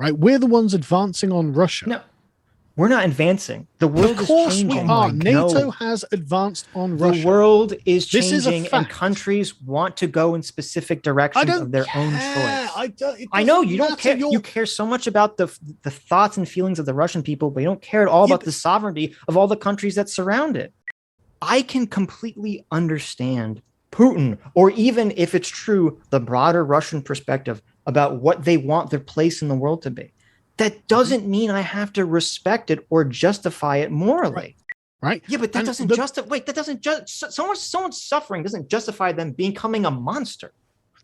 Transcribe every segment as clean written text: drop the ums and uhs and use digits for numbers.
right? We're the ones advancing on Russia. No, we're not advancing. The world is changing. Of course we are. NATO has advanced on Russia. The world is This is a changing, and fact. countries want to go in specific directions of their own choice. I know you don't care. You care so much about the thoughts and feelings of the Russian people, but you don't care at all about the sovereignty of all the countries that surround it. I can completely understand Putin, or even if it's true, the broader Russian perspective about what they want their place in the world to be. That doesn't mean I have to respect it or justify it morally. Right. Yeah, but that doesn't justify. Wait, that doesn't just someone's suffering doesn't justify them becoming a monster.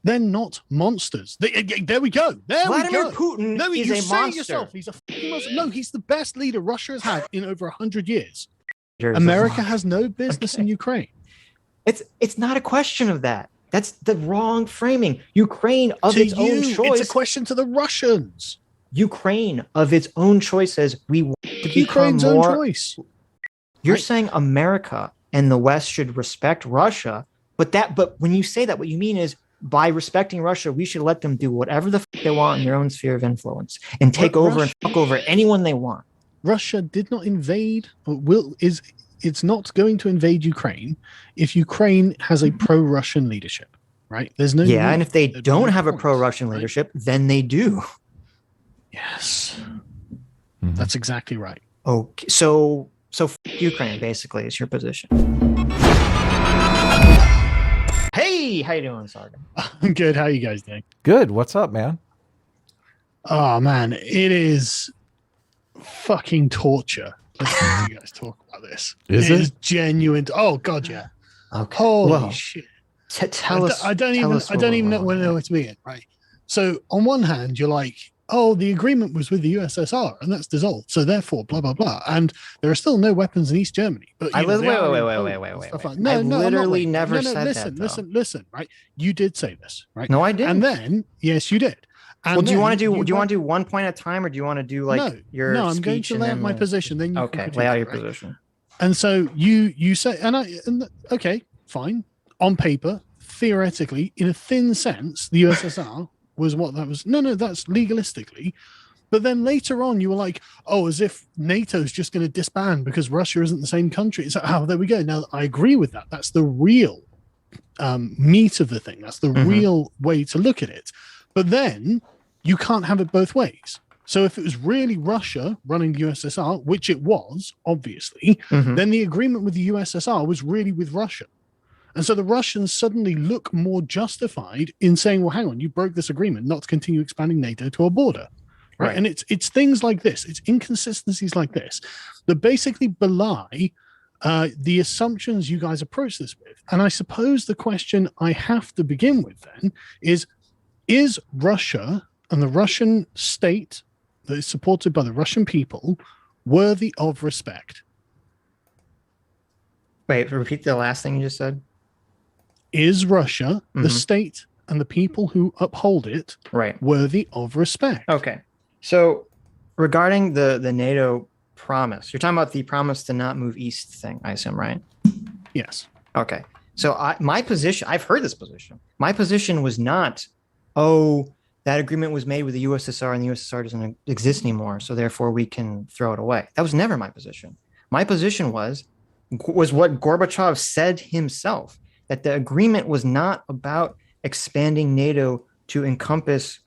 They're not monsters. There we go. Vladimir Putin is a monster. Yourself, he's a fucking monster. No, he's the best leader Russia has had in over 100 years. America has no business in Ukraine. It's not a question of that. That's the wrong framing. Ukraine of its own choice. It's a question to the Russians. Ukraine of its own choice says we want to become Ukraine's more. Own choice. You're saying America and the West should respect Russia, but when you say that, what you mean is by respecting Russia, we should let them do whatever the fuck they want in their own sphere of influence and take over and fuck over anyone they want. Russia did not invade, or it's not going to invade Ukraine if Ukraine has a pro-Russian leadership, right? There's no and if they don't have a pro-Russian leadership, then they do. Yes, that's exactly right. Okay, so Ukraine basically is your position. Hey, how you doing, Sargon? I'm good. How you guys doing? Good. What's up, man? Oh man, it is fucking torture. Listen to you guys talk about this. Is it? Is genuine. Oh god, yeah. Okay. Holy shit. Tell us. I don't even know where to begin. Right. So on one hand, you're like, oh, the agreement was with the USSR and that's dissolved. So therefore, blah, blah, blah. And there are still no weapons in East Germany. But wait. No, I literally never said that. Listen, right? You did say this, right? No, I didn't. And then, yes, you did. And well, do you want to do 1 point at a time, or do you want to do your No, I'm speech going to lay out my position. Then you lay out your position. And so you say, okay, fine. On paper, theoretically, in a thin sense, the USSR was what that was. No, that's legalistically. But then later on, you were like, oh, as if NATO's just going to disband because Russia isn't the same country. So, there we go. Now, I agree with that. That's the real meat of the thing. That's the real way to look at it. But then you can't have it both ways. So if it was really Russia running the USSR, which it was, obviously, then the agreement with the USSR was really with Russia. And so the Russians suddenly look more justified in saying, well, hang on, you broke this agreement not to continue expanding NATO to a border. Right. And it's things like this. It's inconsistencies like this that basically belie the assumptions you guys approach this with. And I suppose the question I have to begin with then is Russia and the Russian state that is supported by the Russian people worthy of respect? Wait, repeat the last thing you just said. Is Russia, the state and the people who uphold it, worthy of respect? Okay. So regarding the NATO promise, you're talking about the promise to not move east thing, I assume, right? Yes. Okay. So my position, I've heard this position. My position was not, oh, that agreement was made with the USSR and the USSR doesn't exist anymore, so therefore we can throw it away. That was never my position. My position was what Gorbachev said himself, that the agreement was not about expanding NATO to encompass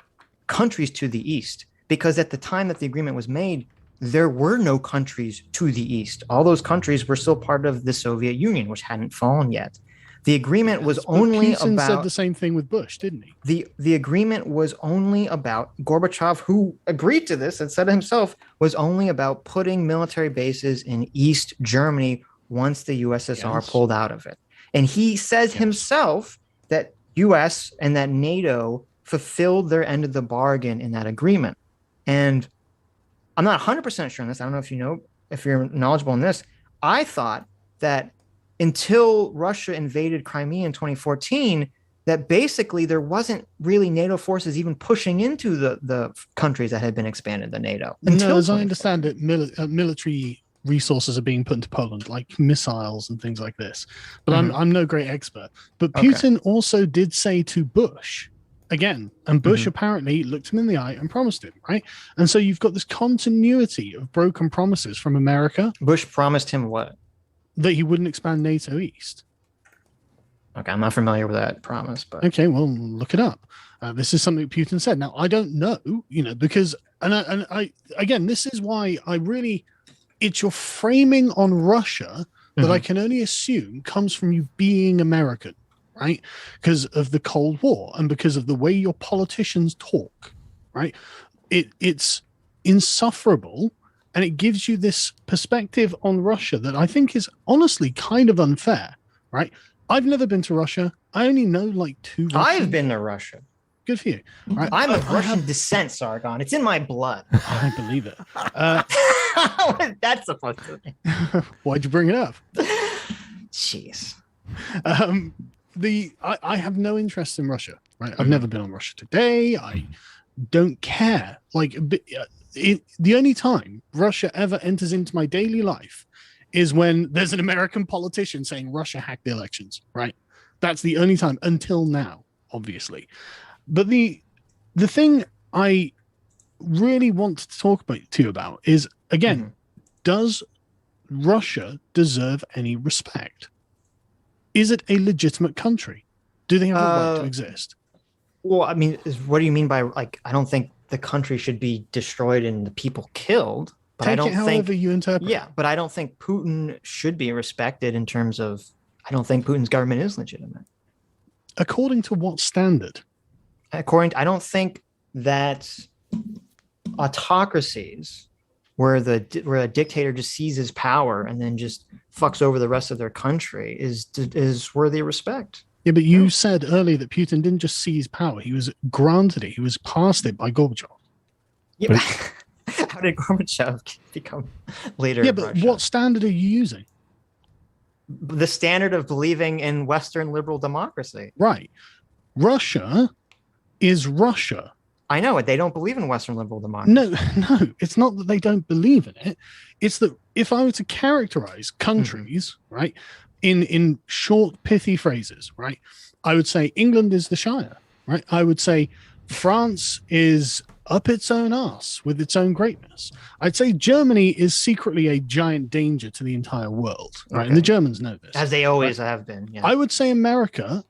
countries to the east, because at the time that the agreement was made, there were no countries to the east. All those countries were still part of the Soviet Union, which hadn't fallen yet. The agreement was only Putin about... said the same thing with Bush, didn't he? The agreement was only about... Gorbachev, who agreed to this and said it himself, was only about putting military bases in East Germany once the USSR pulled out of it. And he says himself that US and that NATO fulfilled their end of the bargain in that agreement. And I'm not 100% sure on this. I don't know if you're knowledgeable on this. I thought that until Russia invaded Crimea in 2014, that basically there wasn't really NATO forces even pushing into the countries that had been expanded to NATO. No, as I understand it, military resources are being put into Poland, like missiles and things like this. But I'm no great expert. But Putin also did say to Bush again. And Bush apparently looked him in the eye and promised him, right? And so you've got this continuity of broken promises from America. Bush promised him what? That he wouldn't expand NATO east. Okay, I'm not familiar with that promise, but okay, well, look it up. This is something Putin said. Now, I don't know, because I again, this is why it's your framing on Russia that I can only assume comes from you being American, right? Because of the Cold War and because of the way your politicians talk, right? It's insufferable, and it gives you this perspective on Russia that I think is honestly kind of unfair, right? I've never been to Russia. I only know like 2 Russians. I've been to Russia. Good for you. Right? I'm of Russian descent, Sargon. It's in my blood. I believe it. What is that supposed to mean? Why'd you bring it up? Jeez. I have no interest in Russia. Right? I've never been on Russia Today. I don't care. Like the only time Russia ever enters into my daily life is when there's an American politician saying Russia hacked the elections, right? That's the only time until now, obviously. But the thing I really want to talk to you about is, again, does Russia deserve any respect? Is it a legitimate country? Do they have a right to exist? Well, I mean, what do you mean by, like, I don't think the country should be destroyed and the people killed. But Take I don't it however you interpret. Yeah, but I don't think Putin should be respected in terms of, I don't think Putin's government is legitimate. According to what standard? I don't think that autocracies where a dictator just seizes power and then just fucks over the rest of their country is worthy of respect. Yeah, but you said earlier that Putin didn't just seize power; he was granted it. He was passed it by Gorbachev. Yeah. How did Gorbachev become leader? Yeah, but what standard are you using? The standard of believing in Western liberal democracy. Right. Russia is Russia. I know it. They don't believe in Western liberal democracy. No, it's not that they don't believe in it. It's that if I were to characterize countries, right, in short, pithy phrases, right, I would say England is the Shire, right? I would say France is up its own arse with its own greatness. I'd say Germany is secretly a giant danger to the entire world, right? Okay. And the Germans know this. As they always have been. Yeah. I would say America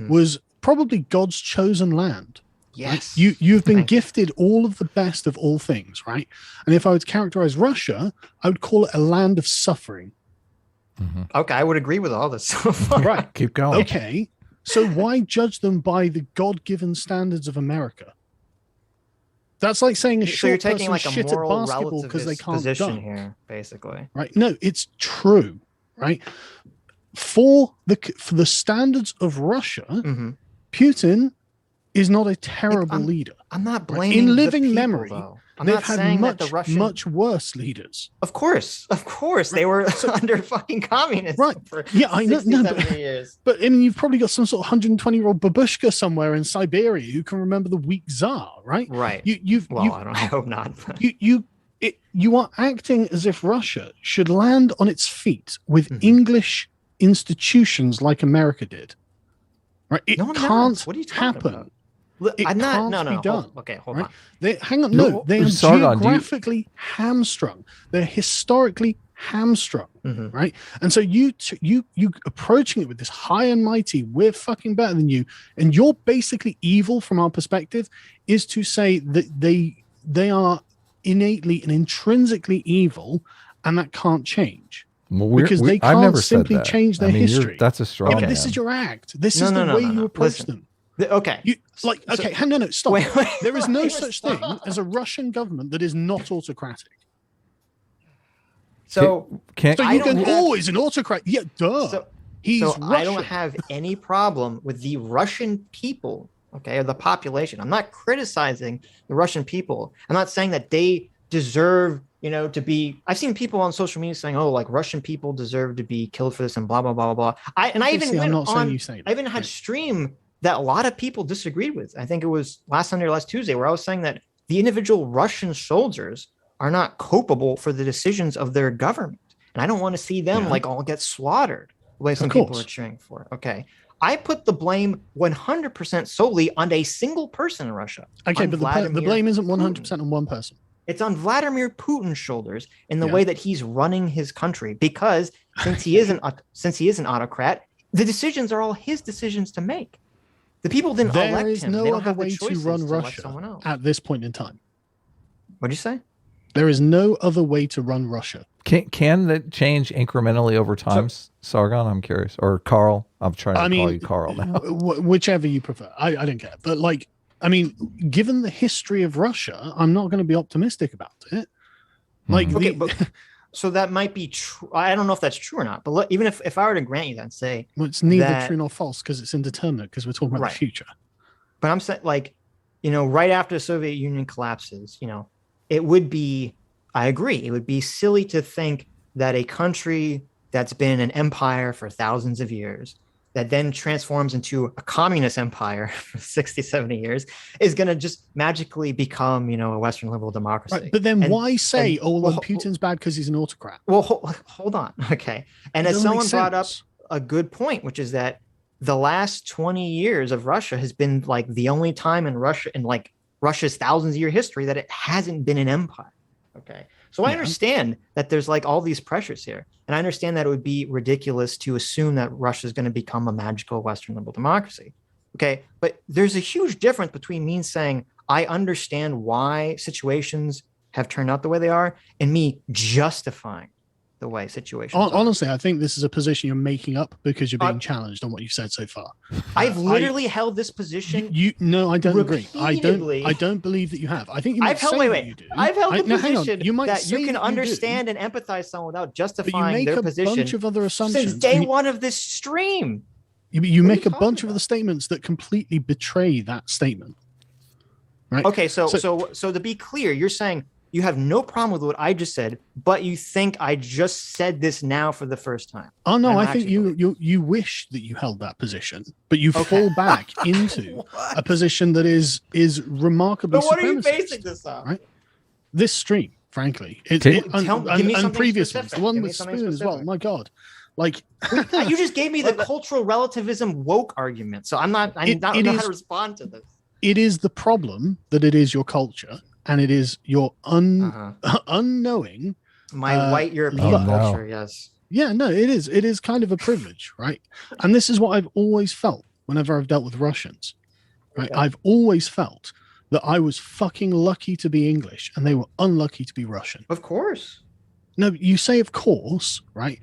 was probably God's chosen land. Yes. Right? You've been gifted all of the best of all things, right? And if I would characterize Russia, I would call it a land of suffering. Okay, I would agree with all this so far. Right. Keep going. Okay. So why judge them by the God-given standards of America? That's like saying a So you're short taking person like a shit at moral basketball because they relativist can't position dunk. here, basically. Right? No, it's true. Right? For the standards of Russia, Putin is not a terrible leader. I'm not Right? blaming In the living people, memory, though. I'm they've not had saying much, that the Russian... much worse leaders. Of course. They were under fucking communists for I know, 60, 70 years. But I mean, you've probably got some sort of 120-year-old babushka somewhere in Siberia who can remember the weak Tsar, right? Right. I hope not. You are acting as if Russia should land on its feet with English institutions like America did. Right? It can't what are you talking happen. about? It I'm not. can't No. be done. Hold right? on. They are Sargon, geographically hamstrung. They're historically hamstrung, right? And so you approaching it with this high and mighty, we're fucking better than you, and you're basically evil from our perspective, is to say that they are innately and intrinsically evil, and that can't change. Because they can't simply change their history. That's a strong. But this is your act. This is the way you approach them. Okay. Stop. Wait, there is no such thing as a Russian government that is not autocratic. So he's an autocrat. Yeah, duh. He's Russian. I don't have any problem with the Russian people, okay, or the population. I'm not criticizing the Russian people. I'm not saying that they deserve, to be. I've seen people on social media saying, "Oh, like Russian people deserve to be killed for this," and blah blah blah blah blah. I even had stream that a lot of people disagreed with. I think it was last Sunday or last Tuesday where I was saying that the individual Russian soldiers are not culpable for the decisions of their government. And I don't want to see them all get slaughtered the way some people are cheering for. Okay. I put the blame 100% solely on a single person in Russia. Okay, but the blame isn't 100% on one person. It's on Vladimir Putin's shoulders in the way that he's running his country, because since he is an autocrat, the decisions are all his decisions to make. The people didn't elect him. There is no other way to run Russia at this point in time. What'd you say? There is no other way to run Russia. Can that change incrementally over time, Sargon? I'm curious. Or Carl? I'm trying to call you Carl now. Whichever you prefer. I don't care. But like, I mean, given the history of Russia, I'm not going to be optimistic about it. Like, so that might be true. I don't know if that's true or not. But even if I were to grant you that and say, well, it's neither true nor false because it's indeterminate because we're talking about the future. But I'm saying, like, right after the Soviet Union collapses, it would be, I agree, it would be silly to think that a country that's been an empire for thousands of years, that then transforms into a communist empire for 60, 70 years, is going to just magically become, a Western liberal democracy. Right, but then why say, Putin's bad because he's an autocrat? Well, hold on. Okay. And as someone brought up a good point, which is that the last 20 years of Russia has been like the only time in Russia's thousands of year history that it hasn't been an empire. Okay. So I understand that there's like all these pressures here. And I understand that it would be ridiculous to assume that Russia is going to become a magical Western liberal democracy. Okay. But there's a huge difference between me saying, I understand why situations have turned out the way they are, and me justifying the way situations honestly, I think this is a position you're making up because you're being challenged on what you've said so far. I've literally held this position. No, I don't agree. I don't believe that you have. I think you might say that you do. I've held the position that you can understand and empathize someone without justifying their position. You make a bunch of other assumptions since day one of this stream. You make a bunch of other statements that completely betray that statement. Right? Okay, so to be clear, you're saying you have no problem with what I just said, but you think I just said this now for the first time. Oh no, I think you wish that you held that position, but you fall back into a position that is remarkably. But what are you basing this on? Right? This stream, frankly, give me and previous specific. ones, the one with Spoon as well. My God, like you just gave me the cultural relativism woke argument, so I'm not. I don't know how to respond to this. It is the problem that it is your culture. And it is your unknowing, white European culture. Yes. Yeah. No. It is. It is kind of a privilege, right? And this is what I've always felt whenever I've dealt with Russians. Right. Okay. I've always felt that I was fucking lucky to be English, and they were unlucky to be Russian. Of course. No, you say of course, right?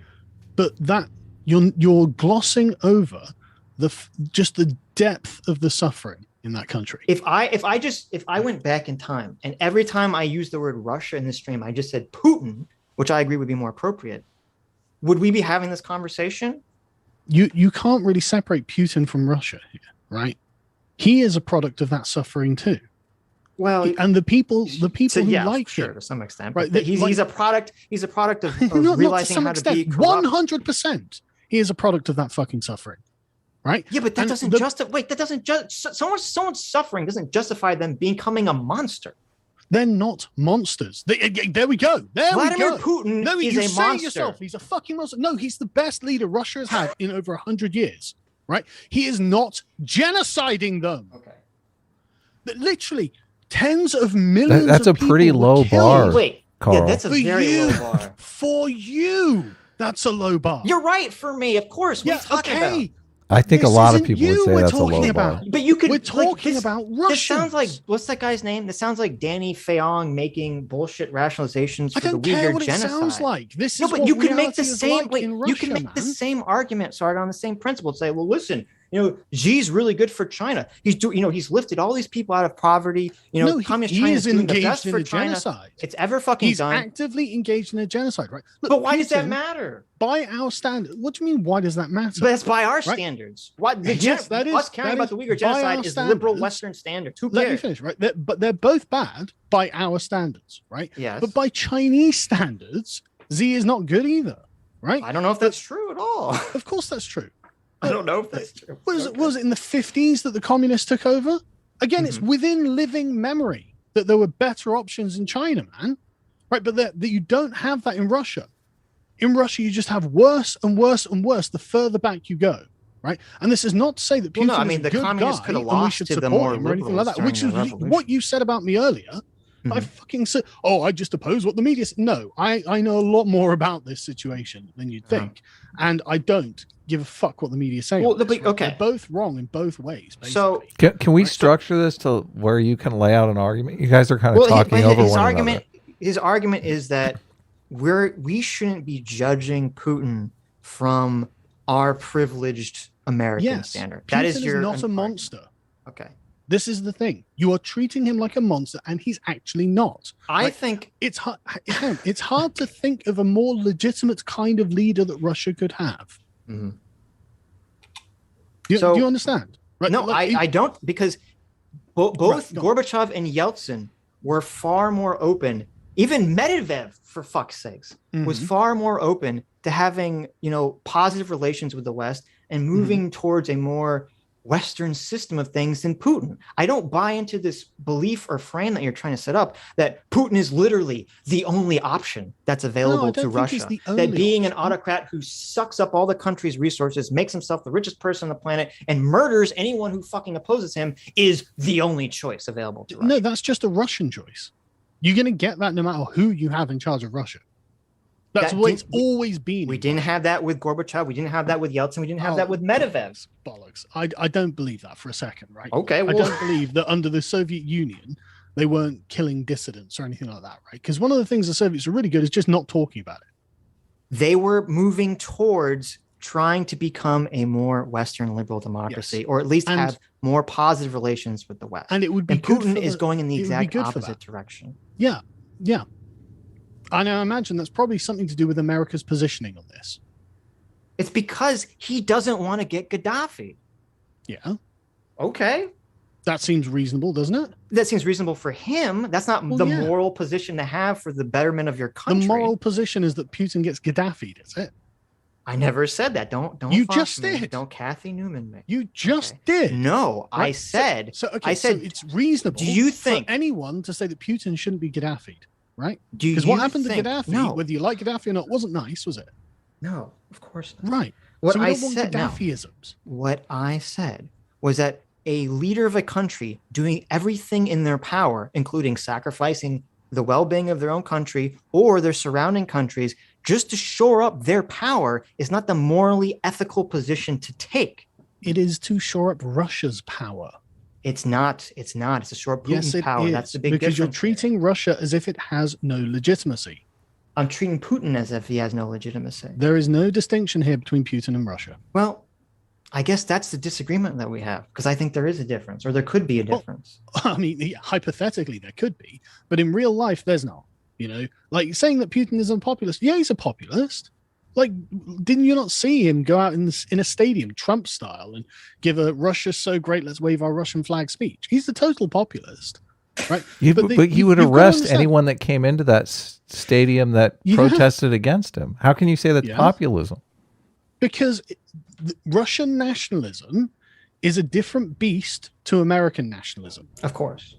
But that you're glossing over just the depth of the suffering in that country. If I went back in time and every time I used the word Russia in this stream, I just said Putin, which I agree would be more appropriate, would we be having this conversation? You can't really separate Putin from Russia here, right? He is a product of that suffering too. Well, and the people who like him, to some extent, right? He's a product of realizing how to be corrupt. 100%. He is a product of that fucking suffering. Right. Yeah, but that doesn't justify. Wait, that doesn't someone's suffering doesn't justify them becoming a monster. They're not monsters. There we go. Vladimir Putin is a monster. Yourself, he's a fucking monster. No, he's the best leader Russia has had in over 100 years. Right? He is not genociding them. Okay. But literally tens of millions. That's a pretty low bar. Wait, Carl. Yeah, that's a very low bar. For you, that's a low bar. You're right. For me, of course. What are you talking about? I think a lot of people would say that's a low bar. But you could. We're talking about Russians. This sounds like, what's that guy's name? This sounds like Danny Fayong making bullshit rationalizations for the Uyghur genocide. It sounds like. This no, is but what you can make the same. Russia, you can make the same argument, Sargon, on the same principle. Say, well, listen, Xi's really good for China. He's lifted all these people out of poverty. Communist China is doing the best for China. Genocide. It's ever fucking done. He's actively engaged in a genocide, right? Look, but why does that matter? By our standards. What do you mean? Why does that matter? But that's by our standards. What? Us caring about the Uyghur genocide is liberal Western standards. Who cares? Let me finish, right? But they're both bad by our standards, right? Yes. But by Chinese standards, Xi is not good either, right? I don't know if that's true at all. Of course, that's true. I don't know if that's true. Was it in the 50s that the communists took over? Again, it's within living memory that there were better options in China, man. Right? But that you don't have that in Russia. In Russia, you just have worse and worse and worse the further back you go. right? And this is not to say that Putin I mean, is the a good communists guy could have and we lost should to the support more him or anything like liberals that, which during is the what revolution. you said about me earlier. I fucking said, I just oppose what the media said. No, I know a lot more about this situation than you'd think. And I don't give a fuck what the media say. Well, on this, right? okay. They're both wrong in both ways, basically. So can we structure this to where you can lay out an argument? You guys are kind of talking over his one argument, another. His argument is that we shouldn't be judging Putin from our privileged American standard. Putin That is your not a monster. Okay. This is the thing. You are treating him like a monster, and he's actually not. I think it's hard. It's hard to think of a more legitimate kind of leader that Russia could have. Mm-hmm. Do you understand? Right? No, I don't, because both Gorbachev and Yeltsin were far more open. Even Medvedev, for fuck's sakes, was far more open to having, positive relations with the West and moving towards a more Western system of things than Putin. I don't buy into this belief or frame that you're trying to set up that Putin is literally the only option that's available to Russia. That being an autocrat who sucks up all the country's resources, makes himself the richest person on the planet, and murders anyone who fucking opposes him is the only choice available to Russia. No, that's just a Russian choice. You're going to get that no matter who you have in charge of Russia. That's what it's always been. We didn't have that with Gorbachev. We didn't have that with Yeltsin. We didn't have that with Medvedev. Bollocks. I don't believe that for a second, right? Okay. I don't believe that under the Soviet Union, they weren't killing dissidents or anything like that, right? Because one of the things the Soviets are really good is just not talking about it. They were moving towards trying to become a more Western liberal democracy, or at least have more positive relations with the West. And it would be Putin is going in the exact opposite direction. Yeah. Yeah. And I imagine that's probably something to do with America's positioning on this. It's because he doesn't want to get Gaddafi. Yeah. Okay. That seems reasonable, doesn't it? That seems reasonable for him. That's not moral position to have for the betterment of your country. The moral position is that Putin gets Gaddafi'd, is it? I never said that. Don't. You just did. Don't Kathy Newman me. You just did. No, right? I said. So it's reasonable. Do you think for anyone to say that Putin shouldn't be Gaddafi'd? Right? Because what happened to Gaddafi, whether you like Gaddafi or not, wasn't nice, was it? No, of course not. Right. What so we I don't want said, Gaddafiisms. What I said was that a leader of a country doing everything in their power, including sacrificing the well-being of their own country or their surrounding countries, just to shore up their power, is not the morally ethical position to take. It is to shore up Russia's power. It's not. It's a short Putin power. Is, that's the big because difference. You're treating Russia as if it has no legitimacy. I'm treating Putin as if he has no legitimacy. There is no distinction here between Putin and Russia. Well, I guess that's the disagreement that we have, because I think there is a difference, or there could be a difference. Well, I mean, hypothetically, there could be, but in real life, there's not. Like saying that Putin is a populist. Yeah, he's a populist. Like, didn't you not see him go out in a stadium, Trump style, and give a "Russia's so great, let's wave our Russian flag" speech? He's the total populist, right? But he would arrest anyone that came into that stadium that protested against him. How can you say that's populism? Because Russian nationalism is a different beast to American nationalism. Of course.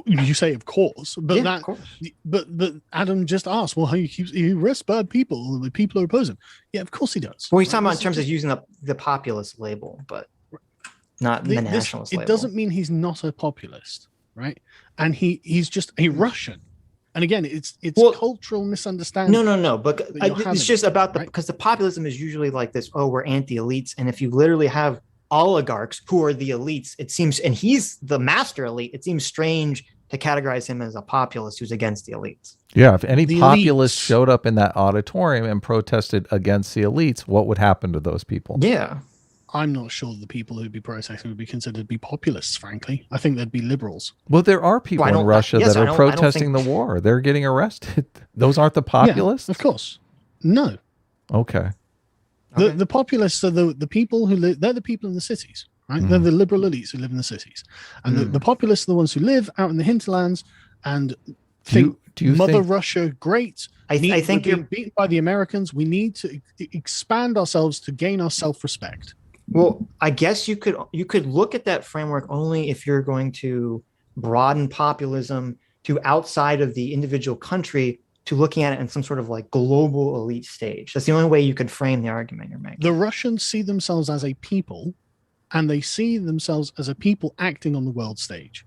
You say, of course, but of course. But Adam just asked, well, he arrests bad people, the people are opposing. Yeah, of course he does. Well, he's talking about in terms of using the populist label, but not the nationalist label. It doesn't mean he's not a populist, right? And he's just a Russian. And again, it's cultural misunderstanding. No. But it's just about because the populism is usually like this. Oh, we're anti-elites, and if you literally have oligarchs who are the elites, it seems, and he's the master elite, it seems strange to categorize him as a populist who's against the elites. Yeah, if any populist showed up in that auditorium and protested against the elites, what would happen to those people? Yeah. I'm not sure the people who'd be protesting would be considered to be populists, frankly. I think they'd be liberals. Well, there are people in Russia that are protesting the war. They're getting arrested. Those aren't the populists? Yeah, of course. No. Okay. The populists are the people who live. They're the people in the cities, right? They're the liberal elites who live in the cities, and the populists are the ones who live out in the hinterlands and think Mother Russia great. I think you're beaten by the Americans. We need to expand ourselves to gain our self-respect. Well, I guess you could look at that framework only if you're going to broaden populism to outside of the individual country to looking at it in some sort of like global elite stage. That's the only way you could frame the argument you're making. The Russians see themselves as a people, and they see themselves as a people acting on the world stage.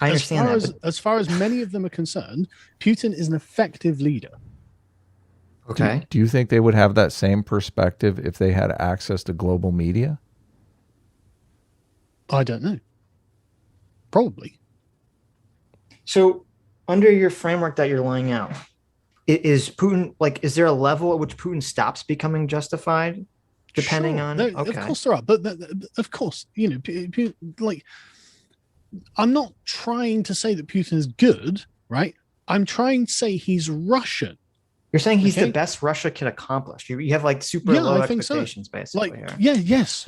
I understand as far as many of them are concerned, Putin is an effective leader. Okay. Do you think they would have that same perspective if they had access to global media? I don't know. Probably. So under your framework that you're laying out, is Putin, like, is there a level at which Putin stops becoming justified? Depending on, okay. Of course there are, but of course, you know, like, I'm not trying to say that Putin is good, right? I'm trying to say he's Russian. You're saying he's the best Russia can accomplish. You have like super low expectations, basically. Like, yes.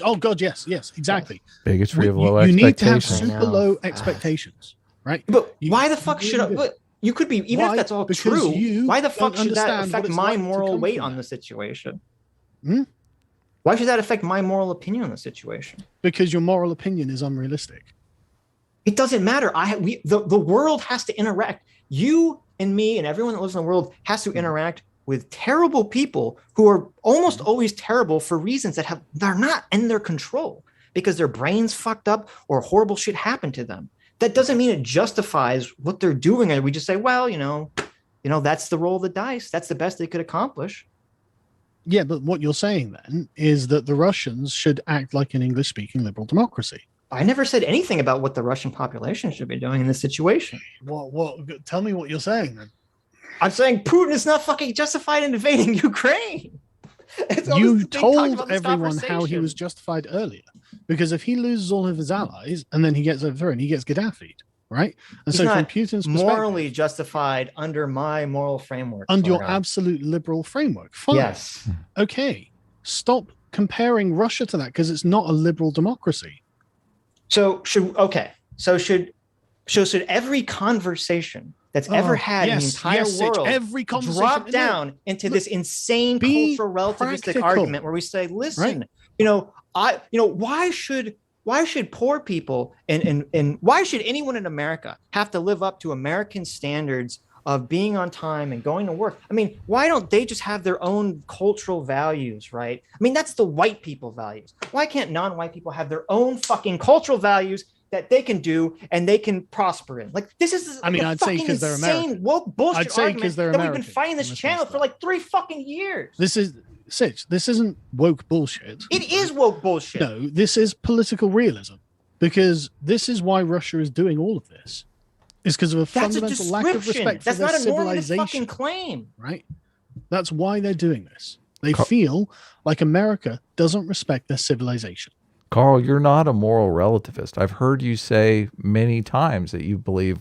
Oh God, yes, exactly. Bigotry of low expectations. You need to have super low expectations, right? But why the fuck should I? But you could be, even if that's all true. Why the fuck should that affect my moral weight on the situation? Why should that affect my moral opinion on the situation? Because your moral opinion is unrealistic. It doesn't matter. The world has to interact. You and me and everyone that lives in the world has to interact with terrible people who are almost always terrible for reasons that they're not in their control, because their brains fucked up or horrible shit happened to them. That doesn't mean it justifies what they're doing. And we just say, well, you know, that's the roll of the dice. That's the best they could accomplish. Yeah, but what you're saying then is that the Russians should act like an English-speaking liberal democracy. I never said anything about what the Russian population should be doing in this situation. What? Tell me what you're saying then. I'm saying Putin is not fucking justified in invading Ukraine. You told everyone how he was justified earlier, because if he loses all of his allies and then he gets overthrown, he gets Gaddafi'd, right? And he's so from not Putin's perspective, morally justified under my moral framework. Under your absolute liberal framework. Fine. Yes. Okay. Stop comparing Russia to that, because it's not a liberal democracy. So should every conversation that's ever had in the entire world every conversation drop down into this insane cultural relativistic argument where we say, listen, why should poor people and why should anyone in America have to live up to American standards of being on time and going to work? I mean, why don't they just have their own cultural values, right? I mean, that's the white people values. Why can't non-white people have their own fucking cultural values that they can do and they can prosper in? Like, this is I'd say because they're American. Woke bullshit argument that American, we've been fighting this channel for like 3 fucking years. This isn't woke bullshit. It is woke bullshit. No, this is political realism, because this is why Russia is doing all of this. Is because of a fundamental lack of respect for their civilization. That's not a normative fucking claim. Right? That's why they're doing this. They feel like America doesn't respect their civilization. Carl, you're not a moral relativist. I've heard you say many times that you believe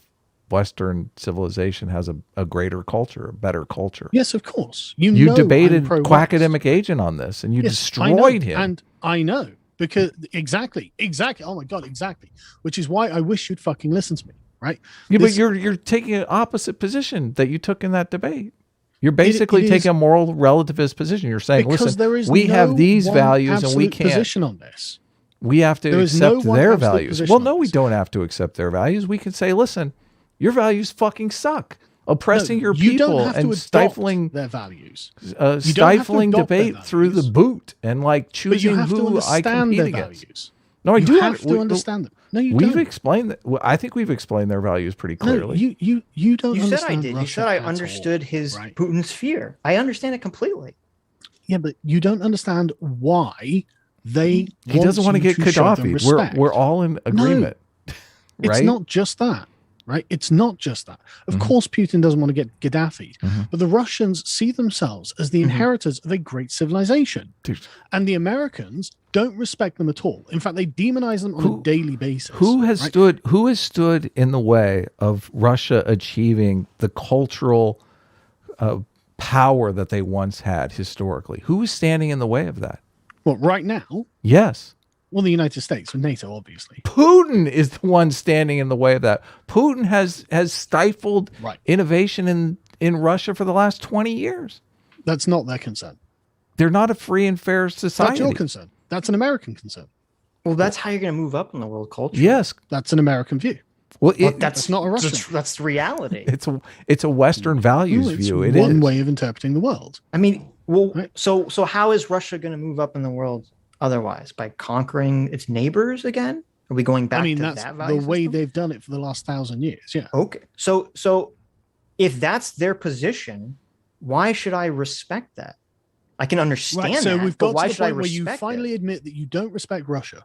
Western civilization has a greater culture, a better culture. Yes, of course. You debated Quackademic Agent on this, and you destroyed him. And I know, because exactly. Oh my God, exactly. Which is why I wish you'd fucking listen to me. Right? Yeah, but you're taking an opposite position that you took in that debate. You're basically taking a moral relativist position. You're saying, listen, we have these values and we can't. Position on this. We have to accept their values. Well, no, we don't have to accept their values. We can say, listen, your values fucking suck. Oppressing your people and stifling their values. Stifling debate through the boot and like choosing who I compete against. Values. No, I do have to understand them. No, you don't. We've explained that. Well, I think we've explained their values pretty clearly. No, you don't. You said I did. You said I understood Putin's fear. I understand it completely. Yeah, but you don't understand why he doesn't want to get Gaddafi. We're all in agreement. No, right? It's not just that. Right? It's not just that. Of course, Putin doesn't want to get Gaddafi, but the Russians see themselves as the inheritors of a great civilization. And the Americans don't respect them at all. In fact, they demonize them on a daily basis. Who has stood in the way of Russia achieving the cultural power that they once had historically? Who is standing in the way of that? Well, right now? Yes. Well, the United States, with NATO, obviously. Putin is the one standing in the way of that. Putin has stifled innovation in Russia for the last 20 years. That's not their concern. They're not a free and fair society. That's your concern. That's an American concern. Well, that's how you're going to move up in the world culture. Yes. That's an American view. Well, that's not a Russian. That's reality. It's a Western values It's view. It one is way of interpreting the world. I mean, well, Right. so how is Russia going to move up in the world otherwise? By conquering its neighbors again? Are we going back I mean, to that's that the value way system? they've done it for the last 1,000 years. Yeah. Okay. So if that's their position, why should I respect that? I can understand Right. So that, we've but got why to the should I point where you respect finally it? admit that you don't respect Russia.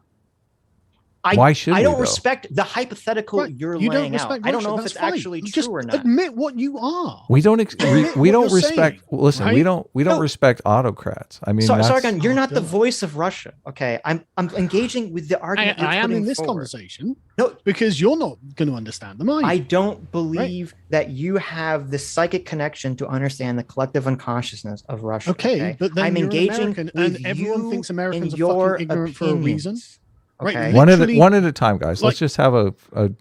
Why should I we, don't though? respect the hypothetical Right. you're You don't laying out. respect I don't Russia. know if That's it's fine. actually Just true or not. admit what you are. we don't Admit we what don't you're respect. saying, Listen, we right? don't No. respect autocrats. I mean, that's- Sargon, you're not the God. voice of Russia. Okay, I'm engaging with the argument you're I am putting in this forward. conversation No, because you're not going to understand them either. I don't believe that you have the psychic connection to understand the collective unconsciousness of Russia. Okay, but then I'm you're engaging American, with and everyone you thinks in Americans are your fucking ignorant for a reason. opinions. Right, Okay. literally- one at a time, guys. Let's like, just have a nice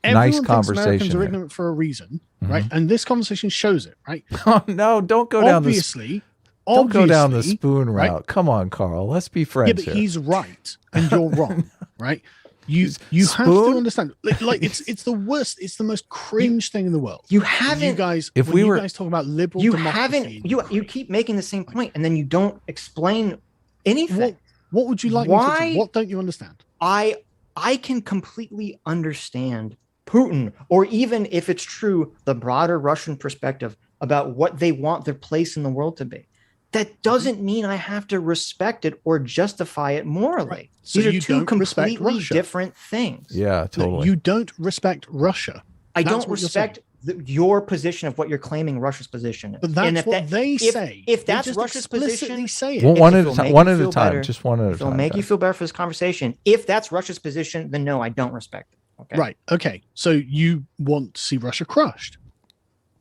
Everyone thinks conversation. Americans are here. ignorant for a reason, right? And this conversation shows it, right? Oh, no, don't go down this. Obviously, Don't go down the obviously, spoon right? route. Come on, Carl. Let's be friends Yeah, but here. he's right and you're wrong, right? You have Spoon? to understand. Like it's the worst. It's the most cringe thing in the world. You haven't. You guys, If when we you were- guys talk about liberal You democracy, haven't. in You Ukraine, keep making the same point, and then you don't explain anything. what would you like me to Why- do? What don't you understand? I can completely understand Putin, or even if it's true, the broader Russian perspective about what they want their place in the world to be. That doesn't mean I have to respect it or justify it morally. Right. So These are you two don't respect completely Russia. different things. Yeah, No, totally. you don't respect Russia. I That's don't what you're respect your position of what you're claiming Russia's position is. But that's And if what they say. If They that's just Russia's explicitly position, say it. Well, if one it at a will time. make One you at a feel time. better, Just one at a If it'll time. make you guys. feel better for this conversation. If that's Russia's position, then no, I don't respect it. Okay. Right. Okay. So you want to see Russia crushed.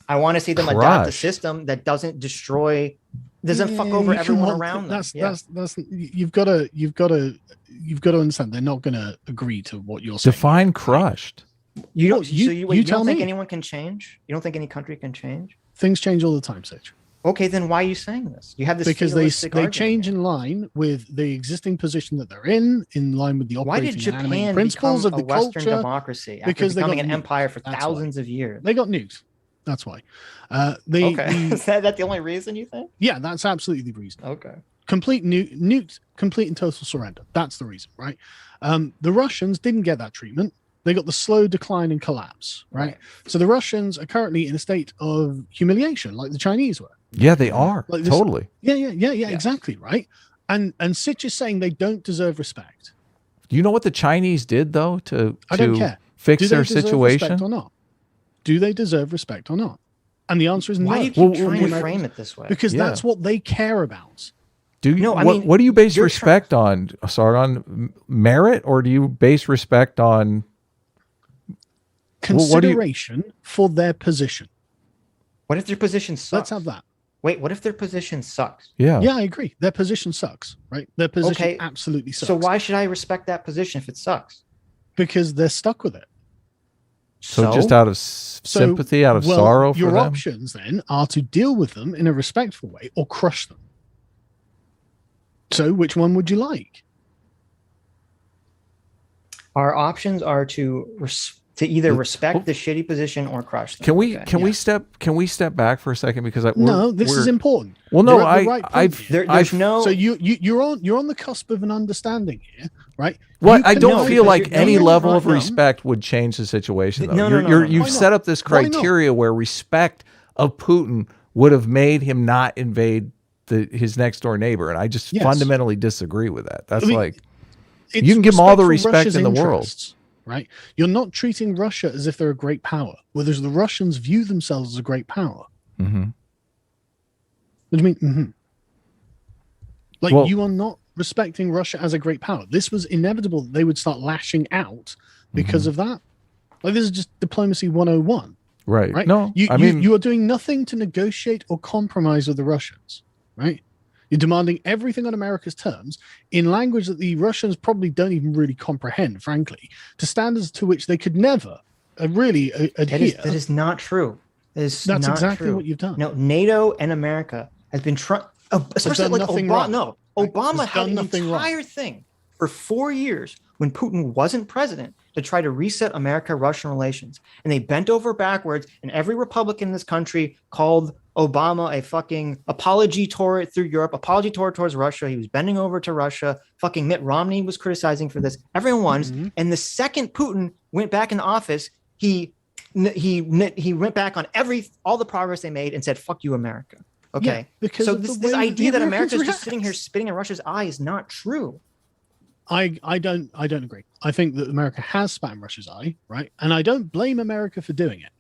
I want to see them adopt a Crushed. system that doesn't destroy, doesn't fuck Yeah, over you can everyone want- around them. That's Yeah. that's you've got to understand they're not going to agree to what you're saying. Define crushed. You don't. Well, you- so you you tell don't think me. anyone can change? You don't think any country can change? Things change all the time, Sitch, Okay, then why are you saying this? You have this because fatalistic they argument change here. in line with the existing position that they're in line with the Why operating did and animating Japan principles become of a the Western culture. democracy after Because they becoming got an nuked. empire for That's why. thousands of years? They got nuked. That's why. Okay, is that the only reason you think? Yeah, that's absolutely the reason. Okay. Complete nuked, complete and total surrender. That's the reason, right? The Russians didn't get that treatment. They got the slow decline and collapse, right? So the Russians are currently in a state of humiliation, like the Chinese were. Yeah, they are. Like this- Totally. Yeah, exactly, right? And Sitch is saying they don't deserve respect. Do you know what the Chinese did though to I don't care. fix Do they their deserve situation? respect or not? Do they deserve respect or not? And the answer is Why no. do you keep Well, trying well, to frame it this way? Because Yeah. that's what they care about. Do you, No, I what, mean, what do you base you're respect on, Sargon? Merit, or do you base respect on? Well, what do you- Consideration for their position. What if their position sucks? Let's have that. Wait, what if their position sucks? Yeah. Yeah, I agree. Their position sucks, right? Their position Okay, absolutely sucks. So why should I respect that position if it sucks? Because they're stuck with it. So, just out of sympathy, out of well, sorrow for your them. options then are to deal with them in a respectful way or crush them. So which one would you like? Our options are to either respect the shitty position or crush them. Can we Okay. can we step back for a second because No, this is important. well no You're at the right point I've here. There's no. So you're on the cusp of an understanding here, right? What You I can don't no, feel because like you're- any no, level no, of no. respect would change the situation though. No, no, no, no, You've no. set up this Why not? criteria where respect of Putin would have made him not invade his next door neighbor, and I just Yes. fundamentally disagree with that. That's I mean, like It's You can give 'em all the respect for respect Russia's in the world. interests, right? You're not treating Russia as if they're a great power, whereas the Russians view themselves as a great power. mhm. What do you mean? Like Well- you are not respecting Russia as a great power. This was inevitable that they would start lashing out because of that. Like this is just diplomacy 101, right. right? No, you, I mean you are doing nothing to negotiate or compromise with the Russians, right? You're demanding everything on America's terms in language that the Russians probably don't even really comprehend, frankly, to standards to which they could never really adhere. That is not true. That's not exactly true. what you've done. No, NATO and America has been trying, especially done like nothing Obama. wrong. No, Right? Obama Has had done an nothing wrong. entire thing for 4 years when Putin wasn't president. to try to reset America-Russian relations. And they bent over backwards, and every Republican in this country called Obama a fucking apology tour through Europe, apology tour towards Russia. He was bending over to Russia. Fucking Mitt Romney was criticizing for this. Everyone was. And the second Putin went back in office, he went back on all the progress they made and said, "Fuck you, America." Okay, because so this idea that America is just sitting here spitting in Russia's eye is not true. I don't agree. I think that America has spat in Russia's eye, right? And I don't blame America for doing it,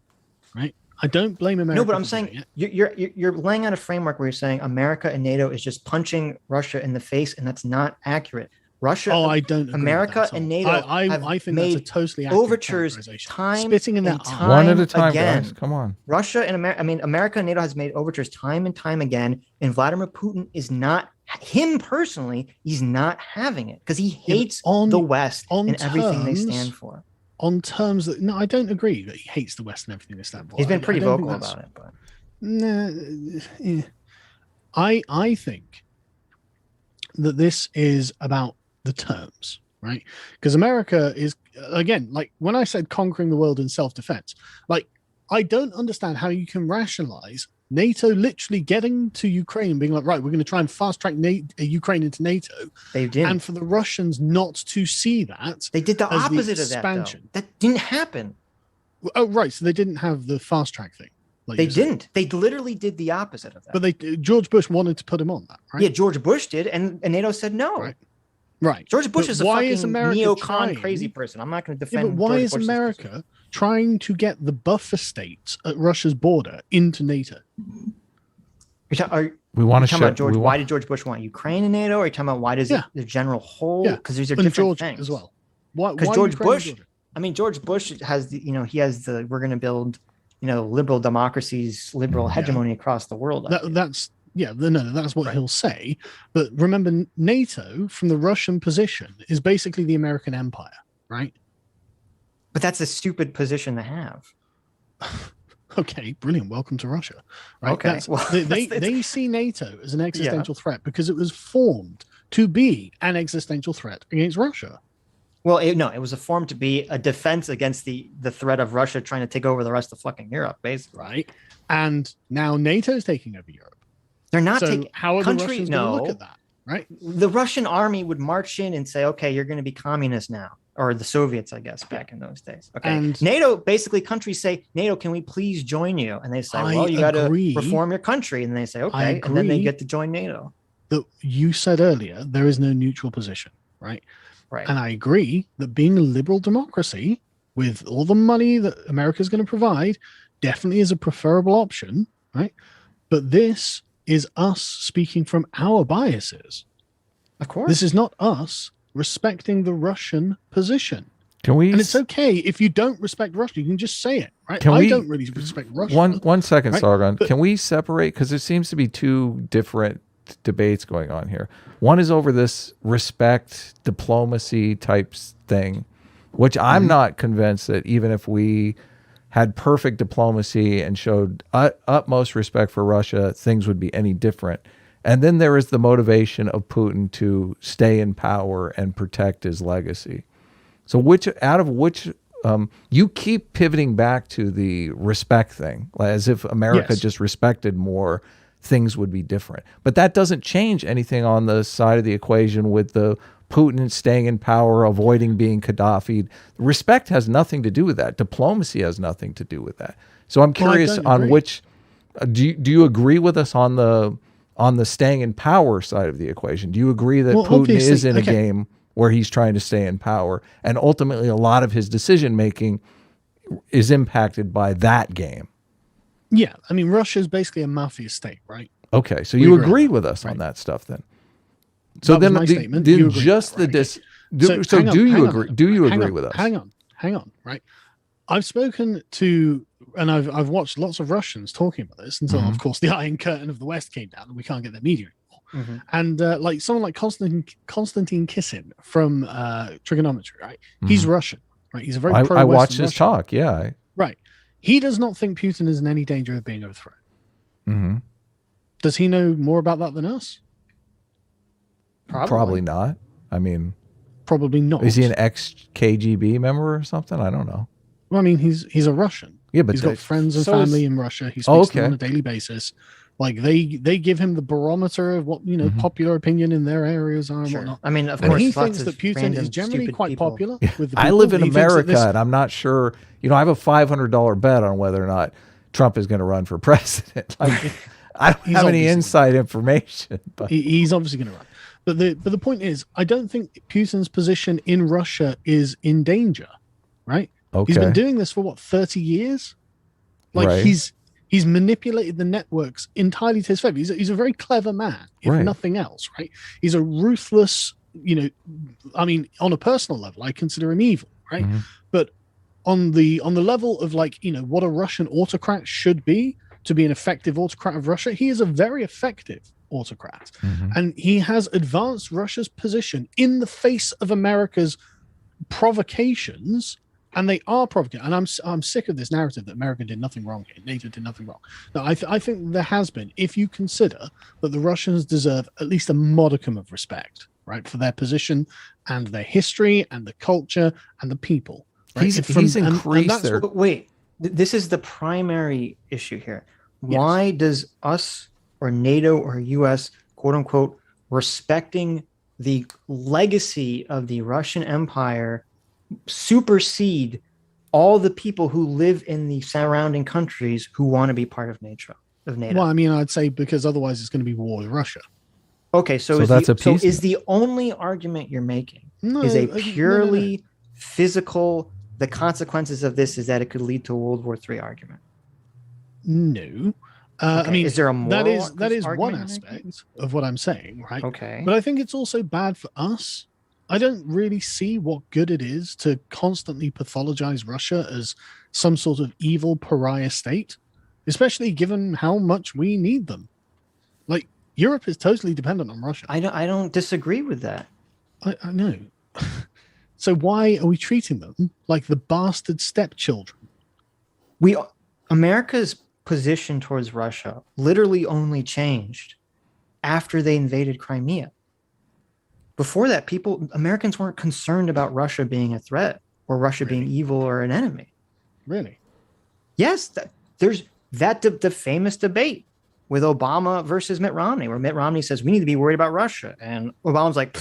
right? I don't blame America. No, but I'm saying you're laying out a framework where you're saying America and NATO is just punching Russia in the face, and that's not accurate. Russia, I don't. America and NATO I think made that's a totally accurate overtures time spitting in that time one at a time, again. guys. Come on. Russia and America and NATO has made overtures time and time again, and Vladimir Putin is not him personally. He's not having it because he hates the West and everything they stand for. On terms that I don't agree that he hates the West and everything they stand for. He's been pretty vocal about it, but I think that this is about the terms, right? Because America is, again, like when I said conquering the world in self-defense, like I don't understand how you can rationalize NATO literally getting to Ukraine and being like, right, we're going to try and fast track Ukraine into NATO. They did, and for the Russians not to see that, they did the opposite of that. Though. That didn't happen. Oh, right. So they didn't have the fast track thing. Like they didn't. They literally did the opposite of that. But George Bush wanted to put him on that, right? Yeah, George Bush did, and NATO said no. Right. George Bush is a fucking neocon crazy person. I'm not going to defend. But why is America trying to get the buffer states at Russia's border into NATO? We want to talking about George. Why did George Bush want Ukraine in NATO? Or are you talking about why does the general whole? Because these are different things as well. Because George Bush, George Bush has the he has the we're going to build liberal democracies, liberal hegemony across the world. That's what he'll say. But remember, NATO from the Russian position is basically the American empire, right? But that's a stupid position to have. Okay, brilliant. Welcome to Russia. Right? Okay. They see NATO as an existential threat because it was formed to be an existential threat against Russia. Well, it was formed to be a defense against the threat of Russia trying to take over the rest of fucking Europe, basically. Right. And now NATO's taking over Europe. They're not taking. How are the Russians going to look at that? Right. The Russian army would march in and say, "Okay, you're going to be communist now," or the Soviets, I guess, back in those days. Okay. And NATO, basically, countries say, "NATO, can we please join you?" And they say, "Well, you got to reform your country." And they say, "Okay," and then they get to join NATO. That you said earlier, there is no neutral position, right? Right. And I agree that being a liberal democracy with all the money that America is going to provide definitely is a preferable option, right? But this is us speaking from our biases. Of course. This is not us respecting the Russian position. And it's okay if you don't respect Russia, you can just say it, right? I don't really respect Russia. One second, right? Sargon. But, can we separate? Because there seems to be two different debates going on here. One is over this respect, diplomacy type thing, which I'm not convinced that even if we had perfect diplomacy and showed utmost respect for Russia, things would be any different. And then there is the motivation of Putin to stay in power and protect his legacy. So you keep pivoting back to the respect thing, as if America just respected more, things would be different. But that doesn't change anything on the side of the equation with the Putin staying in power, avoiding being Gaddafi. Respect has nothing to do with that. Diplomacy has nothing to do with that. So I'm curious on which do you agree with us on the staying in power side of the equation? Do you agree that Putin is in a game where he's trying to stay in power, and ultimately a lot of his decision making is impacted by that game? Yeah, I mean, Russia is basically a mafia state, right? Okay, so you agree with us on that stuff then. So then, just the do you agree? Do you agree with us? Hang on, right? I've spoken to, and I've watched lots of Russians talking about this until, of course, the Iron Curtain of the West came down and we can't get their media anymore. And like someone like Konstantin Kissin from Trigonometry, right? He's Russian, right? He's a very pro-Western I watched his Russian. talk, yeah. Right. He does not think Putin is in any danger of being overthrown. Does he know more about that than us? Probably not. I mean, Probably not. Is he an ex-KGB member or something? I don't know. Well, I mean, he's a Russian. Yeah, but he's got friends and so family is- in Russia. He speaks to them okay. on a daily basis. Like they give him the barometer of what popular opinion in their areas are and Sure. whatnot. I mean, of And course, he lots thinks of that Putin random, is generally stupid quite people. popular with the I people. live in He thinks that America, this- and I'm not sure. I have a $500 bet on whether or not Trump is going to run for president. Like, I don't have any obviously inside information. But he's obviously going to run. But the point is, I don't think Putin's position in Russia is in danger, right? He's been doing this for 30 years. Like Right. he's manipulated the networks entirely to his favor. He's a very clever man, if Right. nothing else, right? He's a ruthless, I mean, on a personal level, I consider him evil, right? Mhm. But on the level of what a Russian autocrat should be to be an effective autocrat of Russia, he is a very effective autocrat. Mhm. And he has advanced Russia's position in the face of America's provocations, and they are provocative. And I'm sick of this narrative that America did nothing wrong here, NATO did nothing wrong. No, I think there has been, if you consider that the Russians deserve at least a modicum of respect, right, for their position and their history and the culture and the people. Right? He's increased that's their. But wait, this is the primary issue here. Yes. Why does us or NATO or US, quote unquote, respecting the legacy of the Russian Empire supersede all the people who live in the surrounding countries who want to be part of NATO? Well, I mean, I'd say because otherwise it's going to be war with Russia. Okay, so is the only argument you're making is a purely physical, the consequences of this is that it could lead to World War III argument? No. Okay, I mean, is there a moral that is one argument you're making? aspect of what I'm saying, right? Okay. But I think it's also bad for us. I don't really see what good it is to constantly pathologize Russia as some sort of evil pariah state, especially given how much we need them. Like, Europe is totally dependent on Russia. I don't disagree with that. I know. So why are we treating them like the bastard stepchildren? America's position towards Russia literally only changed after they invaded Crimea. Before that, Americans weren't concerned about Russia being a threat or Russia being evil or an enemy. Really? Yes, there's the famous debate with Obama versus Mitt Romney, where Mitt Romney says we need to be worried about Russia, and Obama's like,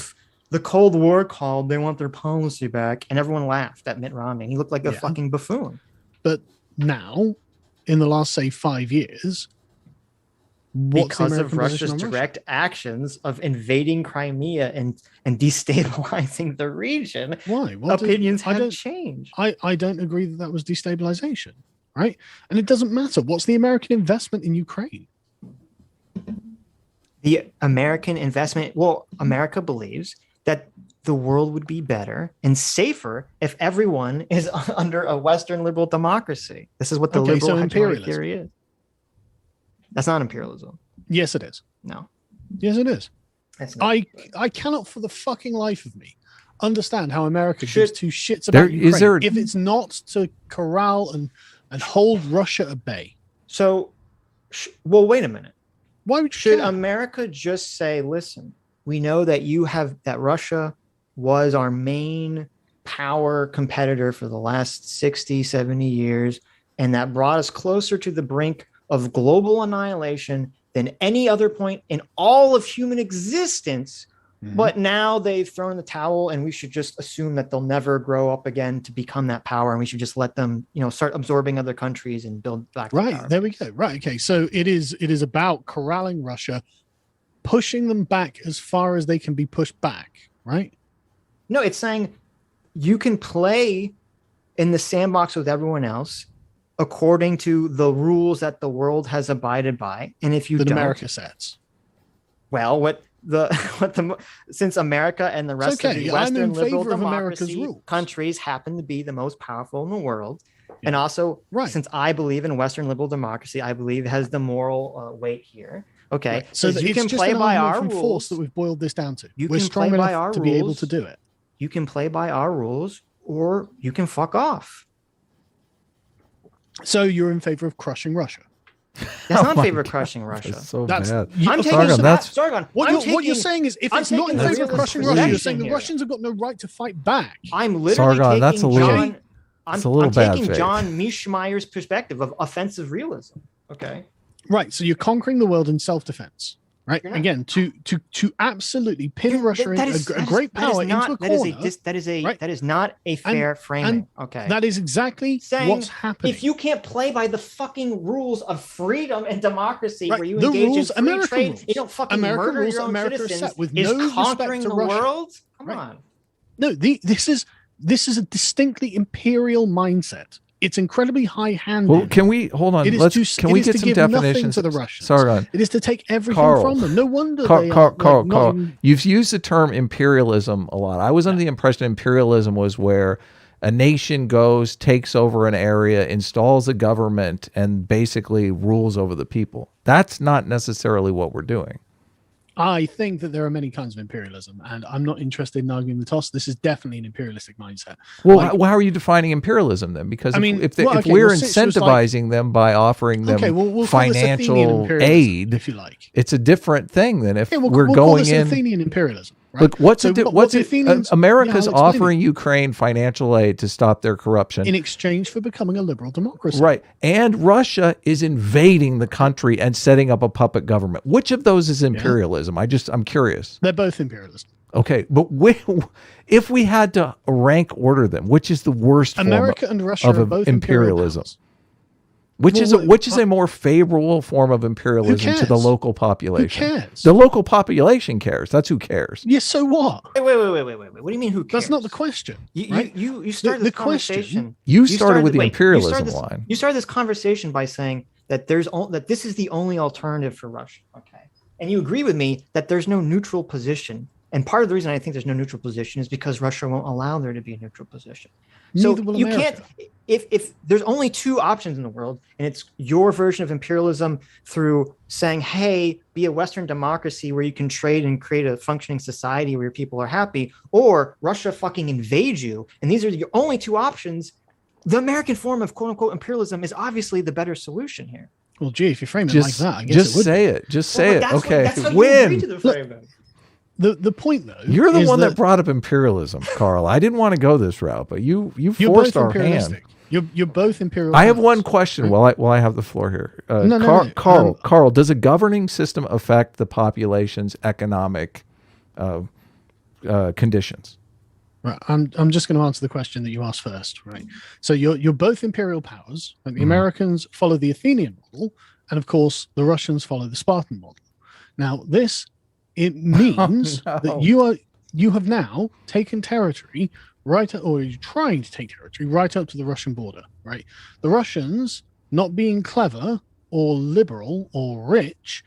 the Cold War called, they want their policy back, and everyone laughed at Mitt Romney. He looked like a fucking buffoon. But now, in the last, say, 5 years, because of Russia's direct actions of invading Crimea and destabilizing the region, why? Opinions have changed. I don't agree that was destabilization, right? And it doesn't matter. What's the American investment in Ukraine? The American investment, well, America believes that the world would be better and safer if everyone is under a Western liberal democracy. This is what the liberal hegemonic theory is. That's not imperialism. Yes, it is. No. Yes, it is. I cannot for the fucking life of me understand how America gives two shits about Ukraine if it's not to corral and hold Russia at bay. So, well, wait a minute. Why would should America just say, listen, we know that Russia was our main power competitor for the last 60, 70 years, and that brought us closer to the brink of global annihilation than any other point in all of human existence. Mm-hmm. But now they've thrown the towel, and we should just assume that they'll never grow up again to become that power, and we should just let them, start absorbing other countries and build back. Right, there we go. Right, okay. So it is about corralling Russia, pushing them back as far as they can be pushed back. Right? No, it's saying you can play in the sandbox with everyone else according to the rules that the world has abided by, and if you don't, America sets. Well, since America and the rest of the Western liberal democracy countries happen to be the most powerful in the world, and also since I believe in Western liberal democracy, I believe it has the moral weight here. Okay, right. So you can play by our rules. Force that we've boiled this down to. We're strong enough to be able to do it. You can play by our rules, or you can fuck off. So you're in favor of crushing Russia? That's not in my favor of God, crushing Russia. That's so That's- bad. you- I'm okay, taking Sargon, that's Sargon. What you're saying is, if I'm it's not in taking favor of the crushing realist Russia, you're position saying the here. Russians have got no right to fight back. I'm literally Sargon, that's taking a little- John. it's a little bad taking faith. John Mieschmeier's perspective of offensive realism. Okay. Right. So you're conquering the world in self-defense. Right. You're not. Again, to absolutely pin Russia in a great power into a corner. That is not a fair framing. Okay. That is exactly Saying what's happening. if you can't play by the fucking rules of freedom and democracy, Right, where you the engage rules, in free American trade, rules. you don't fucking American murder rules your own America is citizens, set with is no respect conquering to the Russia. world? Come Right. on. No, this is a distinctly imperial mindset. It's incredibly high-handed. Well, can we hold on? It is Can we it is get to some give nothing definitions? to the Russians. Sargon, It is to take everything Carl. from them. No wonder they Carl, are not in- you've used the term imperialism a lot. I was under the impression imperialism was where a nation goes, takes over an area, installs a government, and basically rules over the people. That's not necessarily what we're doing. I think that there are many kinds of imperialism, and I'm not interested in arguing the toss. This is definitely an imperialistic mindset. Well, Like- how are you defining imperialism then? Because I mean, if well, okay, we're well, Sitch was like- incentivizing them by offering them Okay, we'll call this Athenian financial imperialism, aid, if you like. it's a different thing than if Yeah, we're we'll call going this in. Athenian imperialism. Right? Look, what's So it? what What's the it? Athenians? America's Yeah, I'll explain offering it. Ukraine financial aid to stop their corruption. In exchange for becoming a liberal democracy. Right. And Russia is invading the country and setting up a puppet government. Which of those is imperialism? I'm curious. They're both imperialism. Okay. But if we had to rank order them, which is the worst America form and Russia of are both imperialism? imperialism. Which Well, is a more favorable form of imperialism to the cares? local population? Who cares? The local population cares. That's who cares. Yes, so what? Wait. What do you mean? Who cares? That's not the question. You started this conversation. You started with the wait, imperialism line. You started this conversation by saying that that this is the only alternative for Russia. Okay, and you agree with me that there's no neutral position. And part of the reason I think there's no neutral position is because Russia won't allow there to be a neutral position. So Neither will you America. can't. If there's only two options in the world, and it's your version of imperialism through saying, "Hey, be a Western democracy where you can trade and create a functioning society where your people are happy," or Russia fucking invade you, and these are your only two options. The American form of "quote unquote" imperialism is obviously the better solution here. Well, gee, if you frame it like Just, that, I guess just it would say be. it. Just say it. Okay. That's how you Win. agree to the framing. The point, though, You're the is one that brought up imperialism, Carl. I didn't want to go this route, but you you're forced both our hand. imperialistic. You're both imperial. I have powers. one question while I have the floor here. No. Carl, does a governing system affect the population's economic conditions? Right. I'm just going to answer the question that you asked first. Right. So you're both imperial powers. And the Americans follow the Athenian model, and of course the Russians follow the Spartan model. Now it means no. that you have now taken territory or you're trying to take territory right up to the Russian border. Right. The Russians, not being clever or liberal or rich,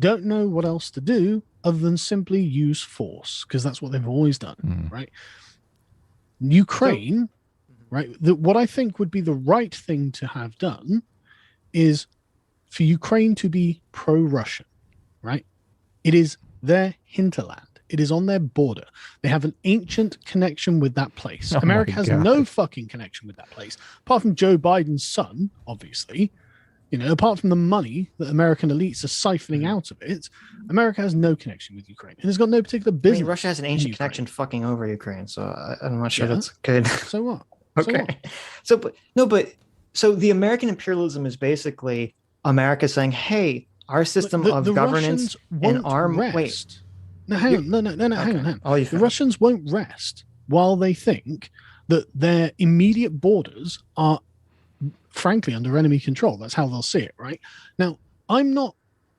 don't know what else to do other than simply use force, because that's what they've always done. Right. Ukraine, right? What I think would be the right thing to have done is for Ukraine to be pro-Russian, right? It is their hinterland. It is on their border. They have an ancient connection with that place. Oh my America has God. no fucking connection with that place, apart from Joe Biden's son, obviously. You know, apart from the money that American elites are siphoning out of it, America has no connection with Ukraine. And it's got no particular I business. mean, Russia has an ancient Ukraine. connection fucking over Ukraine, so I'm not sure Yeah. that's good. So what? So Okay. what? So the American imperialism is basically America saying, "Hey, our system of governance Russians and won't our rest. Wait, No, hang on. No, hang on. Oh, you The Russians won't rest while they think that their immediate borders are, frankly, under enemy control. That's how they'll see it, right? Now, I'm not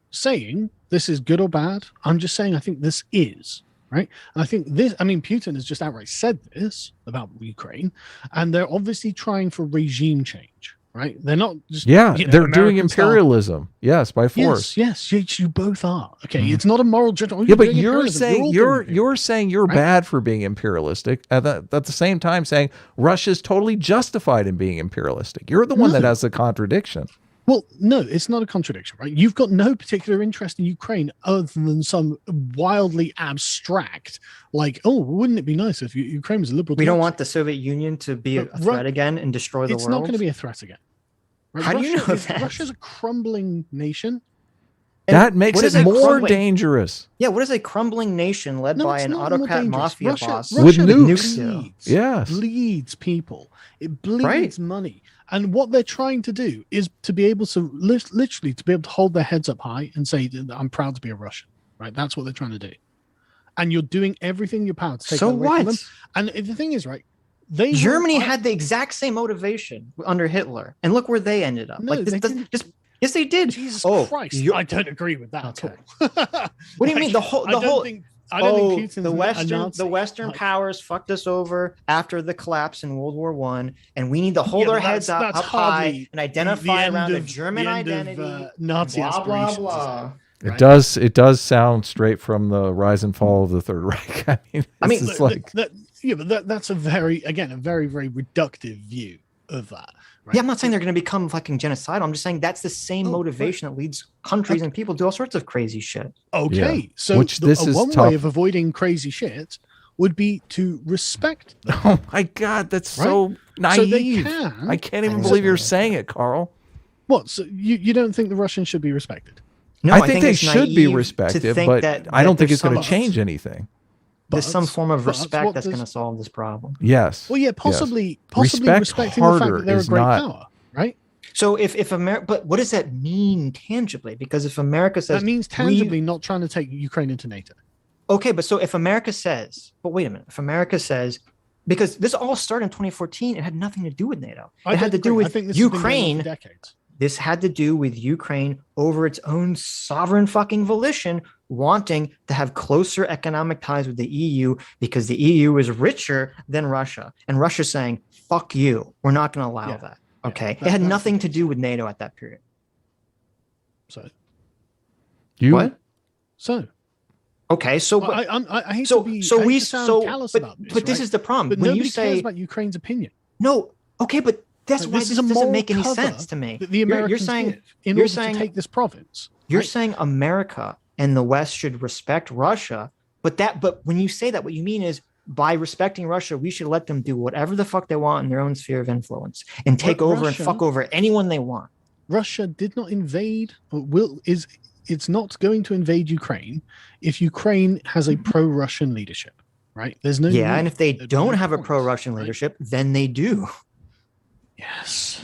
saying this is good or bad. I'm just saying I think this is, right? And I think Putin has just outright said this about Ukraine, and they're obviously trying for regime change, right? They're not just Yeah, they're doing American style. imperialism. Yes, by force. Yes, you both are. Okay, it's not a moral judgment. Oh, Yeah, but doing you're imperialism. saying all you're doing saying you're right? bad for being imperialistic. At the same time, saying Russia's totally justified in being imperialistic. You're the one that has the contradiction. Well, no, it's not a contradiction, right? You've got no particular interest in Ukraine other than some wildly abstract, like, oh, wouldn't it be nice if Ukraine was a liberal? we don't democracy? want the Soviet Union to be a But threat again and destroy the It's world. not going to be a threat again. Right? How do you know Russia that? Russia's a crumbling nation. And That makes what is it a more crumbling- dangerous. Yeah, what is a crumbling nation led No, by it's an not more autocrat dangerous. mafia Russia, boss With Russia nukes. bleeds, Yes. bleeds people. It bleeds Right. money. And what they're trying to do is to be able to literally to be able to hold their heads up high and say, "I'm proud to be a Russian." Right? That's what they're trying to do. And you're doing everything in your power to take So that away from what? them. And the thing is, right? They Germany had the exact same motivation under Hitler, and look where they ended up. No, Like this, they this, didn't. this yes, they did. Jesus Oh, Christ! you- I don't agree with that Okay. at all. What do you mean? The whole I don't think Putin's the a Nazi. the Western Like, powers fucked us over after the collapse in World War One, and we need to hold Yeah, our but heads that's up hardly high and identify around a German identity. Nazi blah blah aspirations. blah. Right. It does sound straight from the rise and fall of the Third Reich. I mean, it's like That's a very very reductive view of that. Right? Yeah, I'm not saying they're going to become fucking genocidal. I'm just saying that's the same motivation that leads countries and people to do all sorts of crazy shit. Okay, Yeah. so Which this is one tough. way of avoiding crazy shit would be to respect them. oh my God, that's so naive. So they can. I can't even I know. believe you're saying it, Carl. What? So you don't think the Russians should be respected? No, I think they it's should be naive to respected, think but that I don't think there's it's going to some- change anything. There's some form of But respect what that's does- going to solve this problem. Yes. Well, yeah, yes. possibly Respect respecting the fact harder that they're a is great not- power, right? So if America, but what does that mean tangibly? Because if America says That means tangibly not trying to take Ukraine into NATO. okay, but so if America says, but wait a minute, if America says, because this all started in 2014, it had nothing to do with NATO. I It had to don't do agree. I with think this has been going on Ukraine. for decades. This had to do with Ukraine over its own sovereign fucking volition, wanting to have closer economic ties with the EU because the EU is richer than Russia. And Russia saying, fuck you. We're not going to allow Yeah. that. Okay. that- it had that's nothing the to case. do with NATO at that period. So What? so Okay. So, well, I hate so, to be so I hate we, to sound so, callous but, about this, but this right? is the problem. But When nobody you say, cares about Ukraine's opinion. no, okay, but that's Like, why this this is a doesn't moral make any cover sense to me. That the You're Americans saying, give in you're order saying- to take this province. You're right? saying America and the West should respect Russia, but when you say that, what you mean is by respecting Russia, we should let them do whatever the fuck they want in their own sphere of influence and take But over Russia- and fuck over anyone they want. Russia did not invade or it's not going to invade Ukraine if Ukraine has a pro-Russian leadership, right? There's no Yeah, need. and if they There'd be don't no have a point, pro-Russian right? leadership, then they do. Yes,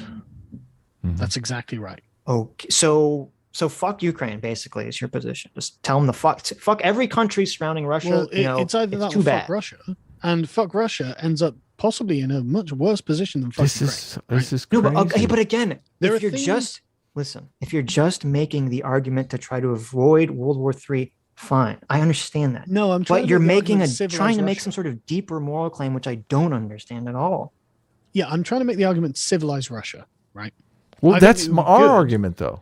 Mhm. that's exactly right. Okay, so fuck Ukraine. Basically, is your position? Just tell them the fuck every country surrounding Russia. Well, it's it's either that too or bad. fuck Russia, and fuck Russia ends up possibly in a much worse position than fuck This Ukraine. is No, crazy. but okay, but again, There if are you're things- just listen, if you're just making the argument to try to avoid World War III, fine, I understand that. No, I'm trying. But to you're make the making argument trying to make civilize some Russia. sort of deeper moral claim, which I don't understand at all. Yeah, I'm trying to make the argument civilize Russia, right? Well, I think that's it would be our good. argument, though.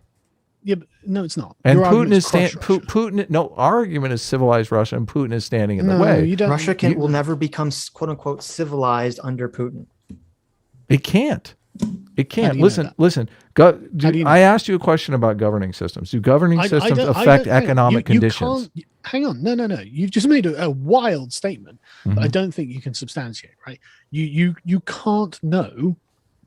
Yeah, but no, it's not. And Your Putin argument is crush Russia. Putin. No, our argument is civilized Russia, and Putin is standing in the No, way. you don't. Russia you- will never become quote unquote civilized under Putin. It can't. It do can't. you know Listen, that? listen. How do you know I that? asked you a question about governing systems. Do governing I systems don't- affect hang on. economic You conditions? can't- hang on. No. You've just made a wild statement that I Mhm. don't think you can substantiate, right? You can't know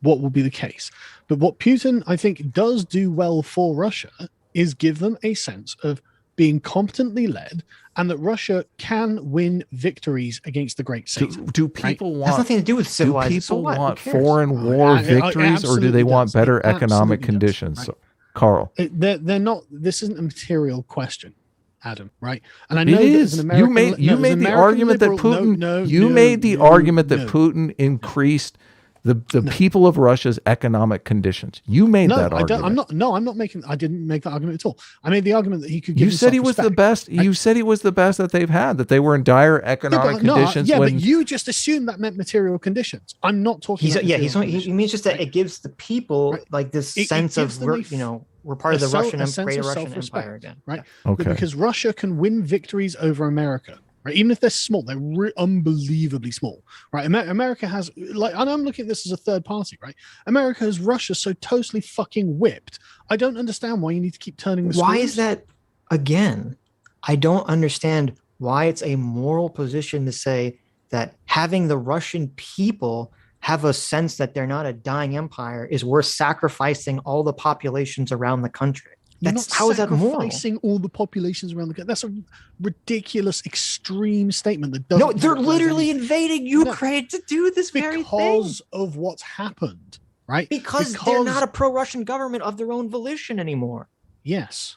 what will be the case. But what Putin, I think, does do well for Russia is give them a sense of being competently led and that Russia can win victories against the great Satan. Do people It has want? nothing to do with Do civilized. So people what? Who want cares? foreign war It victories, or do absolutely they want does. better It economic absolutely does, conditions? right? So, Carl, They're not. This isn't a material question, Adam. Right? And I it know that is. as an You American, made no, as the an American argument that liberal- Putin. You made the argument that no. Putin increased the people of Russia's economic conditions. You made No, that I argument. don't. I'm not. No, I'm not making. I didn't make that argument at all. I made the argument that he could. Give You said he himself was the respect. best. You said he was the best that they've had. That they were in dire economic conditions yeah, when. but you just assumed that meant material conditions. I'm not talking. He's about yeah. material He conditions, means just that right? it gives the people Right. like this It sense gives of them we're part of the Russian sense greater of Russian self-respect, Empire again. right? Okay. Because Russia can win victories over America, right? Even if they're small, they're unbelievably small, right? America has, like, and I'm looking at this as a third party, right? America has Russia so totally fucking whipped. I don't understand why you need to keep turning the Why screws. is that? Again, I don't understand why it's a moral position to say that having the Russian people have a sense that they're not a dying empire is worth sacrificing all the populations around the country. How is that sacrificing all the populations around the country? That's a ridiculous, extreme statement that doesn't. No, they're literally invading Ukraine to do this very thing because of what's happened, right? Because they're not a pro-Russian government of their own volition anymore. Yes.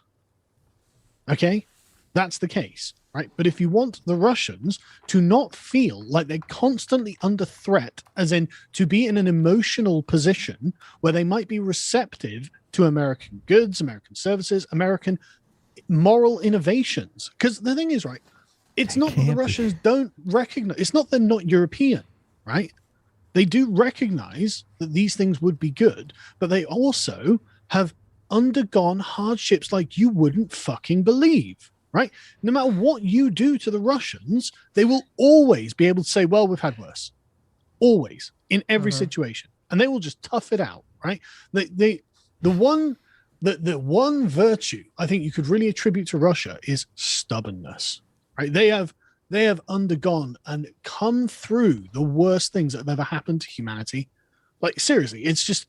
Okay, that's the case, right? But if you want the Russians to not feel like they're constantly under threat, as in to be in an emotional position where they might be receptive to American goods, American services, American moral innovations. Because the thing is, right, it's not that the Russians don't recognize, it's not they're not European, right? They do recognize that these things would be good, but they also have undergone hardships like you wouldn't fucking believe, right? No matter what you do to the Russians, they will always be able to say, well, we've had worse. Always, in every situation. And they will just tough it out, right? The one virtue I think you could really attribute to Russia is stubbornness, right? They have undergone and come through the worst things that have ever happened to humanity. Like, seriously, it's just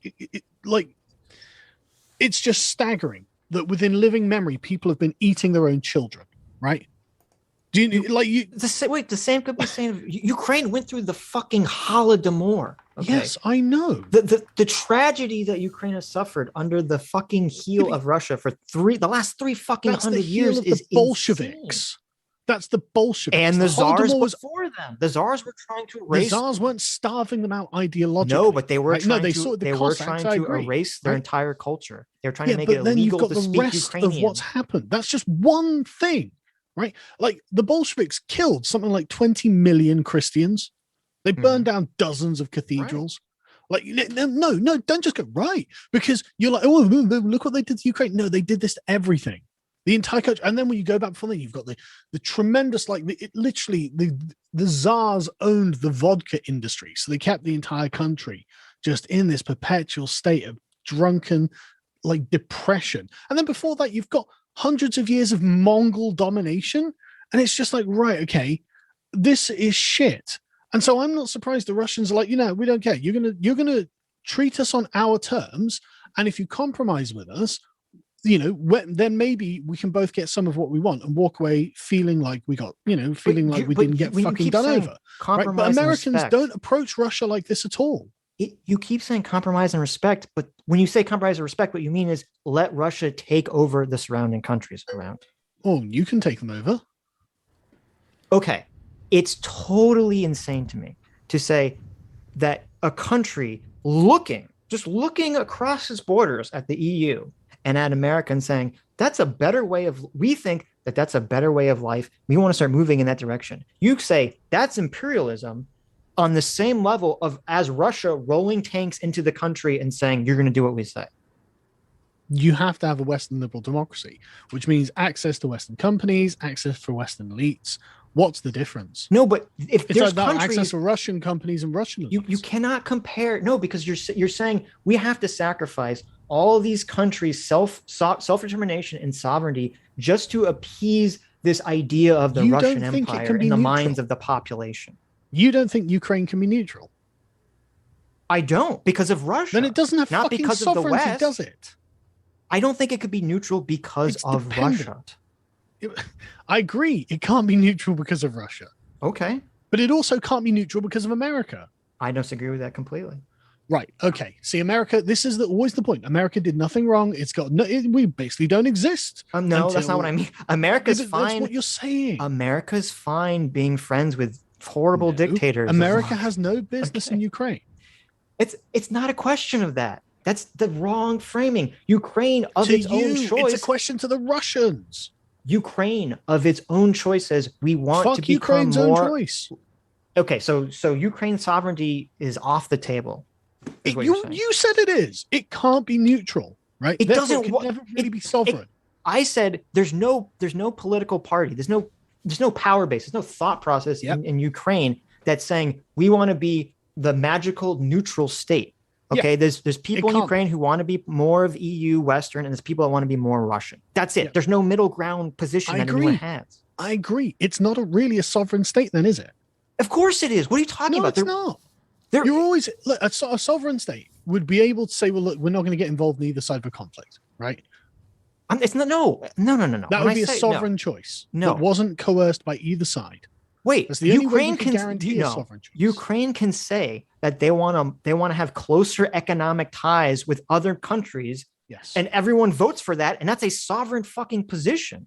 it's just staggering that within living memory, people have been eating their own children, right? The same could be saying Ukraine went through the fucking Holodomor. Okay? Yes, I know. The tragedy that Ukraine has suffered under the fucking heel of Russia for the last 300 years is the Bolsheviks. Insane. That's the Bolsheviks. And the Tsars before them. The Tsars were trying to erase. The Tsars weren't starving them out ideologically. No, but they were trying to erase their entire culture. They were trying to make it illegal to speak Ukrainian. Then you've got the rest of what's happened. That's just one thing, right? Like the Bolsheviks killed something like 20 million Christians. They burned down dozens of cathedrals. Right. Like, no, don't just go right. Because you're like, oh, look what they did to Ukraine. No, they did this to everything. The entire country. And then when you go back before that, you've got the tremendous, the Tsars owned the vodka industry. So they kept the entire country just in this perpetual state of drunken, depression. And then before that, you've got hundreds of years of Mongol domination. And it's just like, right, okay, this is shit. And so I'm not surprised the Russians are like, we don't care. You're gonna treat us on our terms. And if you compromise with us, then maybe we can both get some of what we want and walk away feeling like we got, we didn't get fucking done over. Right? But Americans don't approach Russia like this at all. You keep saying compromise and respect, but when you say compromise and respect, what you mean is let Russia take over the surrounding countries around. Oh, you can take them over. Okay. It's totally insane to me to say that a country looking across its borders at the EU and at America and saying, we think that that's a better way of life. We want to start moving in that direction. You say that's imperialism on the same level as Russia rolling tanks into the country and saying, you're going to do what we say. You have to have a Western liberal democracy, which means access to Western companies, access for Western elites. What's the difference? No, but if it's there's about access to Russian companies and Russian elites. You cannot compare. No, because you're saying we have to sacrifice all of these countries' self-determination and sovereignty just to appease this idea of the Russian Empire in the minds of the population. You don't think Ukraine can be neutral? I don't, because of Russia. Then it doesn't have not fucking because sovereignty, of the West, does it? I don't think it could be neutral because of Russia. I agree. It can't be neutral because of Russia. Okay. But it also can't be neutral because of America. I disagree with that completely. Right. Okay. See, America, this is always the point. America did nothing wrong. We basically don't exist. No, that's not what I mean. America's fine. That's what you're saying. America's fine being friends with horrible dictators. America has no business in Ukraine. It's not a question of that. That's the wrong framing. Ukraine of its own choice. It's a question to the Russians. Ukraine of its own choice says we want to become Ukraine's more. Own choice. Okay, so Ukraine's sovereignty is off the table. You said it is. It can't be neutral, right? It doesn't never really be sovereign. I said there's no political party. There's no power base. There's no thought process in Ukraine that's saying we want to be the magical neutral state. Okay, there's people in Ukraine who want to be more of EU Western, and there's people that want to be more Russian. That's it. There's no middle ground position that anyone has. I agree. It's not really a sovereign state, then, is it? Of course it is. What are you talking about? It's not. You're always look, a sovereign state would be able to say, well, look, we're not going to get involved in either side of a conflict, right? It's not, no. That would be a sovereign choice that wasn't coerced by either side. Wait, that's the only way you can guarantee a sovereign choice. Ukraine can say that they want to have closer economic ties with other countries. Yes, and everyone votes for that, and that's a sovereign fucking position.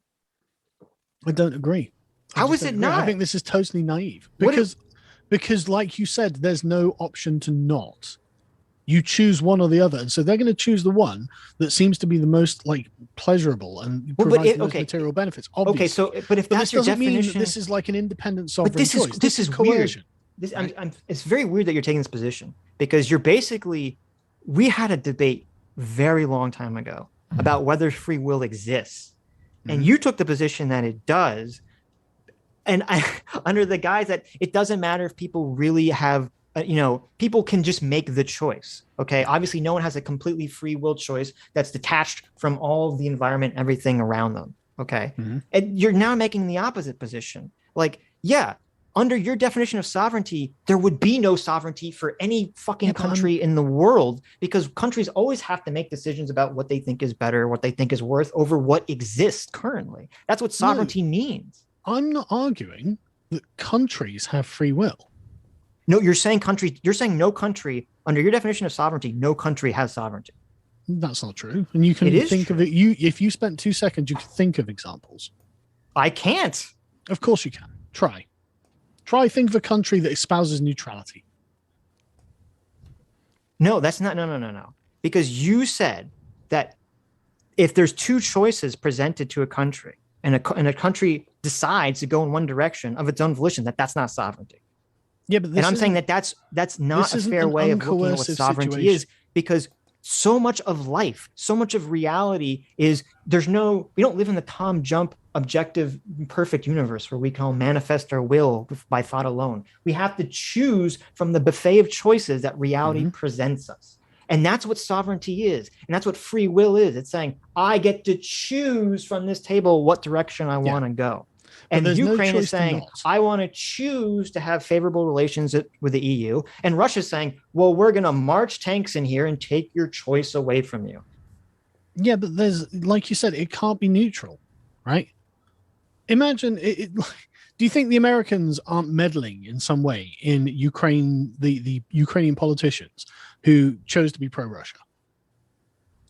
I don't agree. How is it not? I think this is totally naive because, like you said, there's no option to not. You choose one or the other, and so they're going to choose the one that seems to be the most like pleasurable and provides the most material benefits. Obviously. Okay, so but if that's your definition, mean this is like an independent sovereign choice. This is coercion. Weird. It's very weird that you're taking this position because you're basically. We had a debate very long time ago about whether free will exists, and you took the position that it does, and under the guise that it doesn't matter if people really have. People can just make the choice. Okay. Obviously, no one has a completely free will choice that's detached from all of the environment, everything around them. Okay. Mm-hmm. And you're now making the opposite position. Like, yeah, under your definition of sovereignty, there would be no sovereignty for any fucking country in the world because countries always have to make decisions about what they think is better, what they think is worth over what exists currently. That's what sovereignty means. I'm not arguing that countries have free will. No, you're saying country. You're saying no country under your definition of sovereignty. No country has sovereignty. That's not true. And you can think of it. If you spent 2 seconds, you could think of examples. I can't. Of course you can. Try. Think of a country that espouses neutrality. No, that's not. No. Because you said that if there's two choices presented to a country, and a country decides to go in one direction of its own volition, that's not sovereignty. Yeah, but I'm saying that's not a fair way of looking at what sovereignty is because so much of life, so much of reality is we don't live in the Tom Jump objective perfect universe where we can all manifest our will by thought alone. We have to choose from the buffet of choices that reality presents us. And that's what sovereignty is. And that's what free will is. It's saying, I get to choose from this table what direction I want to go. And Ukraine is saying, I want to choose to have favorable relations with the EU. And Russia's saying, well, we're going to march tanks in here and take your choice away from you. Yeah, but there's, like you said, it can't be neutral, right? Imagine, do you think the Americans aren't meddling in some way in Ukraine, the Ukrainian politicians who chose to be pro-Russia?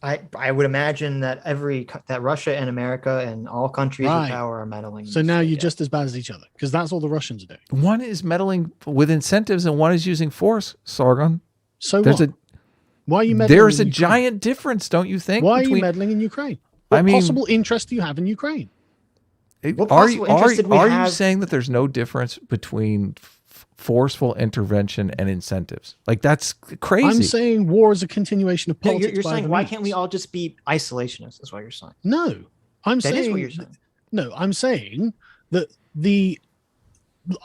I would imagine that that Russia and America and all countries with power are meddling. So now you're just as bad as each other because that's all the Russians are doing. One is meddling with incentives and one is using force, Sargon. So why are you meddling? There's a giant difference, don't you think? Why are you meddling in Ukraine? What possible interest do you have in Ukraine? Are you saying that there's no difference between forceful intervention and incentives? Like, that's crazy. I'm saying war is a continuation of politics. You're saying why can't we all just be isolationists? Is what you're saying. No, I'm saying that is what you're saying. No, I'm saying that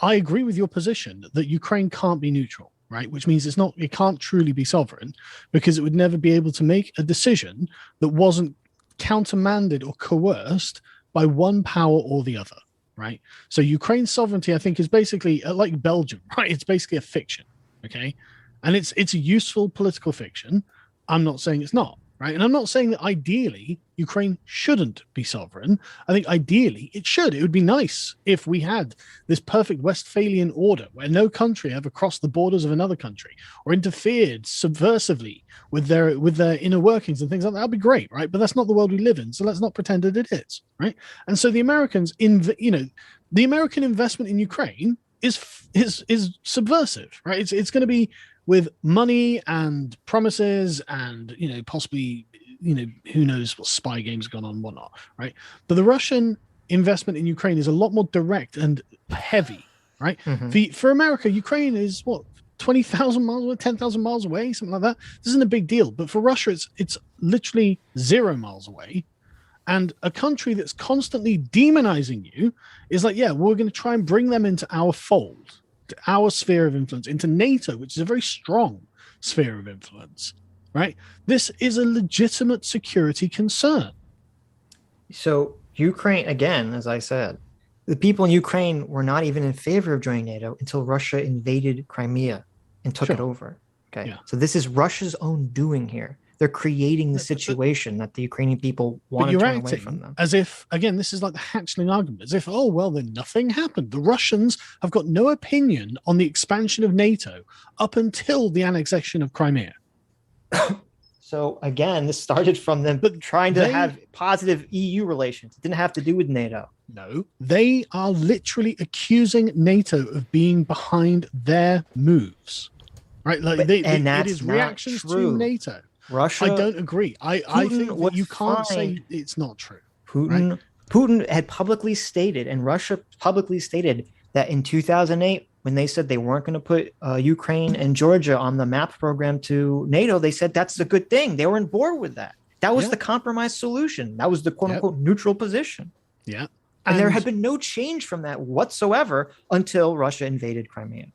I agree with your position that Ukraine can't be neutral, right? Which means it can't truly be sovereign because it would never be able to make a decision that wasn't countermanded or coerced by one power or the other. Right. So Ukraine's sovereignty, I think, is basically like Belgium, right? It's basically a fiction. OK, and it's a useful political fiction. I'm not saying it's not. Right. And I'm not saying that ideally Ukraine shouldn't be sovereign. I think ideally it should. It would be nice if we had this perfect Westphalian order where no country ever crossed the borders of another country or interfered subversively with their inner workings and things like that. That'd be great. Right. But that's not the world we live in. So let's not pretend that it is. Right. And so the Americans the American investment in Ukraine is subversive. Right. It's going to be with money and promises and, possibly, who knows what spy games have gone on and whatnot, right? But the Russian investment in Ukraine is a lot more direct and heavy, right? Mm-hmm. For America, Ukraine is 20,000 miles away, 10,000 miles away, something like that. This isn't a big deal. But for Russia, it's literally 0 miles away. And a country that's constantly demonizing you is like, yeah, we're going to try and bring them into our fold, our sphere of influence, into NATO, which is a very strong sphere of influence, right? This is a legitimate security concern. So Ukraine, again, as I said, the people in Ukraine were not even in favor of joining NATO until Russia invaded Crimea. and took it over. Okay. Yeah. So this is Russia's own doing here. They're creating the situation that the Ukrainian people want to turn away from them. As if, again, this is like the hatchling argument, as if, oh, well, then nothing happened. The Russians have got no opinion on the expansion of NATO up until the annexation of Crimea. So again, this started from them trying to have positive EU relations. It didn't have to do with NATO. No, they are literally accusing NATO of being behind their moves. Right? Like it is reactions to NATO. Russia. I don't agree. I think that you can't say it's not true. Putin had publicly stated, and Russia publicly stated, that in 2008, when they said they weren't going to put Ukraine and Georgia on the MAP program to NATO, they said that's a good thing. They were on board with that. That was the compromise solution. That was the quote unquote neutral position. Yeah. And there had been no change from that whatsoever until Russia invaded Crimea.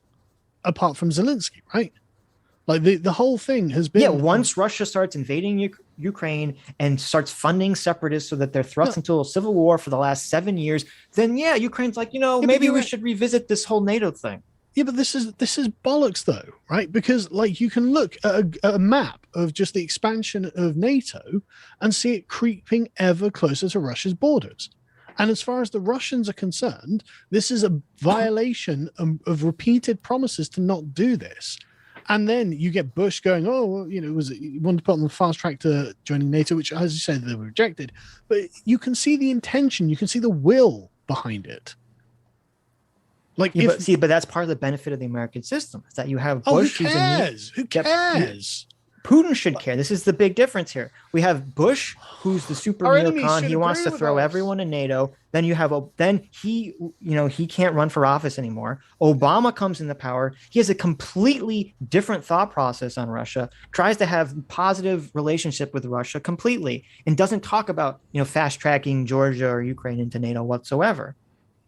Apart from Zelensky, right? Like the whole thing has been... once Russia starts invading Ukraine and starts funding separatists so that they're thrust into a civil war for the last 7 years, then Ukraine's like, maybe we should revisit this whole NATO thing. Yeah, but this is bollocks though, right? Because like you can look at a map of just the expansion of NATO and see it creeping ever closer to Russia's borders. And as far as the Russians are concerned, this is a violation of repeated promises to not do this. And then you get Bush going, he wanted to put on the fast track to joining NATO, which, as you said, they were rejected. But you can see the intention, you can see the will behind it. Like, but that's part of the benefit of the American system, is that you have Bush. Who cares? Who cares? Putin should care. This is the big difference here. We have Bush, who's the super neocon. He wants to throw everyone in NATO. Then you have he can't run for office anymore. Obama comes into power. He has a completely different thought process on Russia. Tries to have positive relationship with Russia completely, and doesn't talk about fast tracking Georgia or Ukraine into NATO whatsoever.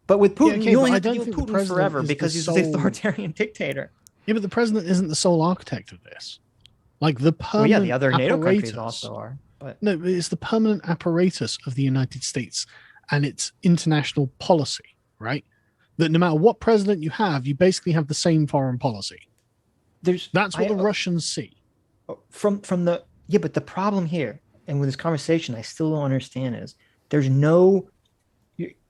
But with Putin, you only have to deal with Putin forever because he's the authoritarian dictator. Yeah, but the president isn't the sole architect of this. Like the permanent the other NATO countries also are. But no, it's the permanent apparatus of the United States and its international policy, right? That no matter what president you have, you basically have the same foreign policy. That's what the Russians see. But the problem here, and with this conversation, I still don't understand, is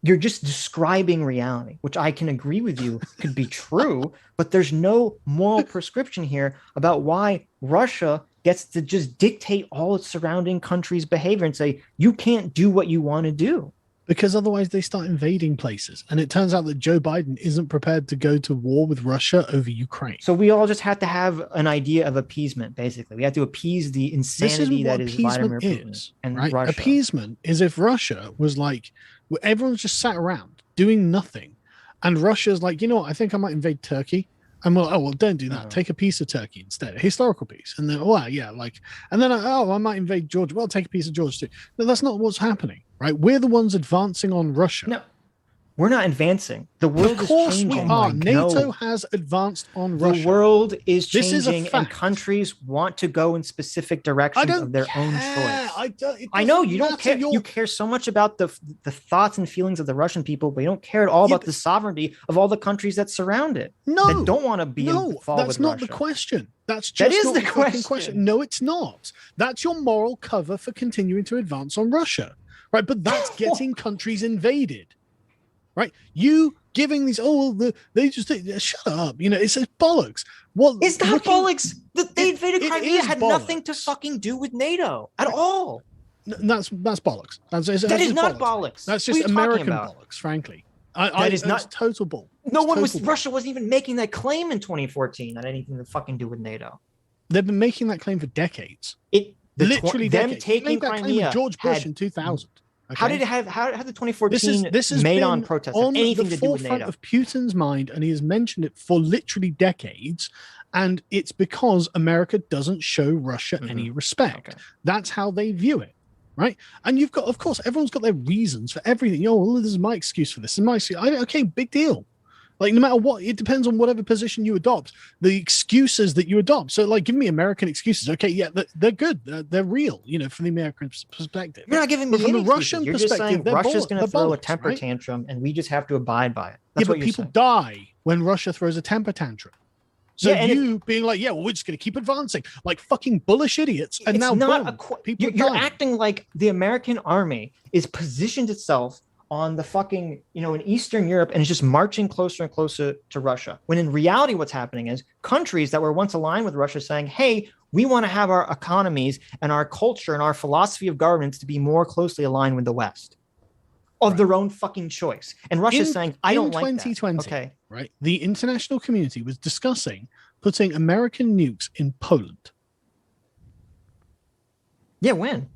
you're just describing reality, which I can agree with you could be true, but there's no moral prescription here about why Russia gets to just dictate all its surrounding countries' behavior and say, you can't do what you want to do. Because otherwise they start invading places. And it turns out that Joe Biden isn't prepared to go to war with Russia over Ukraine. So we all just have to have an idea of appeasement, basically. We have to appease the insanity that is Vladimir Putin and right? Russia. Appeasement is if Russia was like, everyone's just sat around doing nothing. And Russia's like, you know what, I think I might invade Turkey. And well, don't do that. Oh. Take a piece of Turkey instead, a historical piece. And then, and then, I might invade Georgia. Well, take a piece of Georgia too. No, that's not what's happening, right? We're the ones advancing on Russia. No, we're not advancing. The world is changing. We are. NATO has advanced on Russia. The world is changing, this is a fact. And countries want to go in specific directions of their own choice. I know you don't care. You care so much about the thoughts and feelings of the Russian people, but you don't care at all about the sovereignty of all the countries that surround it. No, that don't want to be involved that's with not Russia. The question. That is not the question. No, it's not. That's your moral cover for continuing to advance on Russia, right? But that's getting countries invaded. Right, you giving these? They just shut up. It's bollocks. Well, it's not bollocks. They invaded Crimea had nothing to fucking do with NATO at all. That's bollocks. That is not bollocks. That's just American bollocks. Frankly, that's total bull. Russia wasn't even making that claim in 2014 that anything to fucking do with NATO. They've been making that claim for decades. Literally decades. Taking Crimea. George Bush in 2000. Okay. How did the 2014 Maidan protest have anything to do with NATO? On the forefront of Putin's mind, and he has mentioned it for literally decades, and it's because America doesn't show Russia any respect. Okay. That's how they view it, right? And you've got, of course, everyone's got their reasons for everything. This is my excuse for this. This is my excuse. Okay, big deal. Like, no matter what, it depends on whatever position you adopt, the excuses that you adopt. So, like, give me American excuses. Okay, yeah, they're good. They're real, from the American perspective. You're not giving me from any the Russian You're perspective, just saying Russia's going to throw a temper tantrum, and we just have to abide by it. That's but people die when Russia throws a temper tantrum. So Yeah, and you being like, yeah, well, we're just going to keep advancing like fucking bullish idiots. And it's now not boom, people you're die. acting like the American army is positioned itself on the fucking, in Eastern Europe and is just marching closer and closer to Russia. When in reality, what's happening is countries that were once aligned with Russia saying, hey, we want to have our economies and our culture and our philosophy of governance to be more closely aligned with the West of their own fucking choice. And Russia's saying, I don't like that. In 2020, okay, right, the international community was discussing putting American nukes in Poland. Yeah, when?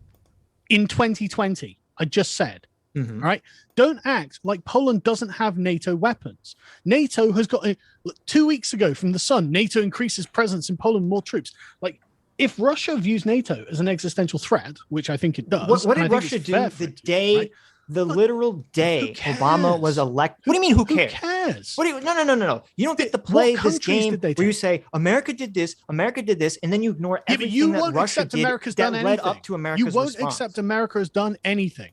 In 2020, I just said. Mm-hmm. Right? Don't act like Poland doesn't have NATO weapons. NATO has got 2 weeks ago from the Sun. NATO increases presence in Poland, more troops. Like, if Russia views NATO as an existential threat, which I think it does, what did Russia do the day, right? the literal day Obama was elected? What do you mean? Who cares? Who cares? What do you? No. You don't get to play this game where you say America did this, and then you ignore everything that Russia did that led up to America's response. You won't accept America has done anything.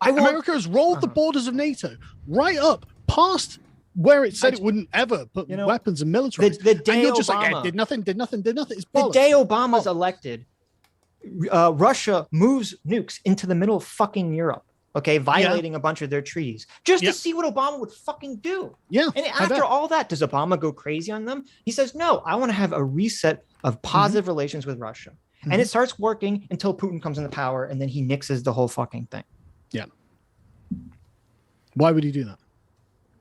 America has rolled the borders of NATO right up past where it said it wouldn't ever put weapons and military. The day and you're just Obama, like, did nothing. It's bollocks. The day Obama's elected, Russia moves nukes into the middle of fucking Europe, okay, violating a bunch of their treaties just to see what Obama would fucking do. Yeah. And after all that, does Obama go crazy on them? He says, no, I want to have a reset of positive relations with Russia. Mm-hmm. And it starts working until Putin comes into power and then he nixes the whole fucking thing. Yeah. Why would he do that?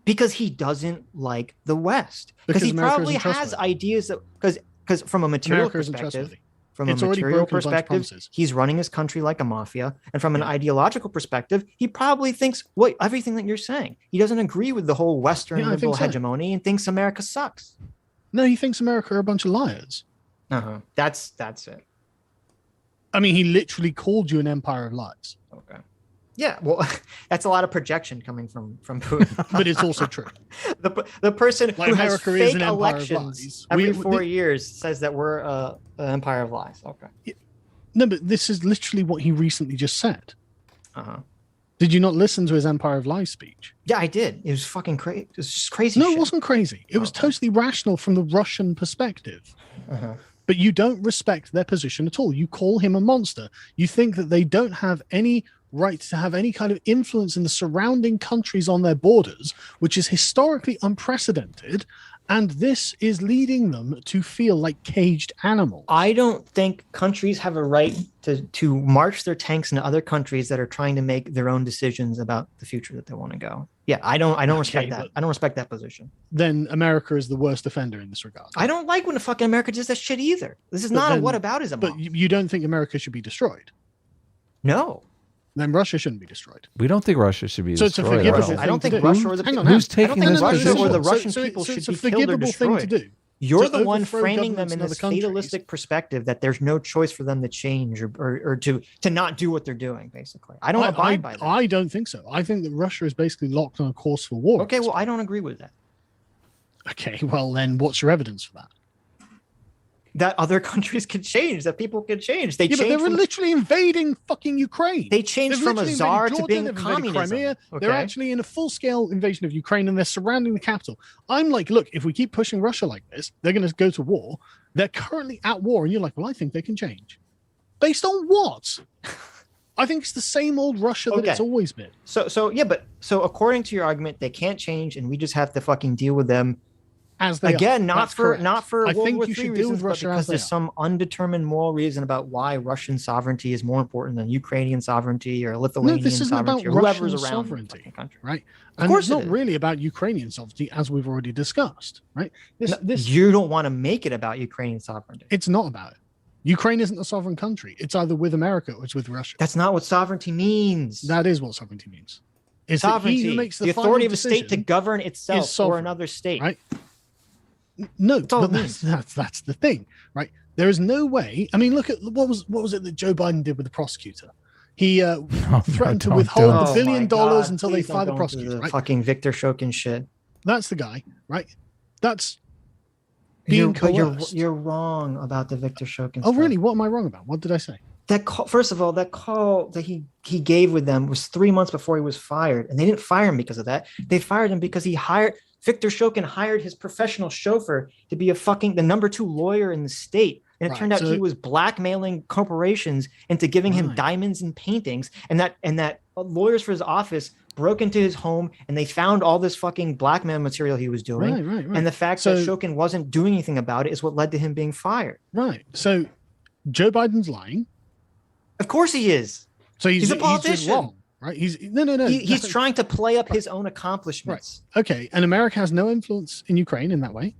Because he doesn't like the West. Because he probably has ideas that because from a material perspective, he's running his country like a mafia. And from an ideological perspective, he probably thinks everything that you're saying. He doesn't agree with the whole Western liberal hegemony and thinks America sucks. No, he thinks America are a bunch of liars. Uh-huh. That's it. I mean, he literally called you an empire of lies. Okay. Yeah, well, that's a lot of projection coming from Putin. But it's also true. The person who has fake an elections every 4 years says that we're an empire of lies. Okay. Yeah. No, but this is literally what he recently just said. Uh-huh. Did you not listen to his Empire of Lies speech? Yeah, I did. It was fucking crazy. It was just crazy. No, it wasn't crazy. It was totally rational from the Russian perspective. Uh-huh. But you don't respect their position at all. You call him a monster. You think that they don't have any right to have any kind of influence in the surrounding countries on their borders, which is historically unprecedented. And this is leading them to feel like caged animals. I don't think countries have a right to march their tanks into other countries that are trying to make their own decisions about the future that they want to go. Yeah, I don't respect that. I don't respect that position. Then America is the worst offender in this regard. I don't like when the fucking America does that shit either. This is not a whataboutism. But you don't think America should be destroyed? No. Then Russia shouldn't be destroyed. We don't think Russia should be destroyed. So it's a forgivable thing I don't think to Russia do. or the who's taking this Russia position? or the Russian people should be killed or destroyed. Thing to do. You're the one framing them in this fatalistic perspective that there's no choice for them to change or to not do what they're doing, basically. I don't abide by that. I don't think so. I think that Russia is basically locked on a course for war. Okay, well, I don't agree with that. Okay, well, then what's your evidence for that? That other countries can change, that people can change. They were literally invading fucking Ukraine. They changed from a czar to being communism. Crimea. Okay. They're actually in a full-scale invasion of Ukraine, and they're surrounding the capital. I'm like, look, if we keep pushing Russia like this, they're going to go to war. They're currently at war, and you're like, well, I think they can change. Based on what? I think it's the same old Russia that it's always been. So according to your argument, they can't change, and we just have to fucking deal with them. As they again, are. not for World War III reasons, but because there's are. some undetermined moral reason about why Russian sovereignty is more important than Ukrainian sovereignty or Lithuanian sovereignty or whoever's around sovereignty, the country. Right? And it's not really about Ukrainian sovereignty, as we've already discussed, right? You don't want to make it about Ukrainian sovereignty. It's not about it. Ukraine isn't a sovereign country. It's either with America or it's with Russia. That's not what sovereignty means. That is what sovereignty means. It's sovereignty, who makes the authority of a state to govern itself or another state. Right? No, but that's the thing, right? There is no way. I mean, look at what was it that Joe Biden did with the prosecutor? He threatened to withhold $1 billion until they fire the prosecutor. Right? Fucking Victor Shokin shit. That's the guy, right? That's being coerced. You're wrong about the Victor Shokin. Oh, really? What am I wrong about? What did I say? That call, first of all, that call that he gave with them was 3 months before he was fired, and they didn't fire him because of that. They fired him because he hired Victor Shokin hired his professional chauffeur to be the number 2 lawyer in the state. And it turned out he was blackmailing corporations into giving him diamonds and paintings. And that lawyers for his office broke into his home and they found all this fucking blackmail material he was doing. Right. And the fact that Shokin wasn't doing anything about it is what led to him being fired. Right. So Joe Biden's lying. Of course he is. So he's a politician. He's just wrong, right? No. He's trying to play up his own accomplishments. Right. Okay. And America has no influence in Ukraine in that way.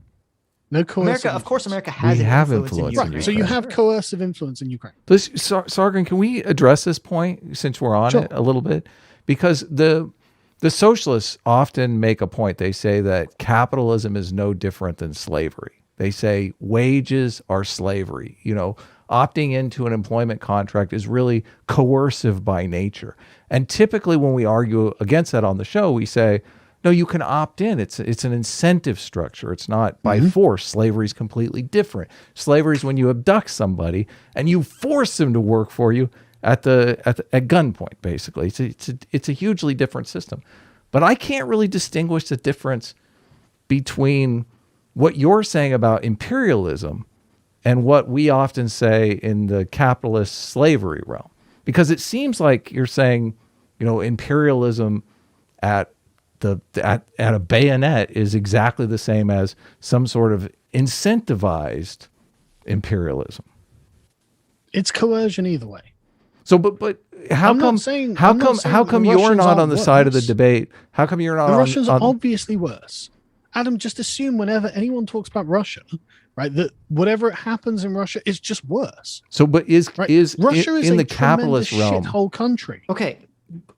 No coercive. Of course, America has influence in Ukraine. Right. So you have coercive influence in Ukraine. Sargon, can we address this point since we're on it a little bit? Because the socialists often make a point. They say that capitalism is no different than slavery. They say wages are slavery. Opting into an employment contract is really coercive by nature. And typically when we argue against that on the show, we say, no, you can opt in. It's an incentive structure. It's not by force. Slavery is completely different. Slavery is when you abduct somebody and you force them to work for you at gunpoint, basically. It's a hugely different system. But I can't really distinguish the difference between what you're saying about imperialism and what we often say in the capitalist slavery realm. Because it seems like you're saying, imperialism at a bayonet is exactly the same as some sort of incentivized imperialism. It's coercion either way. So, but how come you're not on the side of the debate? How come you're not? The Russians are obviously worse. Adam, just assume whenever anyone talks about Russia, right, that whatever happens in Russia is just worse. So, but is Russia in the capitalist realm whole country? Okay.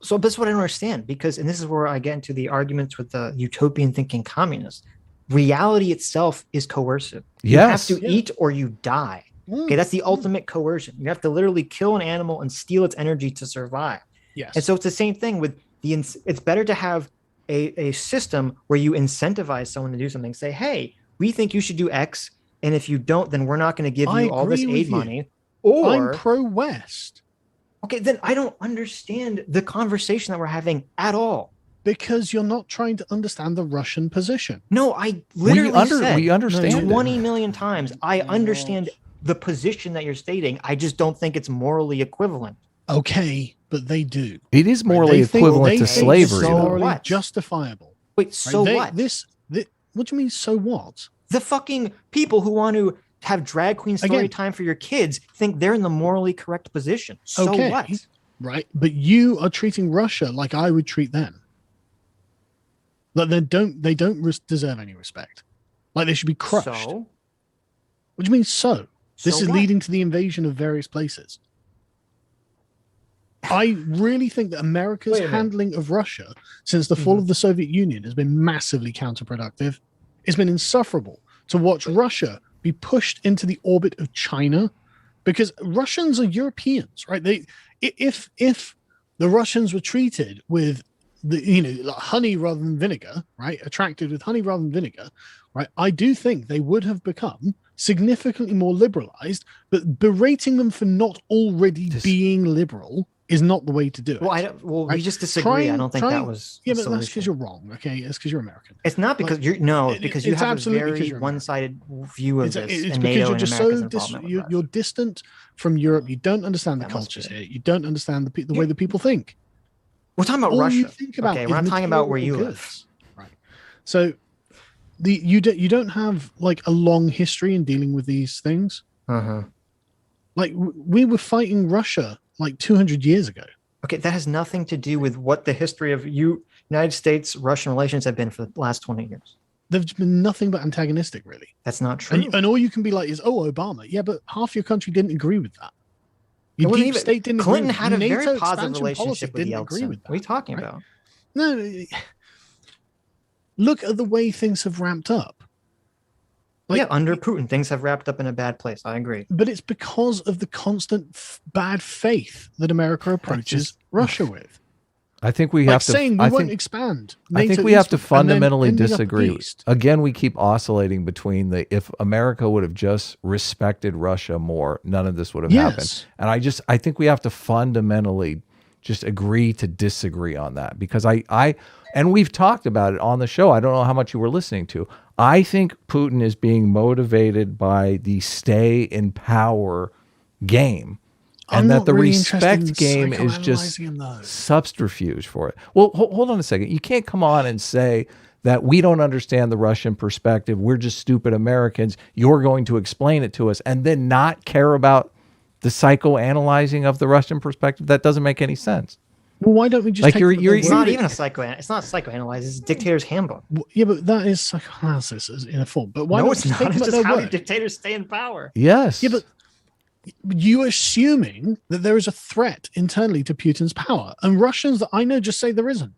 So this is what I don't understand, and this is where I get into the arguments with the utopian thinking communists. Reality itself is coercive. Yes. You have to eat or you die. Okay, that's the ultimate coercion. You have to literally kill an animal and steal its energy to survive. Yes. And so it's the same thing with it's better to have a system where you incentivize someone to do something. Say, hey, we think you should do X, and if you don't, then we're not going to give you all this aid money. Or I'm pro-West. Okay, then I don't understand the conversation that we're having at all. Because you're not trying to understand the Russian position. No, I literally said we understand 20 million times. I understand the position that you're stating. I just don't think it's morally equivalent. Okay, but they do. It is morally equivalent to slavery. It's morally justifiable. Wait, so what? What do you mean, so what? The fucking people who want to have drag queen story time for your kids think they're in the morally correct position. So what? Right, but you are treating Russia like I would treat them. Like they don't deserve any respect. Like they should be crushed. So? What do you mean so? This is leading to the invasion of various places. I really think that America's handling of Russia since the fall of the Soviet Union has been massively counterproductive. It's been insufferable to watch Russia be pushed into the orbit of China, because Russians are Europeans, right? If the Russians were treated with like honey rather than vinegar, right? Attracted with honey rather than vinegar, right? I do think they would have become significantly more liberalized, but berating them for not already being liberal is not the way to do it. Well, we just disagree. I don't think that was. Yeah, but that's because you're wrong. Okay, it's because you're American. It's not because because you have a very one-sided view of this. It's because you're just so you're distant from Europe. You don't understand the cultures here. You don't understand the way that people think. We're talking about Russia. Okay, we're not talking about where you live. Right. So you don't have like a long history in dealing with these things. Like we were fighting Russia like 200 years ago. Okay, that has nothing to do with what the history of United States-Russian relations have been for the last 20 years. There's been nothing but antagonistic, really. That's not true. And all you can be like is, Obama. Yeah, but half your country didn't agree with that. Your deep state didn't agree. Clinton had a very positive relationship with Yeltsin. What are you talking about? No, look at the way things have ramped up. Like, under Putin, things have wrapped up in a bad place. I agree. But it's because of the constant bad faith that America approaches Russia with. I think we have to. Saying we won't expand. I think we have to fundamentally disagree. Again, we keep oscillating between if America would have just respected Russia more, none of this would have happened. And I think we have to fundamentally just agree to disagree on that, because and we've talked about it on the show. I don't know how much you were listening to. I think Putin is being motivated by the stay in power game, and that the really respect game is just subterfuge for it. Well, hold on a second. You can't come on and say that we don't understand the Russian perspective. We're just stupid Americans. You're going to explain it to us, and then not care about the psychoanalyzing of the Russian perspective. That doesn't make any sense. Well, why don't we just it's not even it's not psychoanalysis. It's dictator's handbook. Well, yeah, but that is psychoanalysis in a form. But why no, don't it's not. It's just how do dictators stay in power? Yes. Yeah, but you assuming that there is a threat internally to Putin's power, and Russians that I know just say there isn't.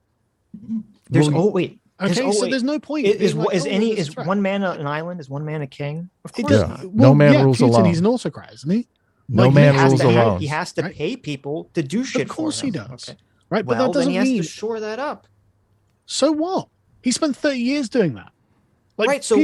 There's there's no point. Is one man an island? Is one man a king? Of course not. No man rules Putin, alone. He's an autocrat, isn't he? No man rules alone. He has to pay people to do shit. Of course for him. he does. Okay. Right, well, but that doesn't then he mean has to shore that up. So what? He spent 30 years doing that. Like, right. So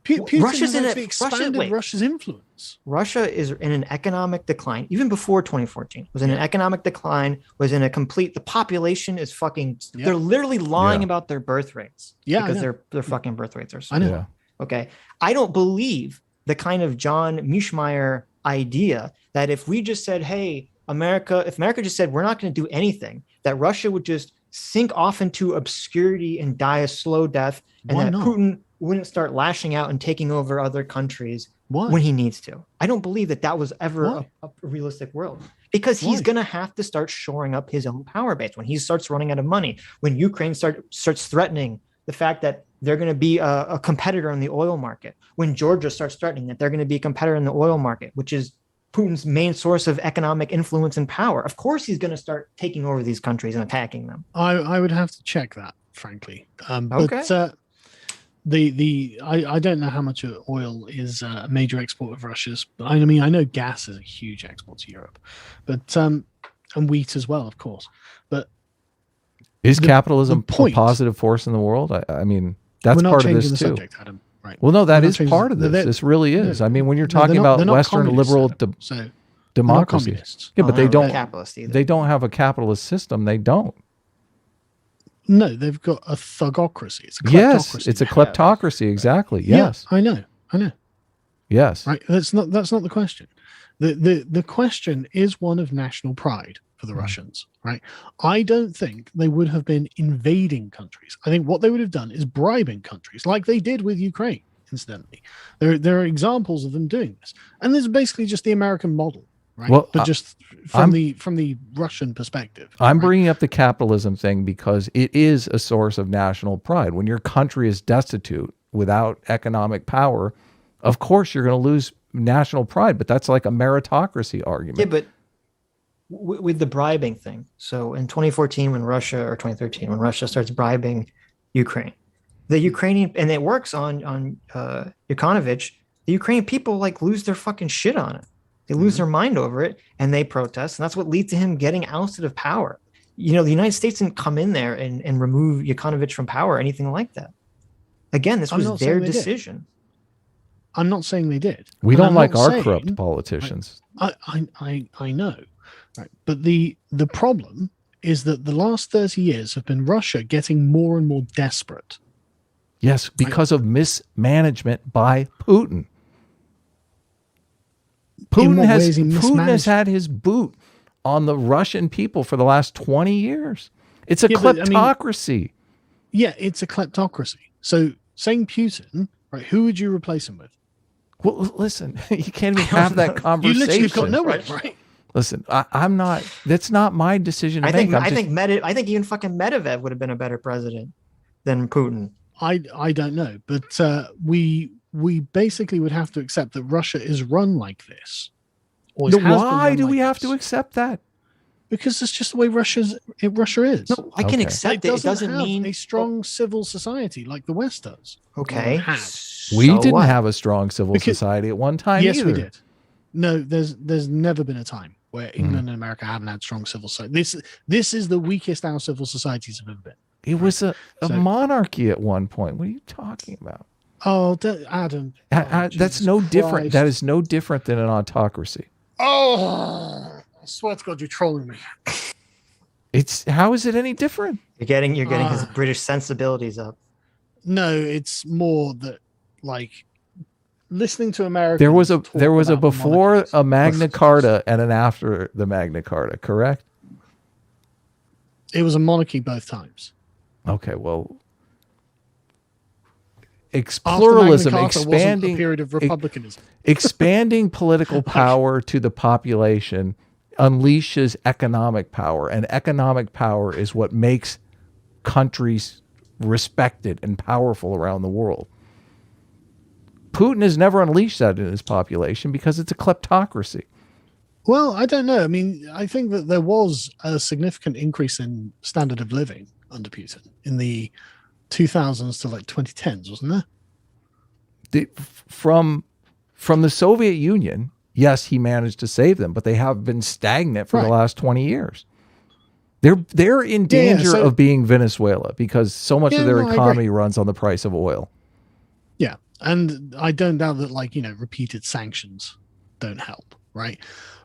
Putin Russia's has actually expanded Russia's influence. Russia is in an economic decline, even before 2014. Was in an economic decline. Was in a complete. The population is fucking. Yeah. They're literally lying about their birth rates. Yeah, because their fucking birth rates are so I know. low. Okay, I don't believe the kind of John Mischmeyer idea that if we just said, "Hey, America," if America just said, "We're not going to do anything," that Russia would just sink off into obscurity and die a slow death, and that Putin wouldn't start lashing out and taking over other countries when he needs to. I don't believe that was ever a realistic world, because he's going to have to start shoring up his own power base when he starts running out of money, when Ukraine starts threatening the fact that they're going to be a competitor in the oil market, when Georgia starts threatening that they're going to be a competitor in the oil market, which is Putin's main source of economic influence and power. Of course, he's going to start taking over these countries and attacking them. I would have to check that, frankly. Okay. But I don't know how much oil is a major export of Russia's. I mean, I know gas is a huge export to Europe, but and wheat as well, of course. But is capitalism a positive force in the world? I mean, that's part of this too. Subject, Adam. Right. Well, no, that is part of this. This really is. I mean, when you're talking about Western liberal democracy, but they don't have a capitalist system. They don't. No, they've got a thugocracy. It's a kleptocracy. Yes, it's a kleptocracy. Exactly. Yes. Yeah, I know. Yes. Right. That's not the question. The question is one of national pride for the Russians, right? I don't think they would have been invading countries. I think what they would have done is bribing countries, like they did with Ukraine, incidentally. There are examples of them doing this. And this is basically just the American model, right? Well, but just from the Russian perspective. I'm bringing up the capitalism thing because it is a source of national pride. When your country is destitute without economic power, of course you're going to lose national pride, but that's like a meritocracy argument. Yeah, but with the bribing thing. So in 2014, or 2013, when Russia starts bribing Ukraine, the Ukrainian, and it works on Yanukovych, the Ukrainian people like lose their fucking shit on it. They lose their mind over it, and they protest, and that's what leads to him getting ousted of power. You know, the United States didn't come in there and remove Yanukovych from power or anything like that. Again, this was their decision. I'm not saying they did. We don't like our corrupt politicians. I know. Right. But the problem is that the last 30 years have been Russia getting more and more desperate. Yes, because of mismanagement by Putin. Putin has had his boot on the Russian people for the last 20 years. It's a kleptocracy. It's a kleptocracy. So saying Putin, right, who would you replace him with? Well, listen, you can't even have that conversation. You literally got nowhere, right? Listen, I'm not. That's not my decision to make. I think even fucking Medvedev would have been a better president than Putin. I don't know, but we basically would have to accept that Russia is run like this. Why do we have to accept that? Because it's just the way Russia is. No, I can accept it. It doesn't mean a strong civil society like the West does. Okay, we didn't have a strong civil society at one time. Yes, either. we did. No, there's never been a time where England and America haven't had strong civil society. This is the weakest our civil societies have ever been. It was a monarchy at one point. What are you talking about? Oh, Adam. That's no different. That is no different than an autocracy. Oh, I swear to God, you're trolling me. How is it any different? You're getting his British sensibilities up. No, it's more that like listening to Americans. There was a before a Magna Carta and an after the Magna Carta, correct? It was a monarchy both times. Okay, well, pluralism, expanding a period of republicanism. Expanding political power to the population unleashes economic power, and economic power is what makes countries respected and powerful around the world. Putin has never unleashed that in his population because it's a kleptocracy. Well, I don't know. I mean, I think that there was a significant increase in standard of living under Putin in the 2000s to like 2010s, wasn't there? From the Soviet Union, yes, he managed to save them, but they have been stagnant for the last 20 years. They're in danger of being Venezuela because so much of their economy runs on the price of oil. Yeah, and I don't doubt that, like, repeated sanctions don't help, right?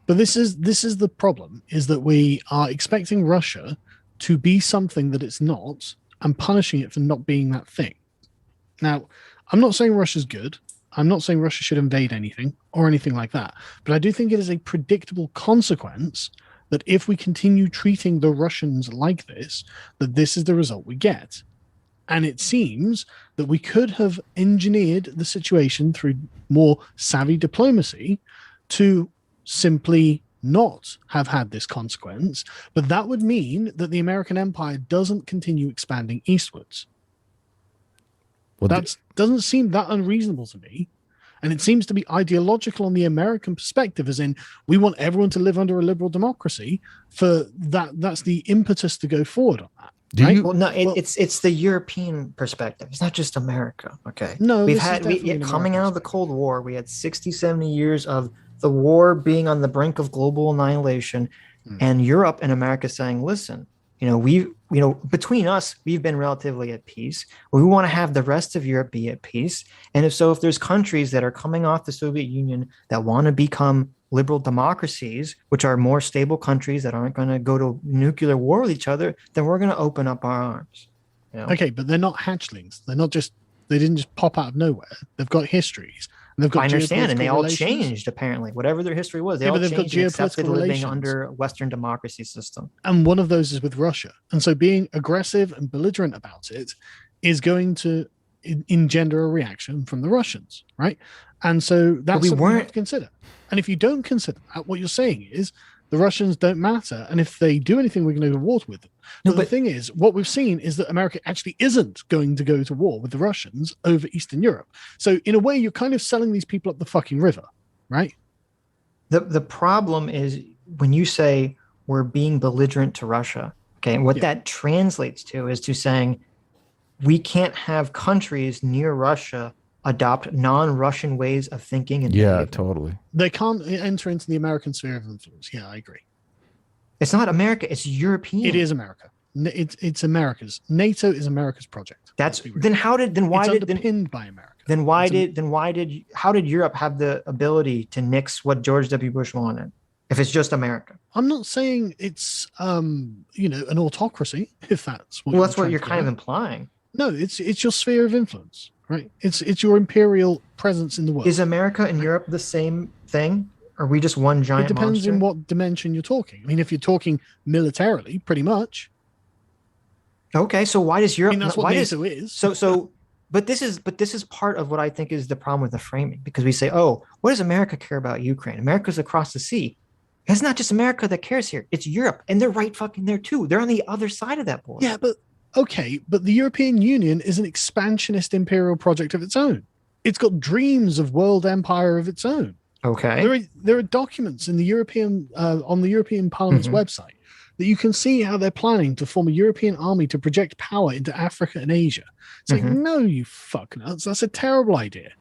But this is the problem, is that we are expecting Russia to be something that it's not and punishing it for not being that thing. Now, I'm not saying Russia's good. I'm not saying Russia should invade anything or anything like that. But I do think it is a predictable consequence that if we continue treating the Russians like this, that this is the result we get. And it seems that we could have engineered the situation through more savvy diplomacy to simply not have had this consequence, but that would mean that the American empire doesn't continue expanding eastwards. Well, that doesn't seem that unreasonable to me. And it seems to be ideological on the American perspective, as in we want everyone to live under a liberal democracy. For that, that's the impetus to go forward on that. It's the European perspective. It's not just America. Okay. No, coming out of the Cold War, we had 60, 70 years of the war being on the brink of global annihilation, and Europe and America saying, listen, between us, we've been relatively at peace. We want to have the rest of Europe be at peace. And if there's countries that are coming off the Soviet Union that want to become liberal democracies, which are more stable countries that aren't going to go to nuclear war with each other, then we're going to open up our arms. Okay, but they're not hatchlings. They didn't just pop out of nowhere. They've got histories. And they've got I understand, and they all changed, apparently. Whatever their history was, they all changed and accepted living under Western democracy system. And one of those is with Russia. And so being aggressive and belligerent about it is going to engender a reaction from the Russians, right? And so that's something you have to consider. And if you don't consider that, what you're saying is the Russians don't matter. And if they do anything, we're going to go to war with them. But the thing is, what we've seen is that America actually isn't going to go to war with the Russians over Eastern Europe. So in a way, you're kind of selling these people up the fucking river, right? The problem is when you say we're being belligerent to Russia, okay, and what that translates to is to saying we can't have countries near Russia adopt non-Russian ways of thinking and behaving. Totally. They can't enter into the American sphere of influence. Yeah, I agree. It's not America. It's European. It is America. It's America's. NATO is America's project. Why did underpinned by America? How did Europe have the ability to nix what George W. Bush wanted if it's just America? I'm not saying it's an autocracy, if that's what. Well, that's what you're kind of implying. No, it's your sphere of influence, right? It's your imperial presence in the world. Is America and Europe the same thing? Are we just one giant monster? It depends in what dimension you're talking. I mean, if you're talking militarily, pretty much. Okay, so why does Europe? That's what NATO is. But this is part of what I think is the problem with the framing, because we say, oh, what does America care about Ukraine? America's across the sea. It's not just America that cares here. It's Europe, and they're right fucking there too. They're on the other side of that border. Yeah, but the European Union is an expansionist imperial project of its own. It's got dreams of world empire of its own. Okay. There are documents in the European on the European Parliament's website that you can see how they're planning to form a European army to project power into Africa and Asia. It's like, no, you fuck nuts. That's a terrible idea,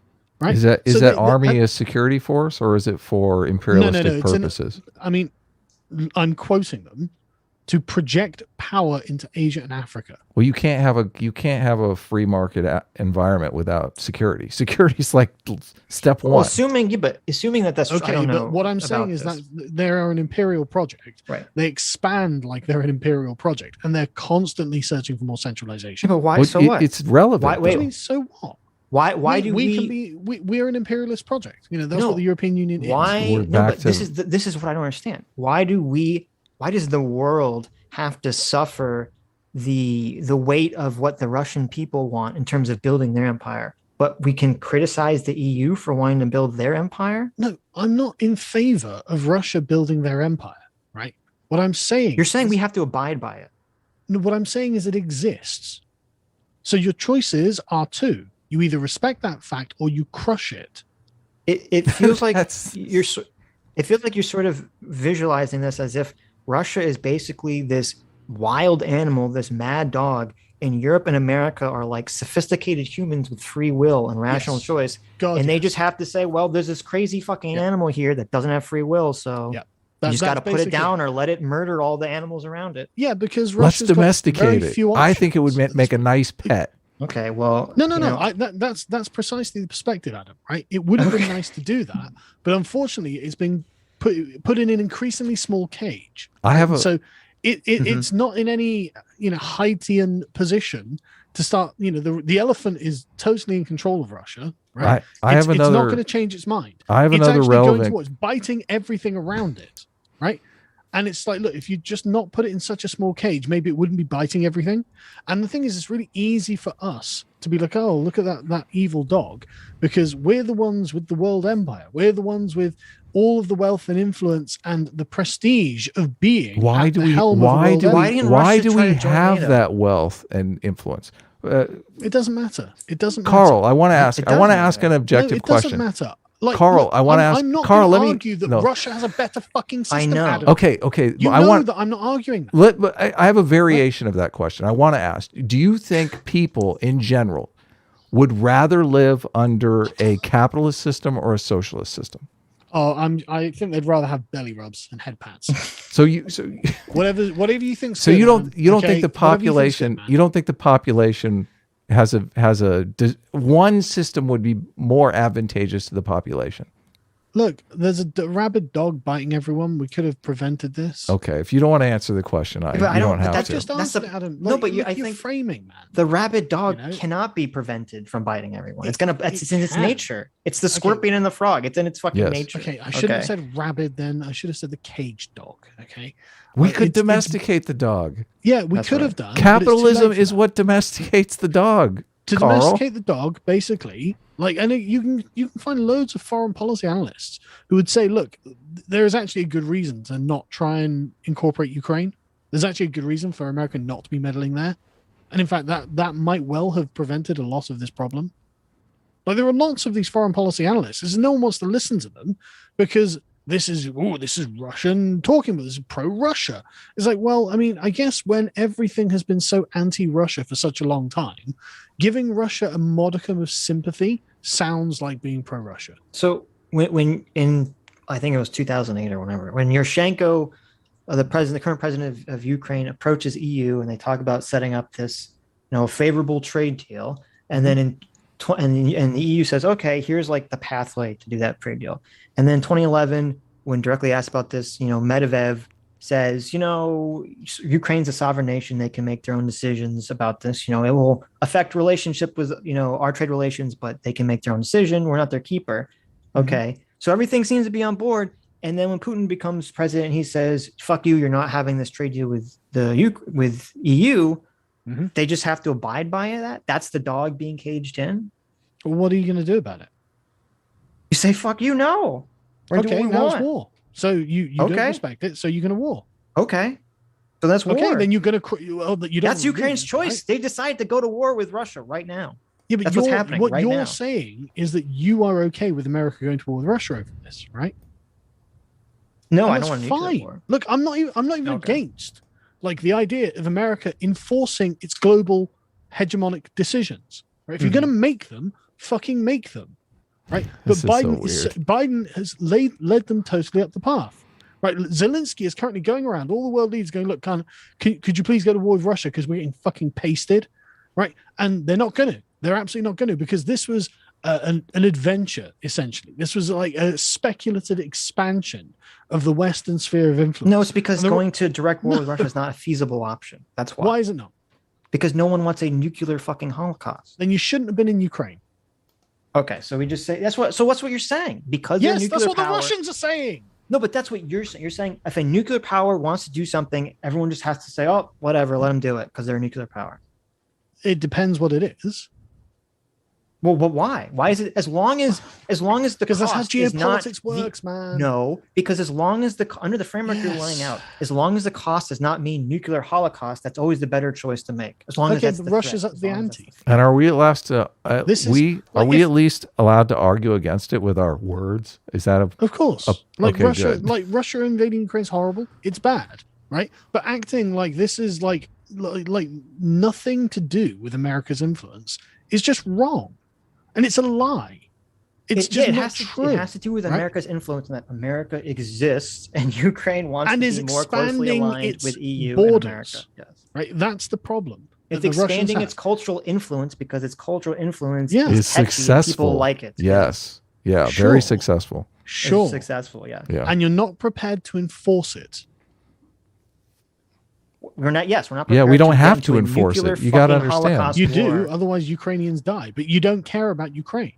right? Is that army a security force, or is it for imperialistic purposes? I'm quoting them. to project power into Asia and Africa. Well, you can't have a free market environment without security. Security is like step one. Well, assuming that that's okay. I don't know but what I'm saying is that they're an imperial project. Right. They expand like they're an imperial project, and they're constantly searching for more centralization. Yeah, but why? Well, So what? It's relevant. Wait, so what? Why do we're an imperialist project? You know, that's what the European Union is. Why? No, but this is what I don't understand. Why does the world have to suffer the weight of what the Russian people want in terms of building their empire? But we can criticize the EU for wanting to build their empire? No, I'm not in favor of Russia building their empire, right? What I'm saying You're saying we have to abide by it. No, what I'm saying is it exists. So your choices are two. You either respect that fact or you crush it. It feels like you're sort of visualizing this as if Russia is basically this wild animal, this mad dog, and Europe and America are like sophisticated humans with free will and rational choice. And they just have to say, well, there's this crazy fucking animal here that doesn't have free will. So you just got to put it down or let it murder all the animals around it. Yeah, because Russia's let's domesticate it. I think it would make a nice pet. Okay, well, no. That's precisely the perspective, Adam. Right? It would have been nice to do that, but unfortunately, it's been put in an increasingly small cage. It's not in any Haitian position to start. The elephant is totally in control of Russia. Right? It's not going to change its mind. I have another relevant. It's biting everything around it. Right? And it's like, look, if you just not put it in such a small cage, maybe it wouldn't be biting everything. And the thing is, it's really easy for us to be like, oh, look at that evil dog, because we're the ones with the world empire. We're the ones with all of the wealth and influence and the prestige of being. Why do we have that wealth and influence? It doesn't matter. It doesn't matter. Carl, I want to ask an objective question. It doesn't matter. Carl, I want to ask. I'm not Carl, let me argue that Russia has a better fucking system. I know. Adam. Okay. That I'm not arguing that. I have a variation of that question. I want to ask: do you think people in general would rather live under a capitalist system or a socialist system? Oh, I think they'd rather have belly rubs and head pats. whatever you think. So you don't think the population? You don't think the population has one system would be more advantageous to the population? Look, there's a rabid dog biting everyone. We could have prevented this. Okay, if you don't want to answer the question, you don't have to. Adam. No, but I think framing, man. The rabid dog cannot be prevented from biting everyone. It's in its nature. It's the scorpion and the frog. It's in its fucking nature. Okay, I shouldn't have said rabid then. I should have said the caged dog. Okay. We could domesticate the dog. Yeah, we could have done. Capitalism is what domesticates the dog. To domesticate the dog, basically, and you can find loads of foreign policy analysts who would say, look, there is actually a good reason to not try and incorporate Ukraine. There's actually a good reason for America not to be meddling there. And in fact, that might well have prevented a lot of this problem. There are lots of these foreign policy analysts, and no one wants to listen to them because this is Russian talking, but this is pro-Russia. It's like, well, I mean, I guess when everything has been so anti-Russia for such a long time, giving Russia a modicum of sympathy sounds like being pro-Russia. So when in, I think it was 2008 or whatever, when Yushchenko, the current president of Ukraine, approaches EU and they talk about setting up this, favorable trade deal, and then and the EU says, okay, here's like the pathway to do that trade deal. And then 2011, when directly asked about this, Medvedev says, Ukraine's a sovereign nation. They can make their own decisions about this. It will affect relationship with, our trade relations, but they can make their own decision. We're not their keeper. Okay. So everything seems to be on board. And then when Putin becomes president, he says, fuck you. You're not having this trade deal with EU. Mm-hmm. They just have to abide by that. That's the dog being caged in. Well, what are you going to do about it? You say, fuck you, no. Okay, now it's war. So you don't respect it, so you're going to war. Okay. So that's war. Okay, then you're going to... That's Ukraine's choice. Right? They decide to go to war with Russia right now. Yeah, but that's what's happening what right you're now. saying is that you are okay with America going to war with Russia over this, right? No, I don't want to nuclear war. Look, I'm not even against the idea of America enforcing its global hegemonic decisions. Right? If you're going to make them, fucking make them. Right? But Biden has led them totally up the path. Right, Zelensky is currently going around all the world leaders going, look, could you please go to war with Russia because we're getting fucking pasted, right? And they're not going to. They're absolutely not going to, because this was an adventure, essentially. This was like a speculative expansion of the Western sphere of influence. No, it's because going to direct war with Russia is not a feasible option. That's why. Why is it not? Because no one wants a nuclear fucking holocaust. Then you shouldn't have been in Ukraine. Okay, so we just say that's what. So what's what you're saying? Because yes, that's what the Russians are saying. No, but that's what you're saying. You're saying if a nuclear power wants to do something, everyone just has to say, "Oh, whatever, let them do it," because they're a nuclear power. It depends what it is. Well, but why? Why is it as long as the because that's how cost is not geopolitics works, man. No, because as long as under the framework you're laying out, as long as the cost does not mean nuclear holocaust, that's always the better choice to make. As long as that's Russia's up the ante. And are we allowed to? Are we at least allowed to argue against it with our words? Is that of course? Russia invading Ukraine is horrible. It's bad, right? But acting like this is like nothing to do with America's influence is just wrong. And it's a lie. It's not true. It has to do with America's influence and that America exists and Ukraine wants to be more closely aligned with EU borders, and America. Yes. Right? That's the problem. It's expanding its cultural influence because its cultural influence is successful. People like it. Yes. Yeah. Very successful. Sure. It's successful. Yeah. And you're not prepared to enforce it. We're not prepared. Yeah, we don't have to enforce it. You got to understand. You do, otherwise Ukrainians die. But you don't care about Ukraine.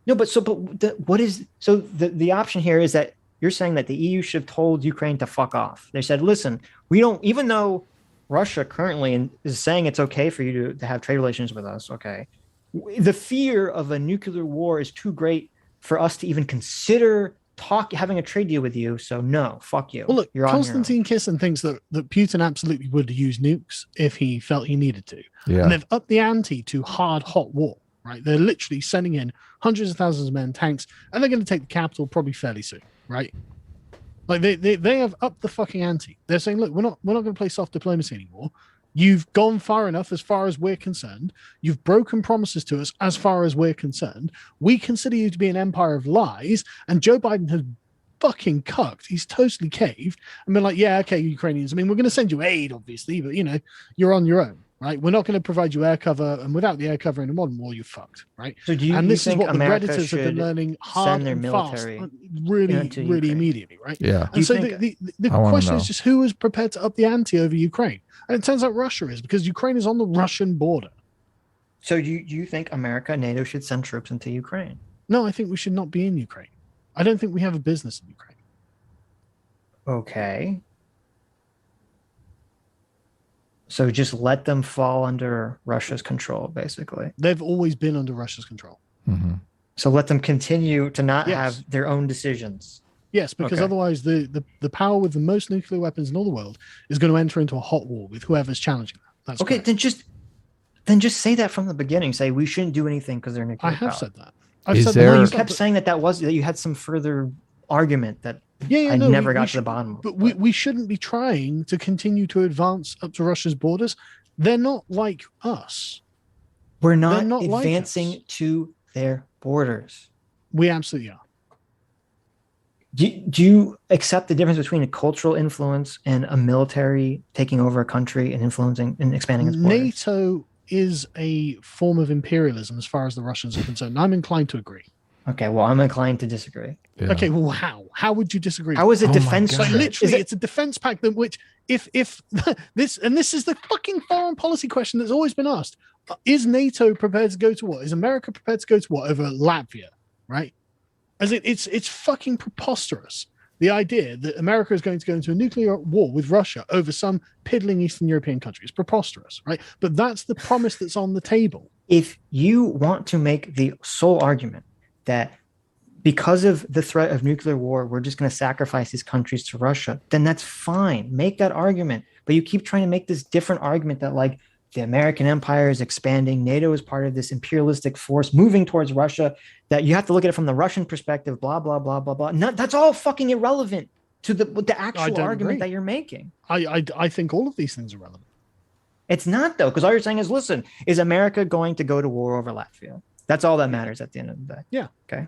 No, the option here is that you're saying that the EU should have told Ukraine to fuck off. They said, listen, we don't, even though Russia currently is saying it's okay for you to have trade relations with us, okay, the fear of a nuclear war is too great for us to even consider having a trade deal with you, so no, fuck you. Well, look, Konstantin Kisin thinks that Putin absolutely would use nukes if he felt he needed to. Yeah. And they've upped the ante to hot war, right? They're literally sending in hundreds of thousands of men, tanks, and they're going to take the capital probably fairly soon, right? Like they have upped the fucking ante. They're saying, look, we're not going to play soft diplomacy anymore. You've gone far enough as far as we're concerned. You've broken promises to us as far as we're concerned. We consider you to be an empire of lies. And Joe Biden has fucking cucked. He's totally caved. And been like, yeah, okay, Ukrainians. I mean, we're going to send you aid, obviously, but, you're on your own, right? We're not going to provide you air cover. And without the air cover in a modern war, you're fucked, right? So this is what America the Redditors have been learning hard and fast, really immediately, right? Yeah. And so the question is just who is prepared to up the ante over Ukraine? And it turns out Russia is, because Ukraine is on the Russian border. So you think America, NATO should send troops into Ukraine? No, I think we should not be in Ukraine. I don't think we have a business in Ukraine. Okay. So just let them fall under Russia's control, basically. They've always been under Russia's control. Mm-hmm. So let them continue to not have their own decisions. Yes, because otherwise the power with the most nuclear weapons in all the world is going to enter into a hot war with whoever's challenging that. That's okay. Correct. Then just say that from the beginning. Say we shouldn't do anything because they're nuclear. I have power. Said that. You kept saying that you had some further argument that never got to the bottom of. But we shouldn't be trying to continue to advance up to Russia's borders. They're not like us. We're not advancing to their borders. We absolutely are. Do you accept the difference between a cultural influence and a military taking over a country and influencing and expanding its borders? NATO is a form of imperialism as far as the Russians are concerned. I'm inclined to agree. Okay, well, I'm inclined to disagree. Yeah. Okay, well, how? How would you disagree? How is it defense? Like, literally, it's a defense pact that which, if this is the fucking foreign policy question that's always been asked: is NATO prepared to go to war? Is America prepared to go to war over Latvia? Right? As it's fucking preposterous. The idea that America is going to go into a nuclear war with Russia over some piddling Eastern European country is preposterous, right? But that's the promise that's on the table. If you want to make the sole argument that because of the threat of nuclear war, we're just going to sacrifice these countries to Russia, then that's fine. Make that argument. But you keep trying to make this different argument that like the American empire is expanding. NATO is part of this imperialistic force moving towards Russia, that you have to look at it from the Russian perspective, blah, blah, blah, blah, blah. No, that's all fucking irrelevant to the actual argument that you're making. I think all of these things are relevant. It's not, though, because all you're saying is, listen, is America going to go to war over Latvia? That's all that matters at the end of the day. Yeah. Okay.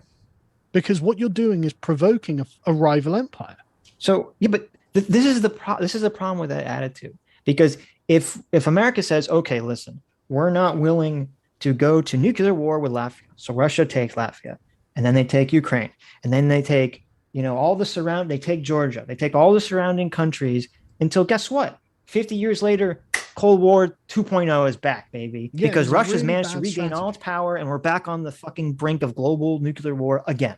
Because what you're doing is provoking a rival empire. So yeah, but this is the problem with that attitude, because if America says, okay, listen, we're not willing to go to nuclear war with Latvia, so Russia takes Latvia, and then they take Ukraine, and then they take they take Georgia, they take all the surrounding countries, until guess what? 50 years later, Cold War 2.0 is back, baby, because Russia's managed to regain all its power, and we're back on the fucking brink of global nuclear war again.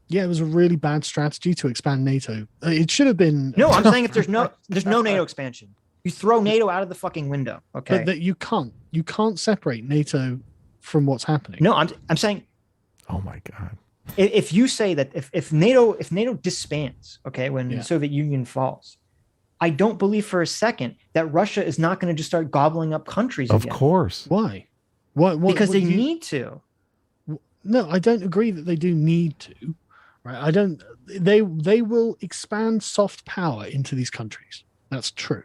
Yeah, it was a really bad strategy to expand NATO. It should have been. No, I'm saying if there's no NATO expansion, you throw NATO out of the fucking window. Okay, but that you can't separate NATO from what's happening. No, I'm saying. Oh my God. If you say that if NATO disbands, okay, when the Soviet Union falls, I don't believe for a second that Russia is not going to just start gobbling up countries again. Of course. Why? Because they need to. No, I don't agree that they do need to. Right? I don't. They will expand soft power into these countries. That's true.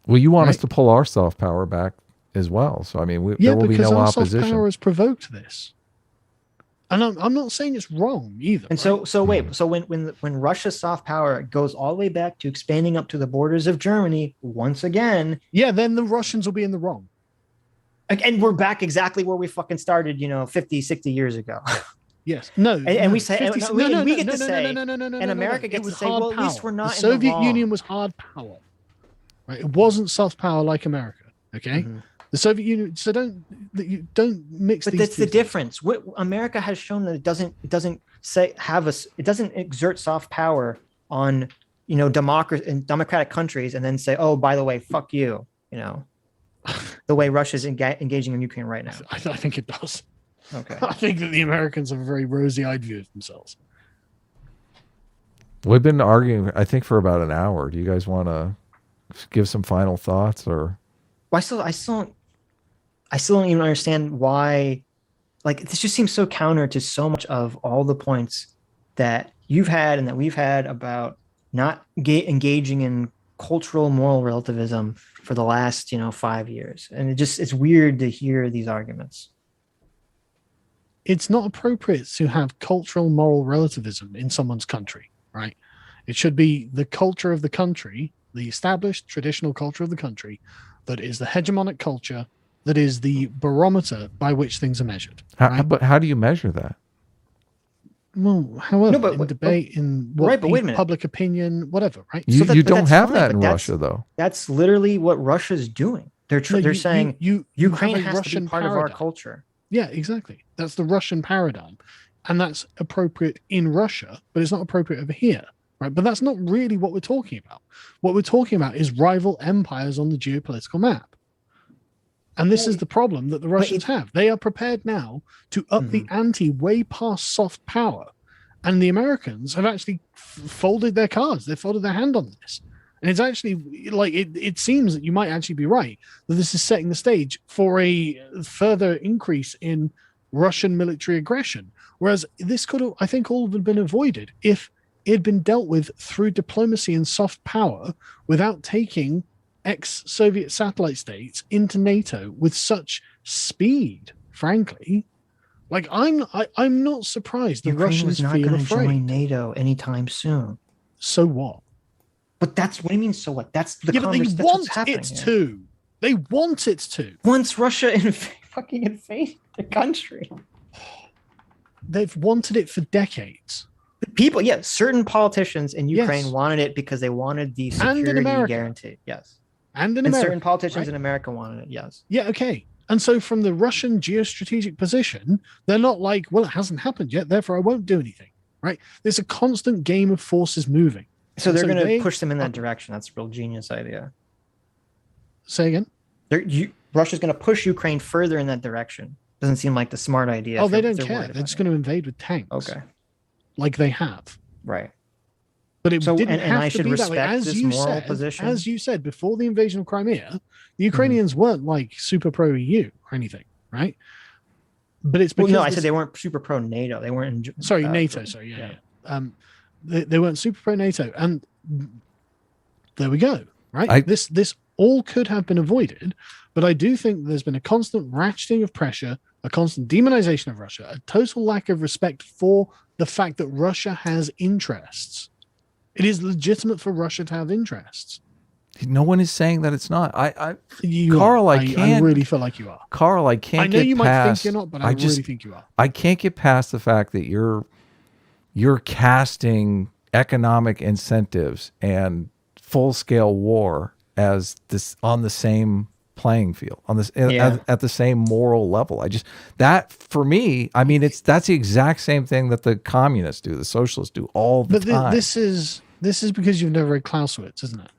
Well, you want us to pull our soft power back as well. So I mean, there will be no opposition. Soft power has provoked this. And I'm not saying it's wrong either. And so wait, so when Russia's soft power goes all the way back to expanding up to the borders of Germany once again, then the Russians will be in the wrong. And we're back exactly where we fucking started, 50, 60 years ago. Yes. No. And we say, we get to say, and America gets to say, well, at least we're not in the wrong. The Soviet Union was hard power, right? It wasn't soft power like America. Okay. Mm-hmm. The Soviet Union. So don't mix. But that's the difference. What America has shown that it doesn't exert soft power on democracy in democratic countries, and then say, oh, by the way, fuck you. The way Russia's engaging in Ukraine right now. I think it does. Okay. I think that the Americans have a very rosy-eyed view of themselves. We've been arguing, I think, for about an hour. Do you guys want to give some final thoughts, or? Well, I still don't even understand why. Like, this just seems so counter to so much of all the points that you've had and that we've had about not engaging in cultural moral relativism for the last 5 years, and it's weird to hear these arguments. It's not appropriate to have cultural moral relativism in someone's country, right? It should be the culture of the country, the established traditional culture of the country, that is the hegemonic culture, that is the barometer by which things are measured. Right? But how do you measure that? Well, however, in debate, in public opinion, whatever, right? You don't have that in Russia, though. That's literally what Russia's doing. They're saying Ukraine has to be part of our culture. Yeah, exactly. That's the Russian paradigm. And that's appropriate in Russia, but it's not appropriate over here, right? But that's not really what we're talking about. What we're talking about is rival empires on the geopolitical map. And this is the problem that the Russians have. They are prepared now to up the ante way past soft power. And the Americans have actually folded their cards. They've folded their hand on this. And it's actually like it seems that you might actually be right, that this is setting the stage for a further increase in Russian military aggression. Whereas this could have, I think, all have been avoided if it had been dealt with through diplomacy and soft power without taking ex-Soviet satellite states into NATO with such speed, frankly. Like, I'm not surprised the Russians feel afraid. Ukraine was not going to join NATO anytime soon. So what? But that's what I mean. So what? That's the conversation. But they want it to. They want it to. Once Russia fucking invaded the country, they've wanted it for decades. People, certain politicians in Ukraine wanted it because they wanted the security guarantee. Yes, and in America, certain politicians in America wanted it. Yes. Yeah. Okay. And so, from the Russian geostrategic position, they're not like, well, it hasn't happened yet, therefore I won't do anything. Right? There's a constant game of forces moving. So they're going to push them in that direction. That's a real genius idea. Say again? Russia's going to push Ukraine further in that direction. Doesn't seem like the smart idea. Oh, they don't care. They're just going to invade with tanks. Okay. Like they have. Right. But it didn't have I to should be respect that way. this moral position. As you said, before the invasion of Crimea, the Ukrainians weren't like super pro-EU or anything, right? But it's because... Well, no, I said they weren't super pro-NATO. They weren't... NATO, They weren't super pro-NATO, and there we go. Right, this all could have been avoided, but I do think there's been a constant ratcheting of pressure, a constant demonization of Russia, a total lack of respect for the fact that Russia has interests It is legitimate for Russia to have interests. No one is saying that it's not. Carl, I really feel like you are. Carl, I can't. I know get you past, might think you're not, but I really think you are. I can't get past the fact that you're casting economic incentives and full-scale war as this on the same playing field, on this at the same moral level. That for me, I mean, that's the exact same thing that the communists do, the socialists do all the time. But this is because you've never read Clausewitz, isn't it?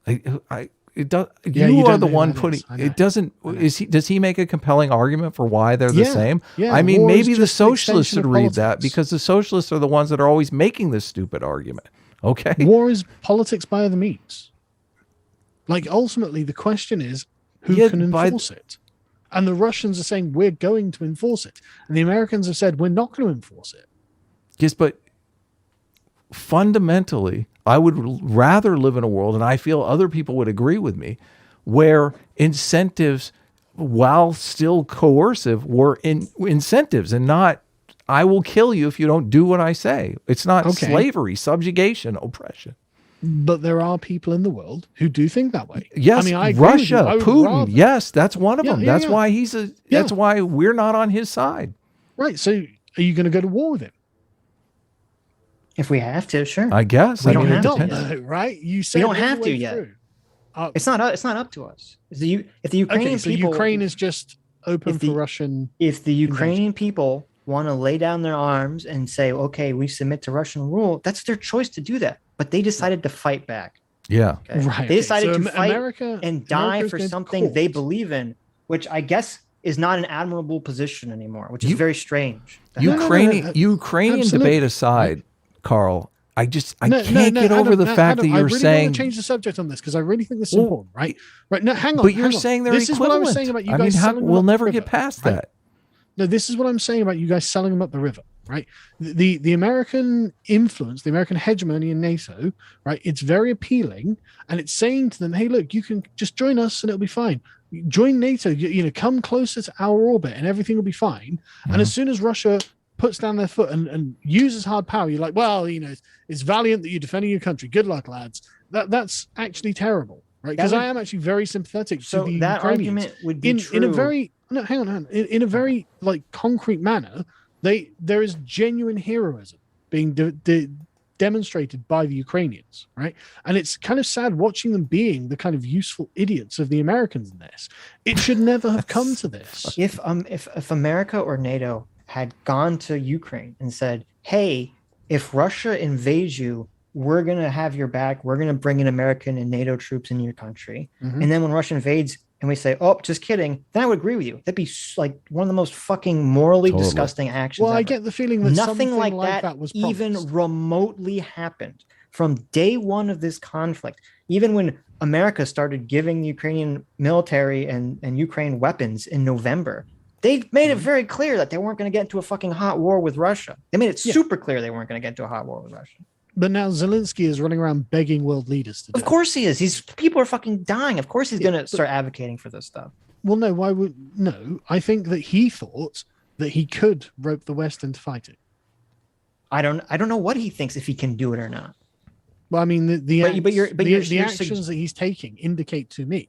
It does. You are the one putting it. Doesn't does he make a compelling argument for why they're the same? Yeah, I mean, maybe the socialists should read that, because the socialists are the ones that are always making this stupid argument. Okay, war is politics by other means. Like, ultimately, the question is who can enforce it, and the Russians are saying we're going to enforce it, and the Americans have said we're not going to enforce it. Yes, but fundamentally, I would rather live in a world, and I feel other people would agree with me, where incentives, while still coercive, were incentives and not, I will kill you if you don't do what I say. It's not slavery, subjugation, oppression. But there are people in the world who do think that way. Yes, I agree Russia, Putin. Yes, that's one of them. That's why that's why we're not on his side. Right. So are you going to go to war with him? If we have to, sure. I guess. We don't have to, right? You say we don't have to yet. It's not up to us. If the Ukrainian people, Ukraine is just open for Russian. If the Ukrainian people want to lay down their arms and say, "Okay, we submit to Russian rule," that's their choice to do that. But they decided to fight back. Yeah, right. They decided to fight and die for something they believe in, which I guess is not an admirable position anymore, which is very strange. Ukrainian debate aside, Carl, I can't get over the fact that you're saying. I really want to change the subject on this because I really think this is important, right? Right. No, hang on. But you're saying they're this equivalent. Is what I was saying about you guys. We'll never get past that. No, this is what I'm saying about you guys selling them up the river, right? The American influence, the American hegemony in NATO, right? It's very appealing, and it's saying to them, "Hey, look, you can just join us, and it'll be fine. Join NATO, you know, come closer to our orbit, and everything will be fine." Mm-hmm. And as soon as Russia puts down their foot and uses hard power, you're like, well, you know, it's valiant that you're defending your country. Good luck, lads. That's actually terrible, right? Because I am actually very sympathetic to the that Ukrainians. Argument would be true. In a very hang on. In a very like concrete manner, there is genuine heroism being demonstrated by the Ukrainians, right? And it's kind of sad watching them being the kind of useful idiots of the Americans in this. It should never have come to this. If America or NATO had gone to Ukraine and said, "Hey, if Russia invades you, we're going to have your back. We're going to bring in American and NATO troops in your country." Mm-hmm. And then when Russia invades and we say, "Oh, just kidding," then I would agree with you. That'd be like one of the most fucking morally disgusting actions. Well, ever. I get the feeling that nothing like that was even remotely happened from day one of this conflict. Even when America started giving the Ukrainian military and Ukraine weapons in November, they made it very clear that they weren't going to get into a fucking hot war with Russia. They made it super clear they weren't going to get into a hot war with Russia. But now Zelensky is running around begging world leaders to do it. Of course he is. People are fucking dying. Of course he's going to start advocating for this stuff. Well, no, why would no? I think that he thought that he could rope the West into fighting. I don't know what he thinks, if he can do it or not. Well, I mean, the actions that he's taking indicate to me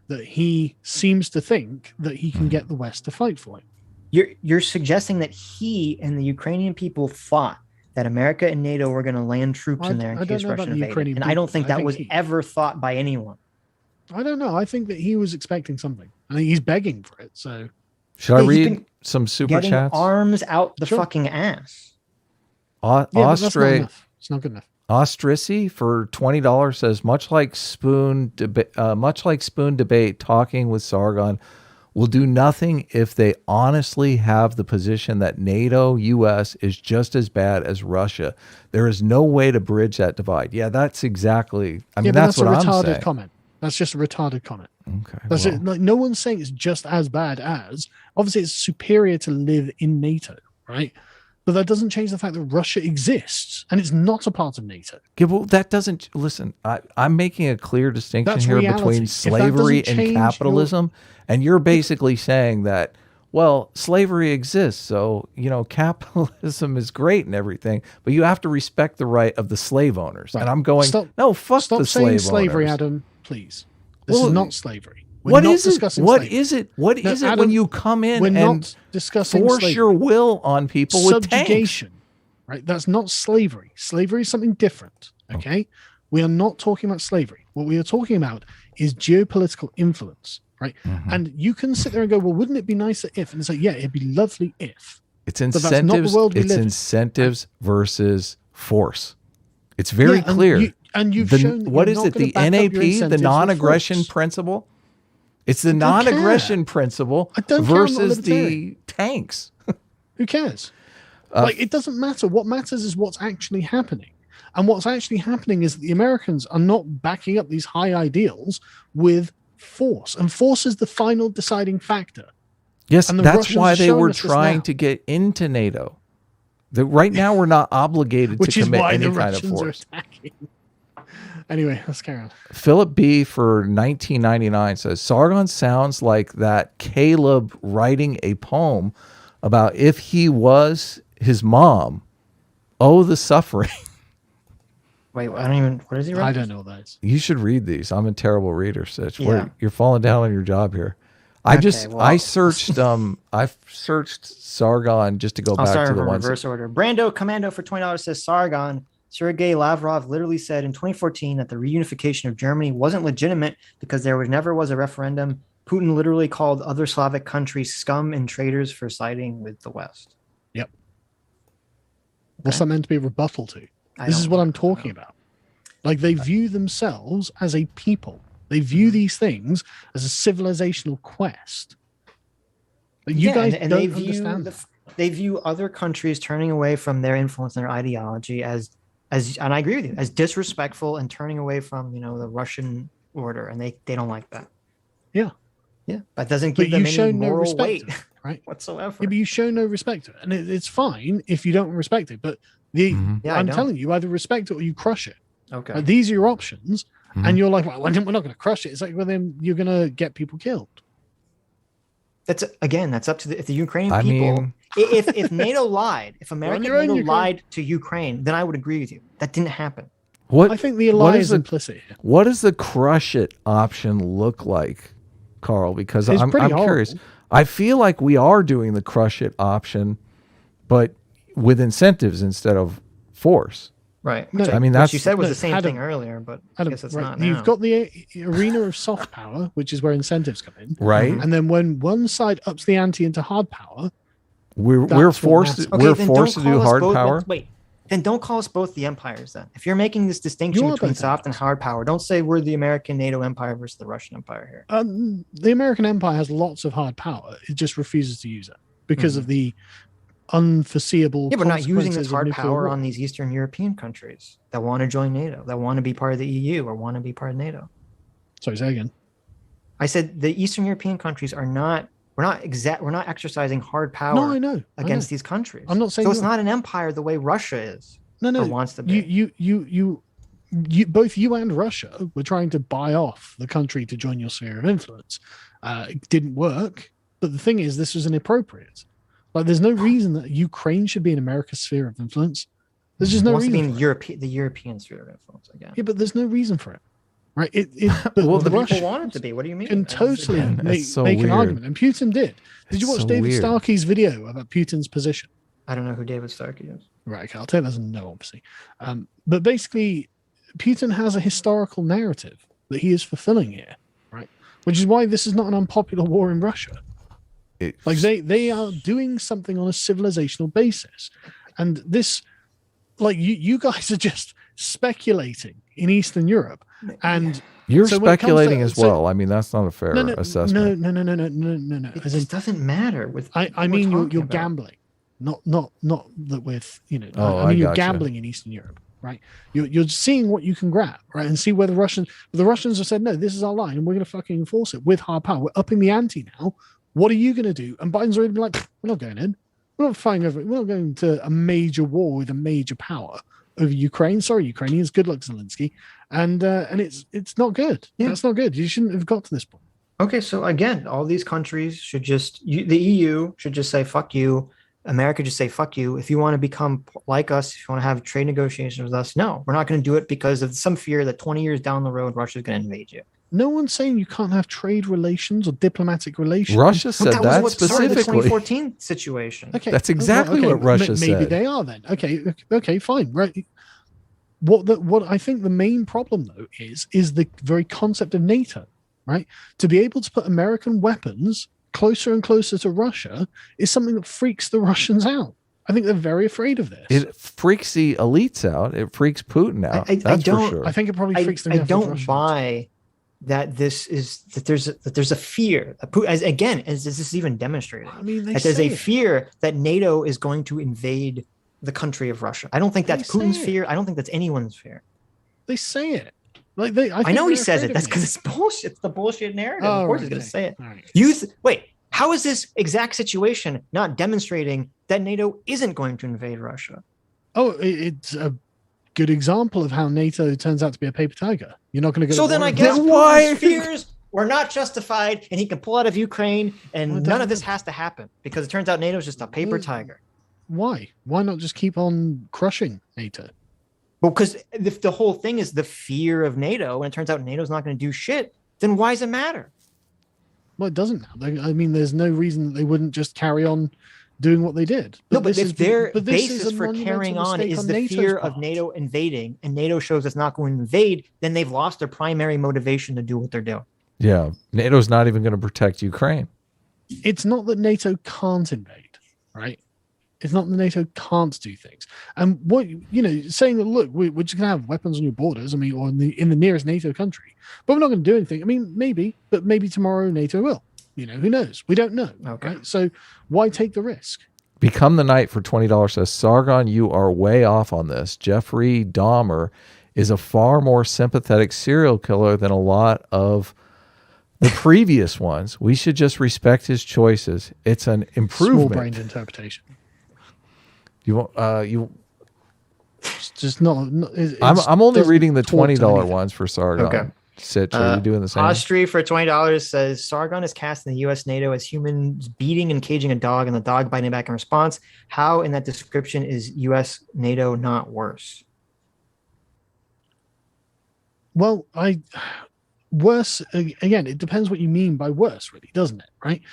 that he seems to think that he can get the West to fight for him. You're suggesting that he and the Ukrainian people thought that America and NATO were going to land troops in there in case Russia invaded. And I don't think that was ever thought by anyone. I don't know. I think that he was expecting something. I think he's begging for it. So, should I read some super chats? Arms out the fucking ass. It's not good enough. Ostrici for $20 says, much like Spoon debate, talking with Sargon will do nothing if they honestly have the position that NATO, U.S. is just as bad as Russia. There is no way to bridge that divide. Yeah, that's exactly. I mean, that's what I'm saying. That's a retarded comment. That's just a retarded comment. Okay. That's it. Like, no one's saying it's just as bad as. Obviously, it's superior to live in NATO, right? But that doesn't change the fact that Russia exists and it's not a part of NATO. Yeah, well, that doesn't. Listen, I'm making a clear distinction here between slavery and capitalism. And you're basically saying that well, slavery exists, so capitalism is great and everything, but you have to respect the right of the slave owners. Right. And I'm going, no, fuck stop the saying slave slavery, owners. Adam, please. This is not slavery. What is it? What is it when you come in and force your will on people with subjugation? Tanks? Right? That's not slavery. Slavery is something different. Okay, we are not talking about slavery. What we are talking about is geopolitical influence. Right? And you can sit there and go, well, wouldn't it be nicer if? And it's like, yeah, it'd be lovely if. It's incentives. It's incentives versus force. It's very clear. You've shown what is it? The NAP, the non-aggression principle. It's the non-aggression principle versus the tanks. Who cares? It doesn't matter. What matters is what's actually happening. And what's actually happening is that the Americans are not backing up these high ideals with force. And force is the final deciding factor. Yes, that's why they were trying to get into NATO. Right now, we're not obligated to commit any kind of force. Anyway, let's carry on. Philip B. for 1999 says, Sargon sounds like that Caleb writing a poem about if he was his mom. Oh, the suffering. Wait, I don't even, what is he writing? I don't know that. You should read these. I'm a terrible reader, Sitch. Yeah. You're falling down on your job here. I searched Sargon just to go back to the ones. Reverse order. Brando Commando for $20 says Sargon. Sergei Lavrov literally said in 2014 that the reunification of Germany wasn't legitimate because there never was a referendum. Putin literally called other Slavic countries scum and traitors for siding with the West. Yep. Okay. What's that meant to be a rebuttal to? This is what I'm talking about. Like, they view themselves as a people. They view these things as a civilizational quest. But you guys don't understand that. They view other countries turning away from their influence and their ideology as, and I agree with you, as disrespectful and turning away from, the Russian order, and they don't like that. Yeah. Yeah. That doesn't give them any moral weight, right? Whatsoever. Yeah, but you show no respect to it. And it's fine if you don't respect it, but I'm telling you, either respect it or you crush it. Okay. These are your options. And you're like, well, we're not going to crush it. It's like, well, then you're going to get people killed. That's up to the Ukrainian people. If NATO lied, if NATO lied to Ukraine, then I would agree with you. That didn't happen. I think the lie is implicit here. What does the crush it option look like, Carl? Because I'm curious. I feel like we are doing the crush it option, but with incentives instead of force. Right. No, I mean, that's what you said was the same thing earlier, but I guess it's not now. You've got the arena of soft power, which is where incentives come in. Right. And then when one side ups the ante into hard power, we're forced to do hard power. Wait. Then don't call us both the empires then. If you're making this distinction between soft and hard power, don't say we're the American NATO empire versus the Russian empire here. The American empire has lots of hard power. It just refuses to use it because of the unforeseeable. Yeah, but not using this hard power on these Eastern European countries that want to join NATO, that want to be part of the EU or want to be part of NATO. Sorry, say again. I said the Eastern European countries are not. We're not exercising hard power. No, I know against these countries. I'm not saying so. It's not an empire the way Russia is. No, or wants to be. You, both you and Russia were trying to buy off the country to join your sphere of influence. It didn't work. But the thing is, this was inappropriate. Like, there's no reason that Ukraine should be in America's sphere of influence. There's just no reason. The European sphere of influence again. Yeah, but there's no reason for it, right? But the people want it to be. What do you mean? Can totally make an argument, and Putin did. Did you watch David Starkey's video about Putin's position? I don't know who David Starkey is. Right, okay, I'll take that as a no, obviously. But basically, Putin has a historical narrative that he is fulfilling here, right? Which is why this is not an unpopular war in Russia. Like, they are doing something on a civilizational basis. And this, like, you guys are just speculating in Eastern Europe. And you're speculating as well. I mean, that's not a fair assessment. No. It just doesn't matter. I mean, you're gambling. Not that with, I mean, you're gambling in Eastern Europe, right? You're seeing what you can grab, right? And see where the Russians have said, no, this is our line and we're going to fucking enforce it with hard power. We're upping the ante now. What are you going to do? And Biden's already been like, we're not going in. We're not fighting over it. We're not going to a major war with a major power over Ukraine. Sorry, Ukrainians. Good luck, Zelensky. And it's not good. Yeah. That's not good. You shouldn't have got to this point. Okay, so again, all these countries should the EU should just say, fuck you. America just say, fuck you. If you want to become like us, if you want to have trade negotiations with us, no, we're not going to do it because of some fear that 20 years down the road, Russia's going to invade you. No one's saying you can't have trade relations or diplomatic relations. Russia said that was what started the specifically. 2014 situation. Okay, that's exactly what Russia said. Maybe they are then. Okay, fine. Right. What I think the main problem though is the very concept of NATO, right? To be able to put American weapons closer and closer to Russia is something that freaks the Russians out. I think they're very afraid of this. It freaks the elites out. It freaks Putin out. That's for sure. I think it probably freaks them out. I don't buy that there's a fear. As this is even demonstrated. I mean, there's a fear that NATO is going to invade the country of Russia. I don't think that's Putin's fear. I don't think that's anyone's fear. They say it. I know he says it. That's because it's bullshit. It's the bullshit narrative. Of course he's going to say it. Right. Wait, how is this exact situation not demonstrating that NATO isn't going to invade Russia? Oh, it's a good example of how NATO turns out to be a paper tiger. You're not going to go. So then I guess Putin's fears were not justified, and he can pull out of Ukraine, and none of this has to happen because it turns out NATO is just a paper tiger. Why? Why not just keep on crushing NATO? Well, because if the whole thing is the fear of NATO, and it turns out NATO's not going to do shit, then why does it matter? Well, it doesn't now. I mean, there's no reason that they wouldn't just carry on doing what they did. But if their basis for carrying on is the fear of NATO invading, and NATO shows it's not going to invade, then they've lost their primary motivation to do what they're doing. Yeah, NATO's not even going to protect Ukraine. It's not that NATO can't invade, right? It's not that NATO can't do things. And what, saying that, look, we're just going to have weapons on your borders, or in the nearest NATO country, but we're not going to do anything. I mean, maybe tomorrow NATO will. Who knows? We don't know. Okay. Right? So why take the risk? Become the Knight for $20 says, Sargon, you are way off on this. Jeffrey Dahmer is a far more sympathetic serial killer than a lot of the previous ones. We should just respect his choices. It's an improvement. Small-brained interpretation. I'm only reading the $20 ones for Sargon. Okay. Sitch, are you doing the same? Austri for $20 says Sargon is cast in the U.S. NATO as humans beating and caging a dog, and the dog biting back in response. How in that description is U.S. NATO not worse? Well, worse again. It depends what you mean by worse, really, doesn't it? Right?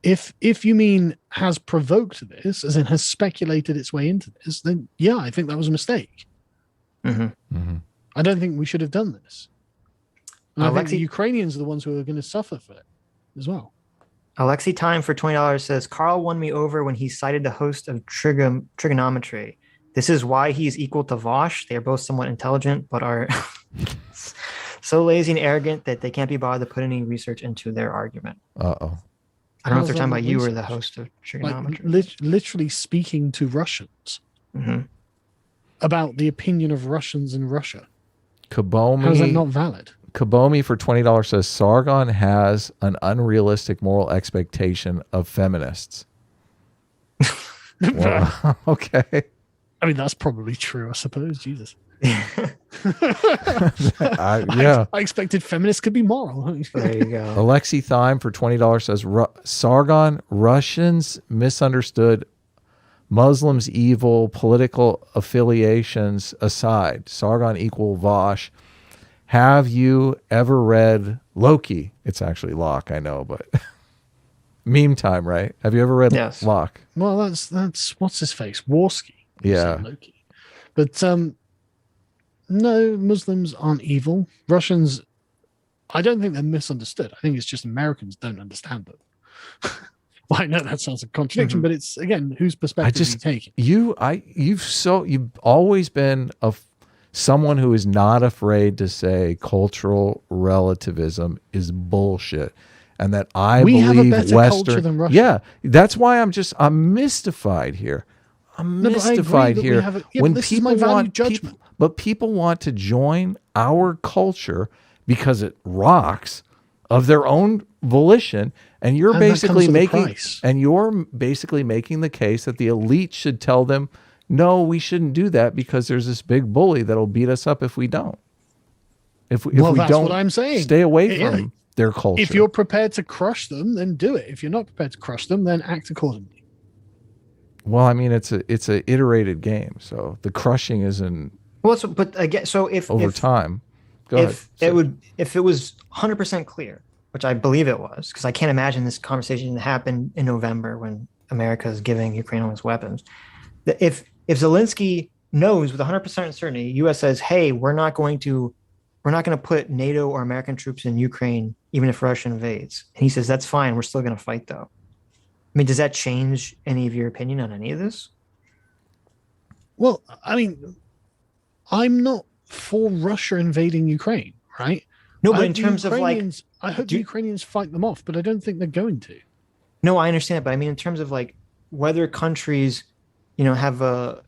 If you mean has provoked this, as in has speculated its way into this, then yeah, I think that was a mistake. Mm-hmm. Mm-hmm. I don't think we should have done this. And I think the Ukrainians are the ones who are going to suffer for it as well. Alexi Time for $20 says, Carl won me over when he cited the host of trigonometry. This is why he's equal to Vosh. They are both somewhat intelligent, but are so lazy and arrogant that they can't be bothered to put any research into their argument. Uh-oh. I don't know if they're talking about you or the host of trigonometry. Literally speaking to Russians about the opinion of Russians in Russia. Kabomi. How is that not valid? Kabomi for $20 says Sargon has an unrealistic moral expectation of feminists. Well, okay. I mean, that's probably true, I suppose. Jesus. Yeah. I expected feminists could be moral. There you go. Alexi Thime for $20 says Sargon, Russians misunderstood, Muslims evil, political affiliations aside. Sargon equal Vosh. Have you ever read Loki? It's actually Locke, I know, but meme time, right? Have you ever read Locke? Well, that's what's his face? Warski. Yeah. Loki. But no, Muslims aren't evil. Russians, I don't think they're misunderstood. I think it's just Americans don't understand them. Well, I know that sounds a contradiction, but it's, again, whose perspective are you taking? You've always been someone who is not afraid to say cultural relativism is bullshit, and that we believe have a better Western culture than Russia. Yeah, that's why I'm mystified here. Mystified here when people want people want to join our culture because it rocks of their own volition, and you're basically making the case that the elite should tell them, no, we shouldn't do that because there's this big bully that'll beat us up if we don't. If we that's don't what I'm saying. Stay away from him. their culture. If you're prepared to crush them, then do it. If you're not prepared to crush them, then act accordingly. Well, I mean, it's a iterated game, so the crushing isn't. Well, but again, so if over time, go ahead. If it was 100% clear, which I believe it was, because I can't imagine this conversation happened in November when America is giving Ukraine all its weapons. If Zelensky knows with 100% certainty, U.S. says, "Hey, we're not going to put NATO or American troops in Ukraine, even if Russia invades," and he says, "That's fine. We're still going to fight, though." I mean, does that change any of your opinion on any of this? Well, I mean, I'm not for Russia invading Ukraine, right? No, but in terms of like, I hope the Ukrainians fight them off, but I don't think they're going to. No, I understand, but I mean, in terms of like whether countries, have a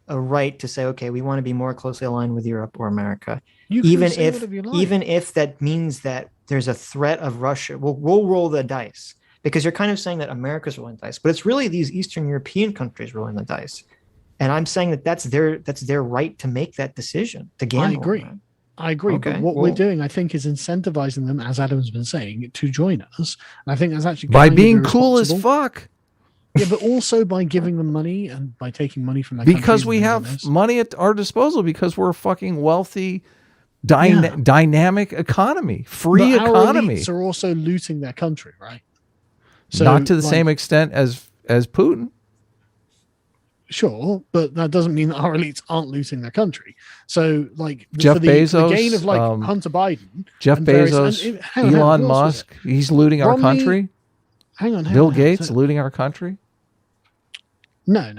right to say, okay, we want to be more closely aligned with Europe or America, even if that means that there's a threat of Russia. We'll roll the dice. Because you're kind of saying that America's rolling the dice, but it's really these Eastern European countries rolling the dice, and I'm saying that that's their right to make that decision to gamble. I agree. Okay, but what we're doing, I think, is incentivizing them, as Adam's been saying, to join us. And I think that's actually by being cool as fuck. Yeah, but also by giving them money and by taking money from their because we have money at our disposal because we're a fucking wealthy. Dynamic economy, free economy. Our elites are also looting their country, right? So, not to the same extent as Putin. Sure, but that doesn't mean that our elites aren't looting their country. So, like Jeff Bezos, the gain of like Hunter Biden, Jeff Bezos, Elon Musk, he's looting our country. Hang on, Bill Gates looting our country. No.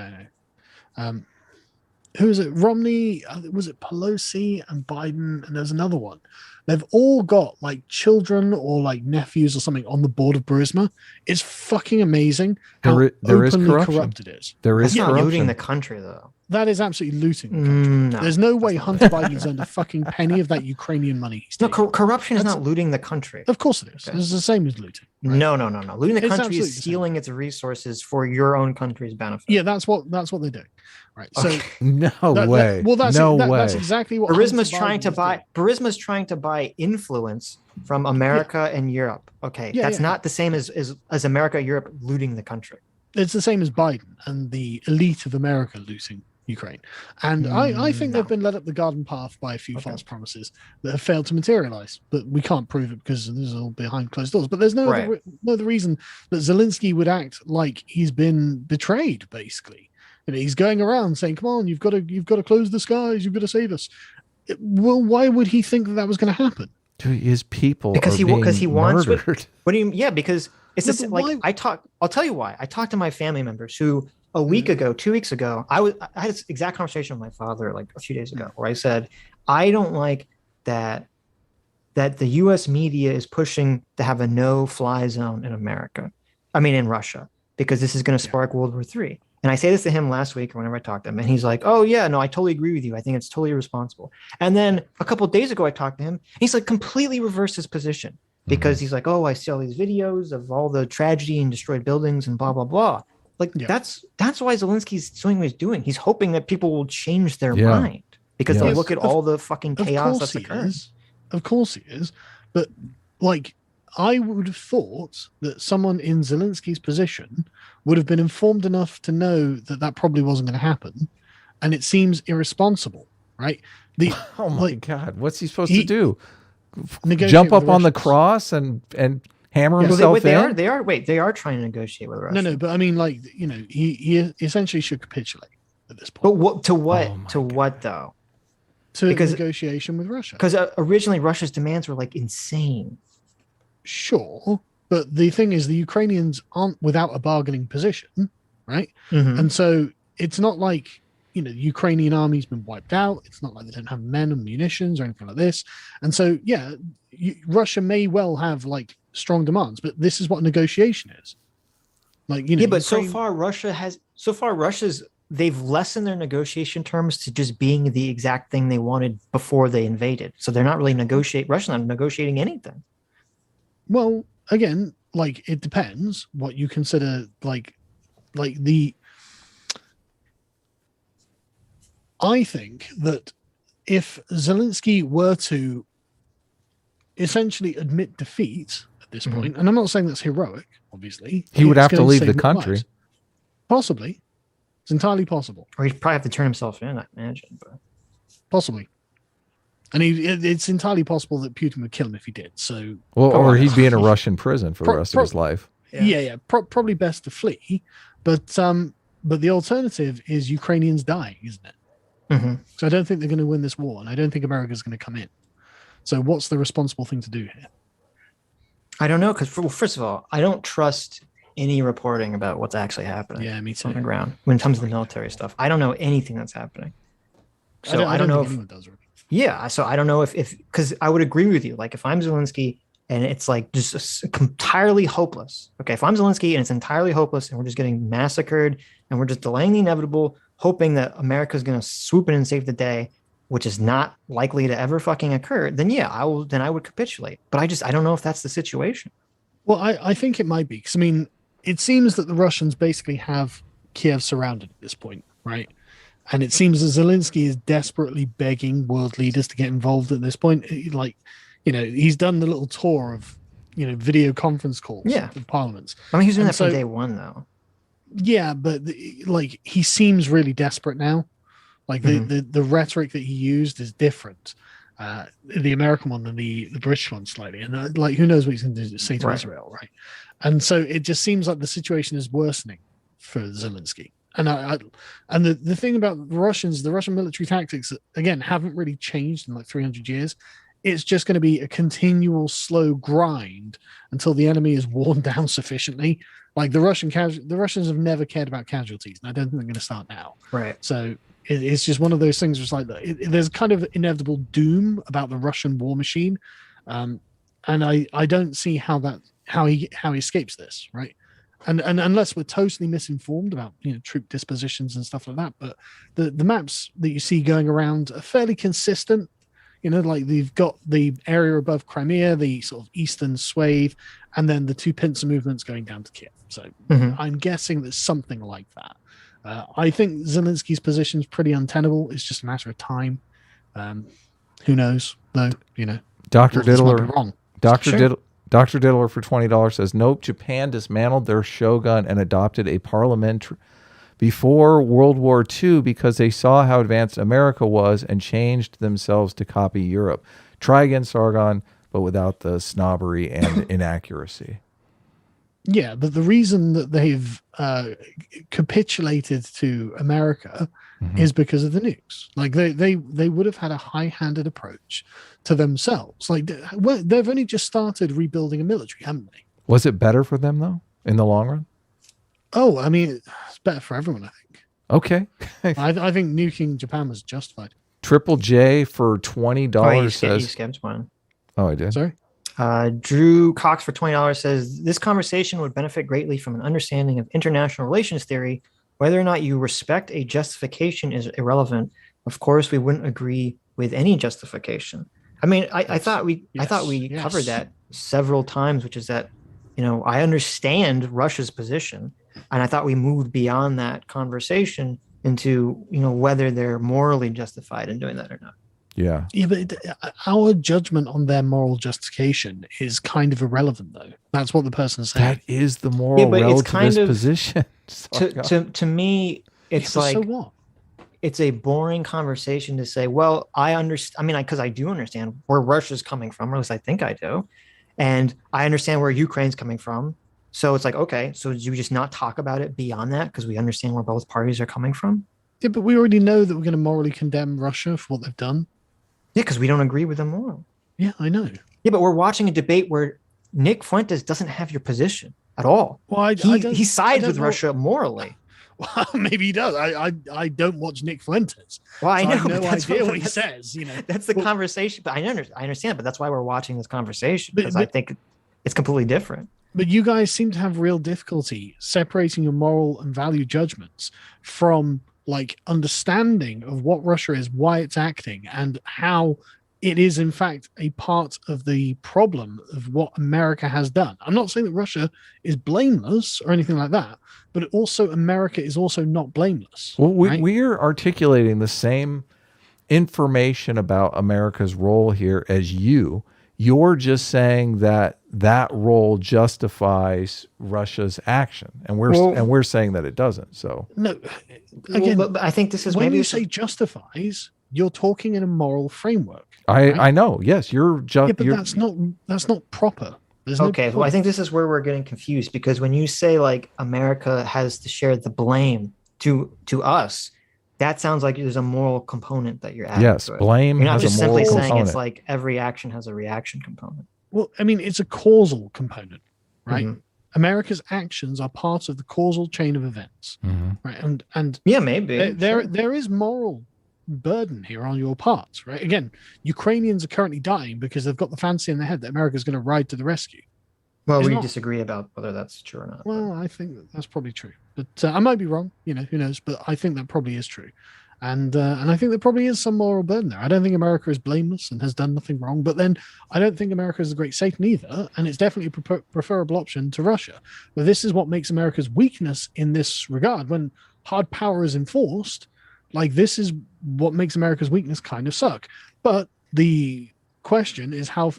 Who is it? Romney? Was it Pelosi and Biden? And there's another one. They've all got like children or like nephews or something on the board of Burisma. It's fucking amazing how openly corrupt it is. There is not looting the country, though. That is absolutely looting the country. No, there's no way Hunter Biden's earned a fucking penny of that Ukrainian money. No, corruption is not looting the country. Of course it is. Okay. It's the same as looting. Right? No. Looting the country is stealing its resources for your own country's benefit. Yeah, that's what they're doing. Right. So no way. That's exactly what Burisma's trying to buy. Burisma's trying to buy influence from America and Europe. Okay, that's not the same as America, Europe looting the country. It's the same as Biden and the elite of America looting Ukraine. And I think they've been led up the garden path by a few false promises that have failed to materialize. But we can't prove it because this is all behind closed doors. But there's no other reason that Zelensky would act like he's been betrayed, basically. He's going around saying, "Come on, you've got to close the skies. You've got to save us." Well, why would he think that was going to happen? Dude, his people because he wants. What do you? Yeah, because it's just like I'll tell you why. I talked to my family members who a week ago, 2 weeks ago, I had this exact conversation with my father like a few days ago, where I said, I don't like that the U.S. media is pushing to have a no-fly zone in in Russia, because this is going to spark World War III. And I say this to him last week or whenever I talk to him, and he's like, "Oh yeah, no, I totally agree with you. I think it's totally irresponsible." And then a couple of days ago, I talked to him. He's like completely reversed his position because he's like, "Oh, I see all these videos of all the tragedy and destroyed buildings and blah blah blah." Like that's why Zelensky's doing what he's doing. He's hoping that people will change their mind because they'll look at all the fucking chaos that's occurring. Of course he is, but like I would have thought that someone in Zelensky's position would have been informed enough to know that probably wasn't going to happen, and it seems irresponsible, right? Oh my God, what's he supposed to do? Jump up on the cross and hammer himself in? They are trying to negotiate with Russia. No, but I mean, like, he essentially should capitulate at this point. But to what though? Because negotiation with Russia. Because originally Russia's demands were like insane. Sure, but the thing is, the Ukrainians aren't without a bargaining position, right? Mm-hmm. And so it's not like the Ukrainian army's been wiped out. It's not like they don't have men and munitions or anything like this. And so, Russia may well have like strong demands, but this is what negotiation is. Like, but Ukraine... so far Russia's they've lessened their negotiation terms to just being the exact thing they wanted before they invaded. So they're not really Russia's not negotiating anything. Well, again, like it depends what you consider I think that if Zelensky were to essentially admit defeat at this point, and I'm not saying that's heroic, obviously. He would have to going leave save the more country. lives. Possibly. It's entirely possible. Or he'd probably have to turn himself in, I imagine. But Possibly. And it's entirely possible that Putin would kill him if he did. So, Well, or he'd be in a Russian prison for the rest of his life. Yeah. Probably best to flee. But the alternative is Ukrainians dying, isn't it? Mm-hmm. So I don't think they're going to win this war, and I don't think America's going to come in. So what's the responsible thing to do here? I don't know, because first of all, I don't trust any reporting about what's actually happening. Yeah, me too. On the ground when it comes to the military stuff. I don't know anything that's happening. So I don't know if anyone does. Really. Yeah, so I don't know if because I would agree with you. Like if I'm Zelensky and it's like just entirely hopeless. Okay, if I'm Zelensky and it's entirely hopeless and we're just getting massacred and we're just delaying the inevitable, hoping that America's going to swoop in and save the day, which is not likely to ever fucking occur, then yeah, I would capitulate. But I don't know if that's the situation. Well, I think it might be, because I mean, it seems that the Russians basically have Kiev surrounded at this point, right? And it seems that Zelensky is desperately begging world leaders to get involved at this point. Like, he's done the little tour of, video conference calls with parliaments. I mean, he's doing that from day one, though. Yeah, but he seems really desperate now. Like the rhetoric that he used is different, the American one than the British one slightly, and who knows what he's going to say to Israel, right? And so it just seems like the situation is worsening for Zelensky. And the thing about the Russians, the Russian military tactics again haven't really changed in like 300 years. It's just going to be a continual slow grind until the enemy is worn down sufficiently. Like the Russians have never cared about casualties, and I don't think they're going to start now. Right. So it's just one of those things. Where it's like there's kind of inevitable doom about the Russian war machine, and I don't see how he escapes this, right? And unless we're totally misinformed about troop dispositions and stuff like that, but the maps that you see going around are fairly consistent. Like they've got the area above Crimea, the sort of eastern swathe, and then the two pincer movements going down to Kiev. So I'm guessing there's something like that. I think Zelensky's position is pretty untenable. It's just a matter of time. Who knows, though? Dr. Diddler, wrong. Dr. Diddler for $20 says, nope, Japan dismantled their shogun and adopted a parliamentary before World War II because they saw how advanced America was and changed themselves to copy Europe. Try again, Sargon, but without the snobbery and inaccuracy. Yeah, but the reason that they've capitulated to America is because of the nukes. Like they would have had a high-handed approach to themselves. Like they've only just started rebuilding a military, haven't they? Was it better for them though in the long run? Oh, I mean, it's better for everyone, I think. Okay. I think nuking Japan was justified. Triple J for $20 says. You skipped one. Oh, I did. Sorry. Drew Cox for $20 says this conversation would benefit greatly from an understanding of international relations theory. Whether or not you respect a justification is irrelevant. Of course, we wouldn't agree with any justification. I mean, I thought we covered that several times, which is that I understand Russia's position, and I thought we moved beyond that conversation into whether they're morally justified in doing that or not. Yeah. Yeah, but our judgment on their moral justification is kind of irrelevant, though. That's what the person said. That is the moral relativist position. To me, it's like, so what? It's a boring conversation to say, well, I understand. I mean, because I do understand where Russia's coming from, or at least I think I do. And I understand where Ukraine's coming from. So it's like, okay, so do we just not talk about it beyond that because we understand where both parties are coming from? Yeah, but we already know that we're going to morally condemn Russia for what they've done. Yeah, because we don't agree with them morally. Yeah, I know. Yeah, but we're watching a debate where Nick Fuentes doesn't have your position at all. Well, he sides with Russia morally. Well, maybe he does. I don't watch Nick Fuentes. Well, I know. I have no idea what he says. That's the conversation. But I understand. But that's why we're watching this conversation, because I think it's completely different. But you guys seem to have real difficulty separating your moral and value judgments from like understanding of what Russia is, why it's acting, and how it is in fact a part of the problem of what America has done. I'm not saying that Russia is blameless or anything like that, but also America is also not blameless. Well, we're articulating the same information about America's role here as you. You're just saying that that role justifies Russia's action, and we're saying that it doesn't. So no, again, but I think this is when maybe you say justifies, you're talking in a moral framework. I know. Yes, you're just. Yeah, but that's not proper. There's okay. no Well, I think this is where we're getting confused, because when you say like America has to share the blame to us, that sounds like there's a moral component that you're adding. Yes, to it. blame You're not has just a moral simply saying component. it's like every action has a reaction component. Well, I mean, it's a causal component, right? Mhm. America's actions are part of the causal chain of events, right? And Yeah, maybe there is moral burden here on your part, right? Again, Ukrainians are currently dying because they've got the fantasy in their head that America's going to ride to the rescue. Well, It's we not. disagree about whether that's true or not. Well, I think that's probably true, but I might be wrong. Who knows? But I think that probably is true, and I think there probably is some moral burden there. I don't think America is blameless and has done nothing wrong, but then I don't think America is the great Satan either, and it's definitely a preferable option to Russia. But this is what makes America's weakness in this regard. When hard power is enforced, like this is what makes America's weakness kind of suck. But the question is how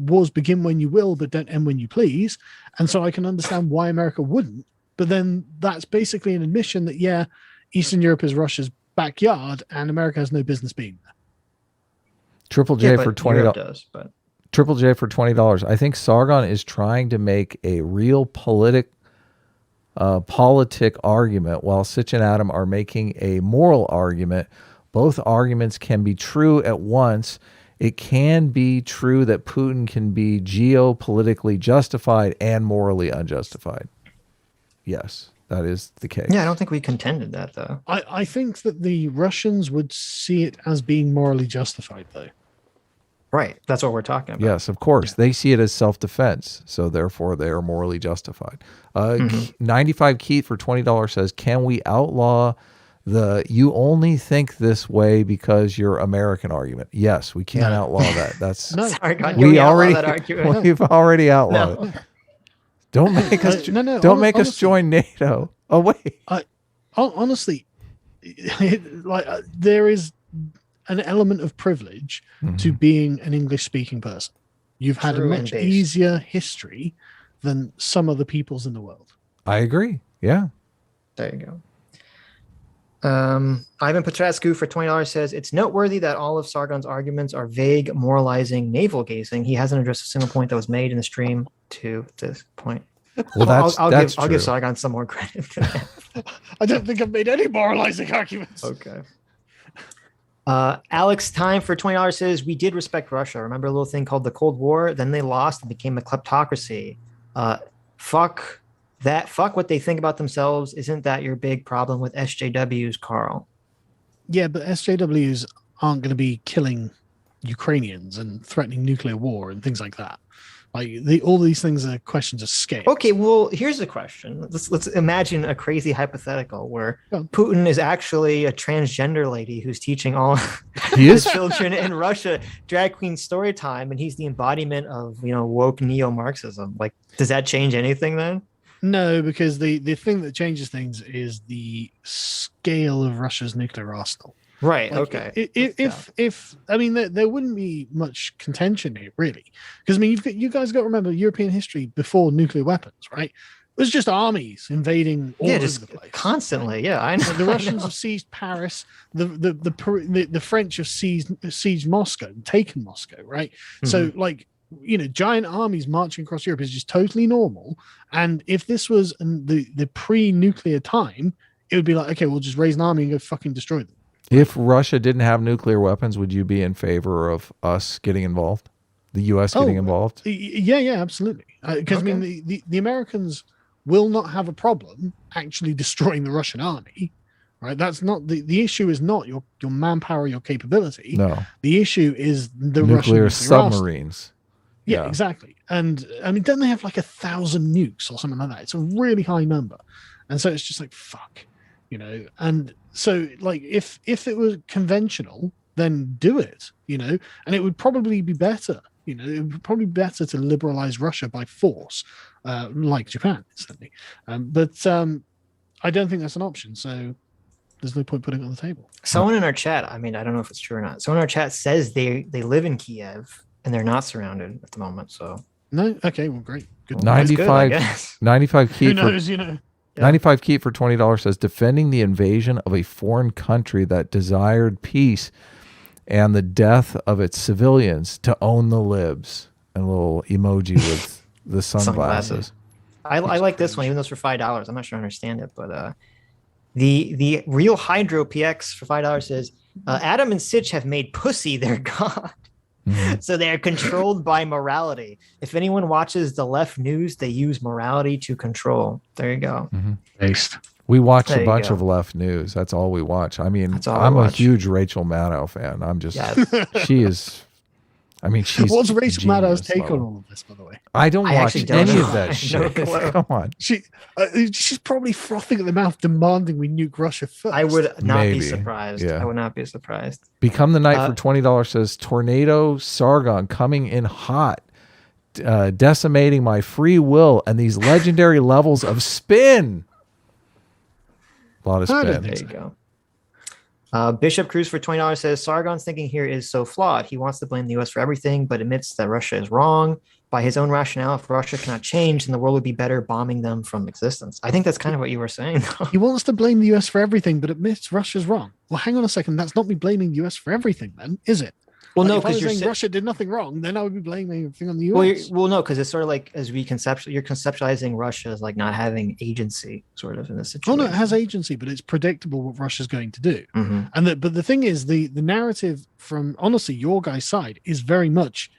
wars begin when you will but don't end when you please, and so I can understand why America wouldn't, but then that's basically an admission that Eastern Europe is Russia's backyard and America has no business being there. Triple J for $20. Triple J for $20. I think Sargon is trying to make a real politic argument, while Sitch and Adam are making a moral argument. Both arguments can be true at once. It can be true that Putin can be geopolitically justified and morally unjustified. Yes, that is the case. Yeah, I don't think we contended that, though. I think that the Russians would see it as being morally justified, though. Right. That's what we're talking about. Yes, of course. Yeah. They see it as self-defense, so therefore they are morally justified. 95 Keith for $20 says, can we outlaw the you only think this way because you're American argument? Yes, we can outlaw that. That's no. Sorry, God, we've already outlawed it. Don't make us don't make us join NATO. Oh wait. Honestly, there is an element of privilege to being an English speaking person. You've had a much easier history than some other peoples in the world. I agree. Yeah. There you go. Ivan Petrescu for $20 says, it's noteworthy that all of Sargon's arguments are vague, moralizing, navel gazing. He hasn't addressed a single point that was made in the stream to this point. Well, I'll give Sargon some more credit for that. I don't think I've made any moralizing arguments. Okay. Alex Time for $20 says, we did respect Russia. Remember a little thing called the Cold War? Then they lost and became a kleptocracy. Fuck what they think about themselves. Isn't that your big problem with SJWs, Carl? Yeah, but SJWs aren't going to be killing Ukrainians and threatening nuclear war and things like that. Like all these things are questions of scale. Okay, well, here's the question. Let's imagine a crazy hypothetical where Putin is actually a transgender lady who's teaching all his children in Russia drag queen story time, and he's the embodiment of woke neo-Marxism. Like, does that change anything then? No, because the thing that changes things is the scale of Russia's nuclear arsenal. Right. Like, okay. If I mean, there wouldn't be much contention here, really, because I mean, you guys got to remember European history before nuclear weapons, right? It was just armies invading all over the place constantly. Right? Yeah, I know. The Russians have seized Paris. The French have seized Moscow, taken Moscow, right? So like, giant armies marching across Europe is just totally normal. And if this was the pre-nuclear time, it would be like, okay, we'll just raise an army and go fucking destroy them. If Russia didn't have nuclear weapons, would you be in favor of us getting involved? The U.S. getting involved? Yeah, absolutely. Because I mean, the Americans will not have a problem actually destroying the Russian army, right? That's not the issue. Is not your manpower, your capability. No, the issue is the nuclear Russian submarines. Yeah, exactly. And I mean, don't they have like 1,000 nukes or something like that? It's a really high number, and so it's just like fuck, And so, like, if it was conventional, then do it, and it would probably be better. It would probably be better to liberalize Russia by force, like Japan, certainly. But I don't think that's an option. So there's no point putting it on the table. Someone in our chat, I mean, I don't know if it's true or not. Someone in our chat says they live in Kiev. and they're not surrounded at the moment. So No, okay, well, great, good. 95 95 key Who knows, you know? 95 key for $20 says defending the invasion of a foreign country that desired peace and the death of its civilians to own the libs. And a little emoji with the sunglasses. I like this one, even though it's for $5. I'm not sure I understand it, but the real Hydro PX for $5 says Adam and Sitch have made pussy their god. So they are controlled by morality. If anyone watches the left news, they use morality to control. There you go. Based. We watch a bunch of left news. That's all we watch. I mean, I'm a huge Rachel Maddow fan. I'm just, she is, I mean, she's. What's Rachel Maddow's take on all of this, by the way? I don't watch any of that shit. Come on. She's probably frothing at the mouth, demanding we nuke Russia first. I would not be surprised. I would not be surprised. Become the Knight for $20 says tornado Sargon coming in hot, decimating my free will and these legendary levels of spin. A lot of spin. There you go. Bishop Cruz for $20 says Sargon's thinking here is so flawed. He wants to blame the U.S. for everything, but admits that Russia is wrong. By his own rationale, if Russia cannot change, then the world would be better bombing them from existence. I think that's kind of what you were saying. He wants to blame the U.S. for everything, but admits Russia's wrong. Well, hang on a second. That's not me blaming the U.S. for everything, then, is it? Well, no, if I was because saying Russia did nothing wrong, then I would be blaming everything on the U.S. Well, no, because it's sort of like as we you're conceptualizing Russia as like not having agency, sort of in this situation. Oh no, it has agency, but it's predictable what Russia's going to do. And but the thing is, the narrative from honestly your guy's side is very much,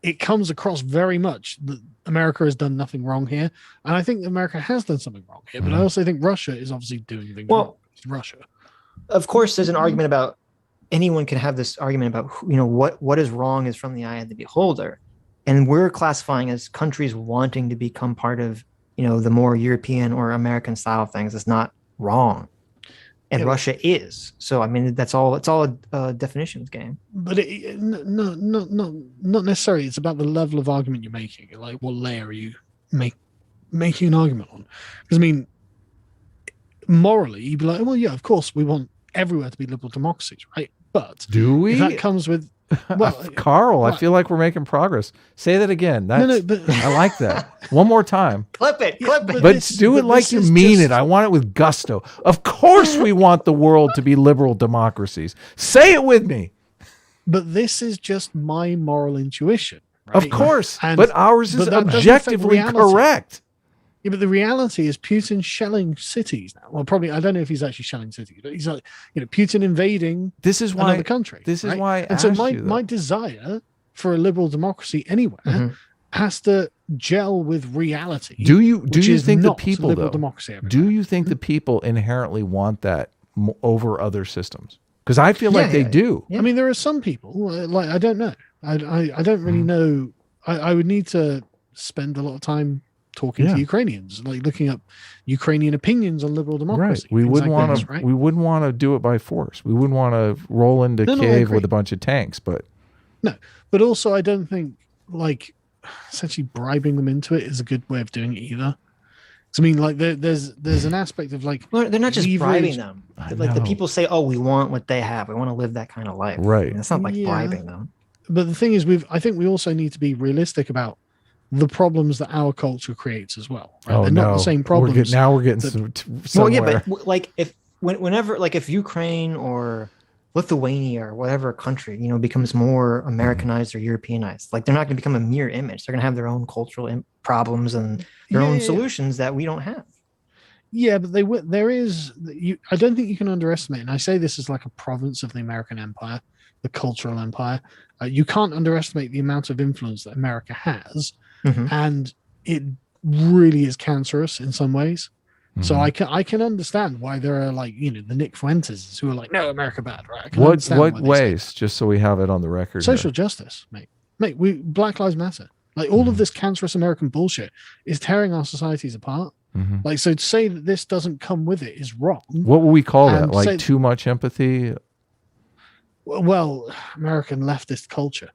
it comes across very much that America has done nothing wrong here, and I think America has done something wrong here. But I also think Russia is obviously doing things wrong. It's Russia. Of course, there's an argument about. Anyone can have this argument about, what is wrong is from the eye of the beholder. And we're classifying as countries wanting to become part of, the more European or American style things. It's not wrong. And Russia is. So, I mean, it's all a definitions game. But not necessarily. It's about the level of argument you're making. Like, what layer are you making an argument on? Because, I mean, morally, you'd be like, well, yeah, of course, we want everywhere to be liberal democracies, right? But do we? If that comes with Carl, I feel like we're making progress. Say that again. But I like that. One more time. Clip it. But do it like you mean it. I want it with gusto. Of course we want the world to be liberal democracies. Say it with me. But this is just my moral intuition. Right? Of course. But ours is objectively correct. Yeah, but the reality is Putin shelling cities now. Well, probably I don't know if he's actually shelling cities, but he's like, Putin invading another country. This is why. And so my desire for a liberal democracy anywhere has to gel with reality. Do you think the people democracy do you think the people inherently want that over other systems? Because I feel like they do. Yeah. I mean, there are some people like I don't know. I don't really know. I would need to spend a lot of time talking to Ukrainians, like looking up Ukrainian opinions on liberal democracy. Right. We wouldn't want to do it by force. We wouldn't want to roll into Kiev with a bunch of tanks, but but also I don't think like essentially bribing them into it is a good way of doing it either. So, I mean, like there's an aspect of like they're not just bribing them. Like the people say, "Oh, we want what they have. We want to live that kind of life." Right. I mean, it's not like bribing them. But the thing is, I think we also need to be realistic about the problems that our culture creates as well. Right? They're not the same problems. We're getting somewhere. Well, yeah, but like whenever if Ukraine or Lithuania or whatever country, becomes more Americanized or Europeanized, like they're not going to become a mirror image. They're going to have their own cultural problems and their own solutions that we don't have. Yeah, but there is. I don't think you can underestimate, and I say this is like a province of the American empire, the cultural empire. You can't underestimate the amount of influence that America has. And it really is cancerous in some ways. So I can understand why there are like the Nick Fuentes who are like, no, America bad, right? What ways? Just so we have it on the record. Social justice, mate. Black Lives Matter. Like all of this cancerous American bullshit is tearing our societies apart. Like so to say that this doesn't come with it is wrong. What would we call that? Like too much empathy? Well, American leftist culture.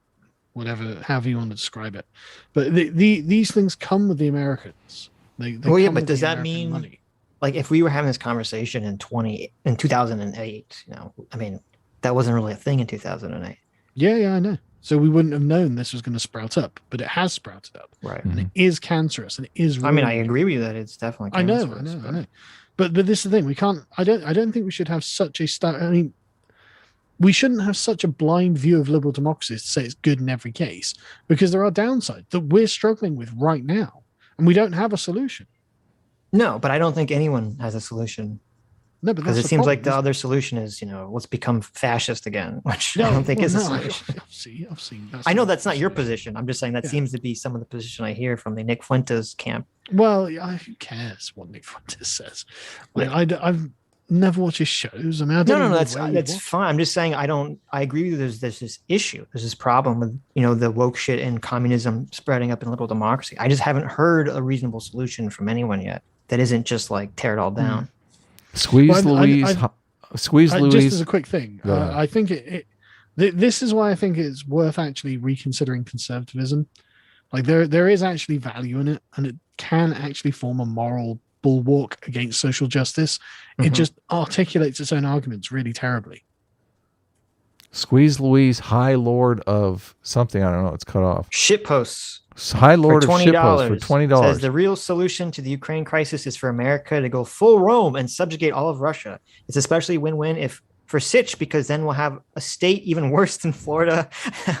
However you want to describe it, but these things come with the Americans. But does that mean money? Like if we were having this conversation in 2008, I mean, that wasn't really a thing in 2008. Yeah, I know. So we wouldn't have known this was going to sprout up, but it has sprouted up. Right. And it is cancerous and it is I mean, I ruining. agree with you that it's definitely I cancerous. know. But this is the thing. We can't. I don't think we should have such a. I mean, we shouldn't have such a blind view of liberal democracies to say it's good in every case, because there are downsides that we're struggling with right now, and we don't have a solution. No, but I don't think anyone has a solution. No, but because that's it seems like the problem. other solution is, let's become fascist again, which I don't think is a solution. I've seen. I know that's not your position. I'm just saying that seems to be some of the position I hear from the Nick Fuentes camp. Well, who cares what Nick Fuentes says? Like, I've never watched his shows. I mean, No, that's fine. I'm just saying I agree with you. There's this issue. There's this problem with the woke shit and communism spreading up in liberal democracy. I just haven't heard a reasonable solution from anyone yet that isn't just like tear it all down. Squeeze Louise. Just as a quick thing, I think this is why I think it's worth actually reconsidering conservatism. Like there is actually value in it, and it can actually form a moral bulwark against social justice. It just articulates its own arguments really terribly. Squeeze Louise, High Lord of something. I don't know. It's cut off. Shitposts. High Lord of Shitposts for $20. Says the real solution to the Ukraine crisis is for America to go full Rome and subjugate all of Russia. It's especially win-win if for Sitch, because then we'll have a state even worse than Florida.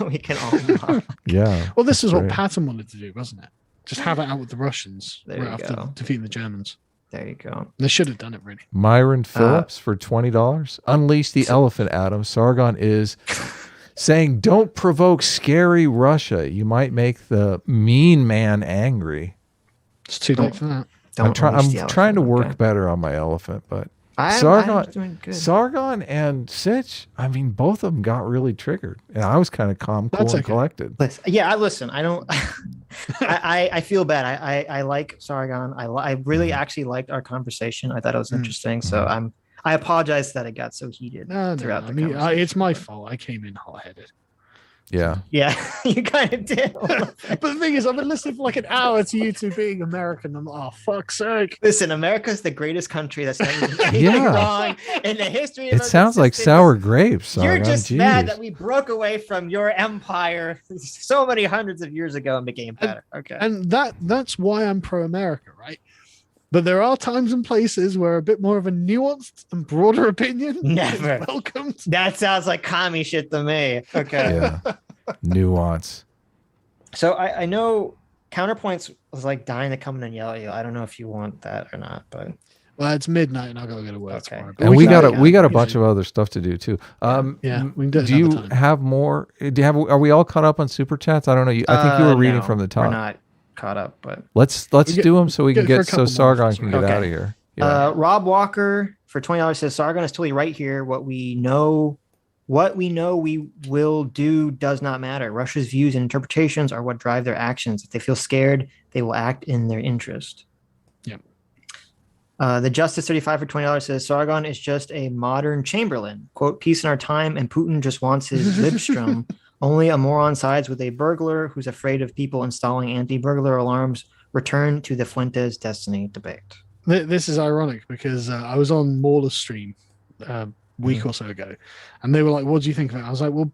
We can all mock. Yeah. Well, this is what Patton wanted to do, wasn't it? Just have it out with the Russians after defeating the Germans. There you go. They should have done it, really. Myron Phillips for $20. Unleash the elephant, Adam. Sargon is saying, don't provoke scary Russia. You might make the mean man angry. It's too late for that. I'm trying to work better on my elephant, but Sargon and Sitch, I mean, both of them got really triggered. And I was kind of calm, cool, and collected. Listen, I don't... I feel bad. I like Sargon. I really actually liked our conversation. I thought it was interesting. So I apologize that it got so heated throughout the conversation. It's my fault. I came in hot-headed. Yeah, you kind of did. But the thing is, I've been listening for like an hour to you two being American. I'm like, oh, fuck's sake. Listen, America's the greatest country that's never done anything wrong in the history of it sounds like sour grapes. You're just mad that we broke away from your empire so many hundreds of years ago and became better. And that's why I'm pro-America, right? But there are times and places where a bit more of a nuanced and broader opinion is welcomed. That sounds like commie shit to me. Okay. Yeah. Nuance. So I know Counterpoints was like dying to come in and yell at you. I don't know if you want that or not, but well, it's midnight and I gotta go to work tomorrow. And we got a bunch of other stuff to do too. We can do you have more? Are we all caught up on super chats? I don't know. I think you were reading from the top. We're not caught up, but let's do them so we can get so Sargon can get out of here. Yeah. Rob Walker for $20 says Sargon is totally right here. What we know we will do does not matter. Russia's views and interpretations are what drive their actions. If they feel scared, they will act in their interest. Yeah. The Justice 35 for $20 says Sargon is just a modern Chamberlain. Quote, peace in our time, and Putin just wants his Libstrom. Only a moron sides with a burglar who's afraid of people installing anti-burglar alarms. Return to the Fuentes Destiny debate. This is ironic because I was on Mauler's stream a week or so ago, and they were like, "What do you think of it?" I was like, "Well,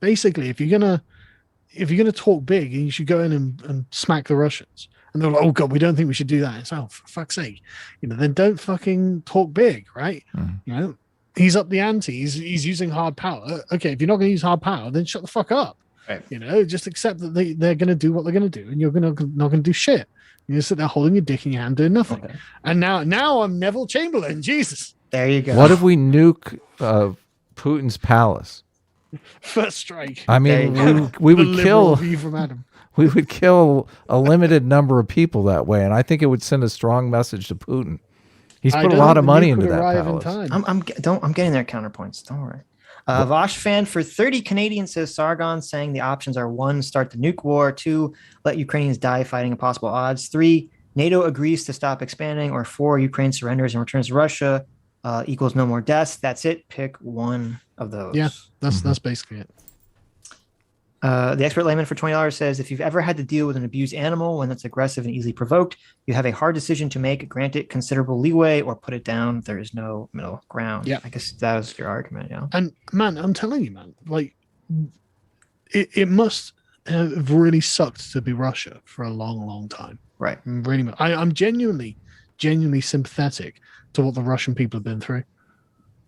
basically, if you're gonna talk big, you should go in and smack the Russians." And they're like, "Oh God, we don't think we should do that." It's for fuck's sake, then don't fucking talk big, right? He's up the ante. He's using hard power. Okay, if you're not going to use hard power, then shut the fuck up. Right. Just accept that they're going to do what they're going to do, and you're not going to do shit. You sit there holding your dick in your hand, doing nothing. Okay. And now I'm Neville Chamberlain. Jesus. There you go. What if we nuke Putin's palace? First strike. I mean, we would kill. From Adam. We would kill a limited number of people that way, and I think it would send a strong message to Putin. He's put a lot of money into that palace. I'm getting their counterpoints. Don't worry. Vosh fan for 30 Canadians says Sargon saying the options are 1, start the nuke war, 2, let Ukrainians die fighting impossible odds, 3, NATO agrees to stop expanding, or 4, Ukraine surrenders and returns to Russia equals no more deaths. That's it. Pick one of those. Yeah, that's basically it. The expert layman for $20 says, if you've ever had to deal with an abused animal, when that's aggressive and easily provoked, you have a hard decision to make. Grant it considerable leeway or put it down. There is no middle ground. Yeah. I guess that was your argument. Yeah. And man, I'm telling you, man, like it must have really sucked to be Russia for a long, long time. Right. Really, I'm genuinely sympathetic to what the Russian people have been through.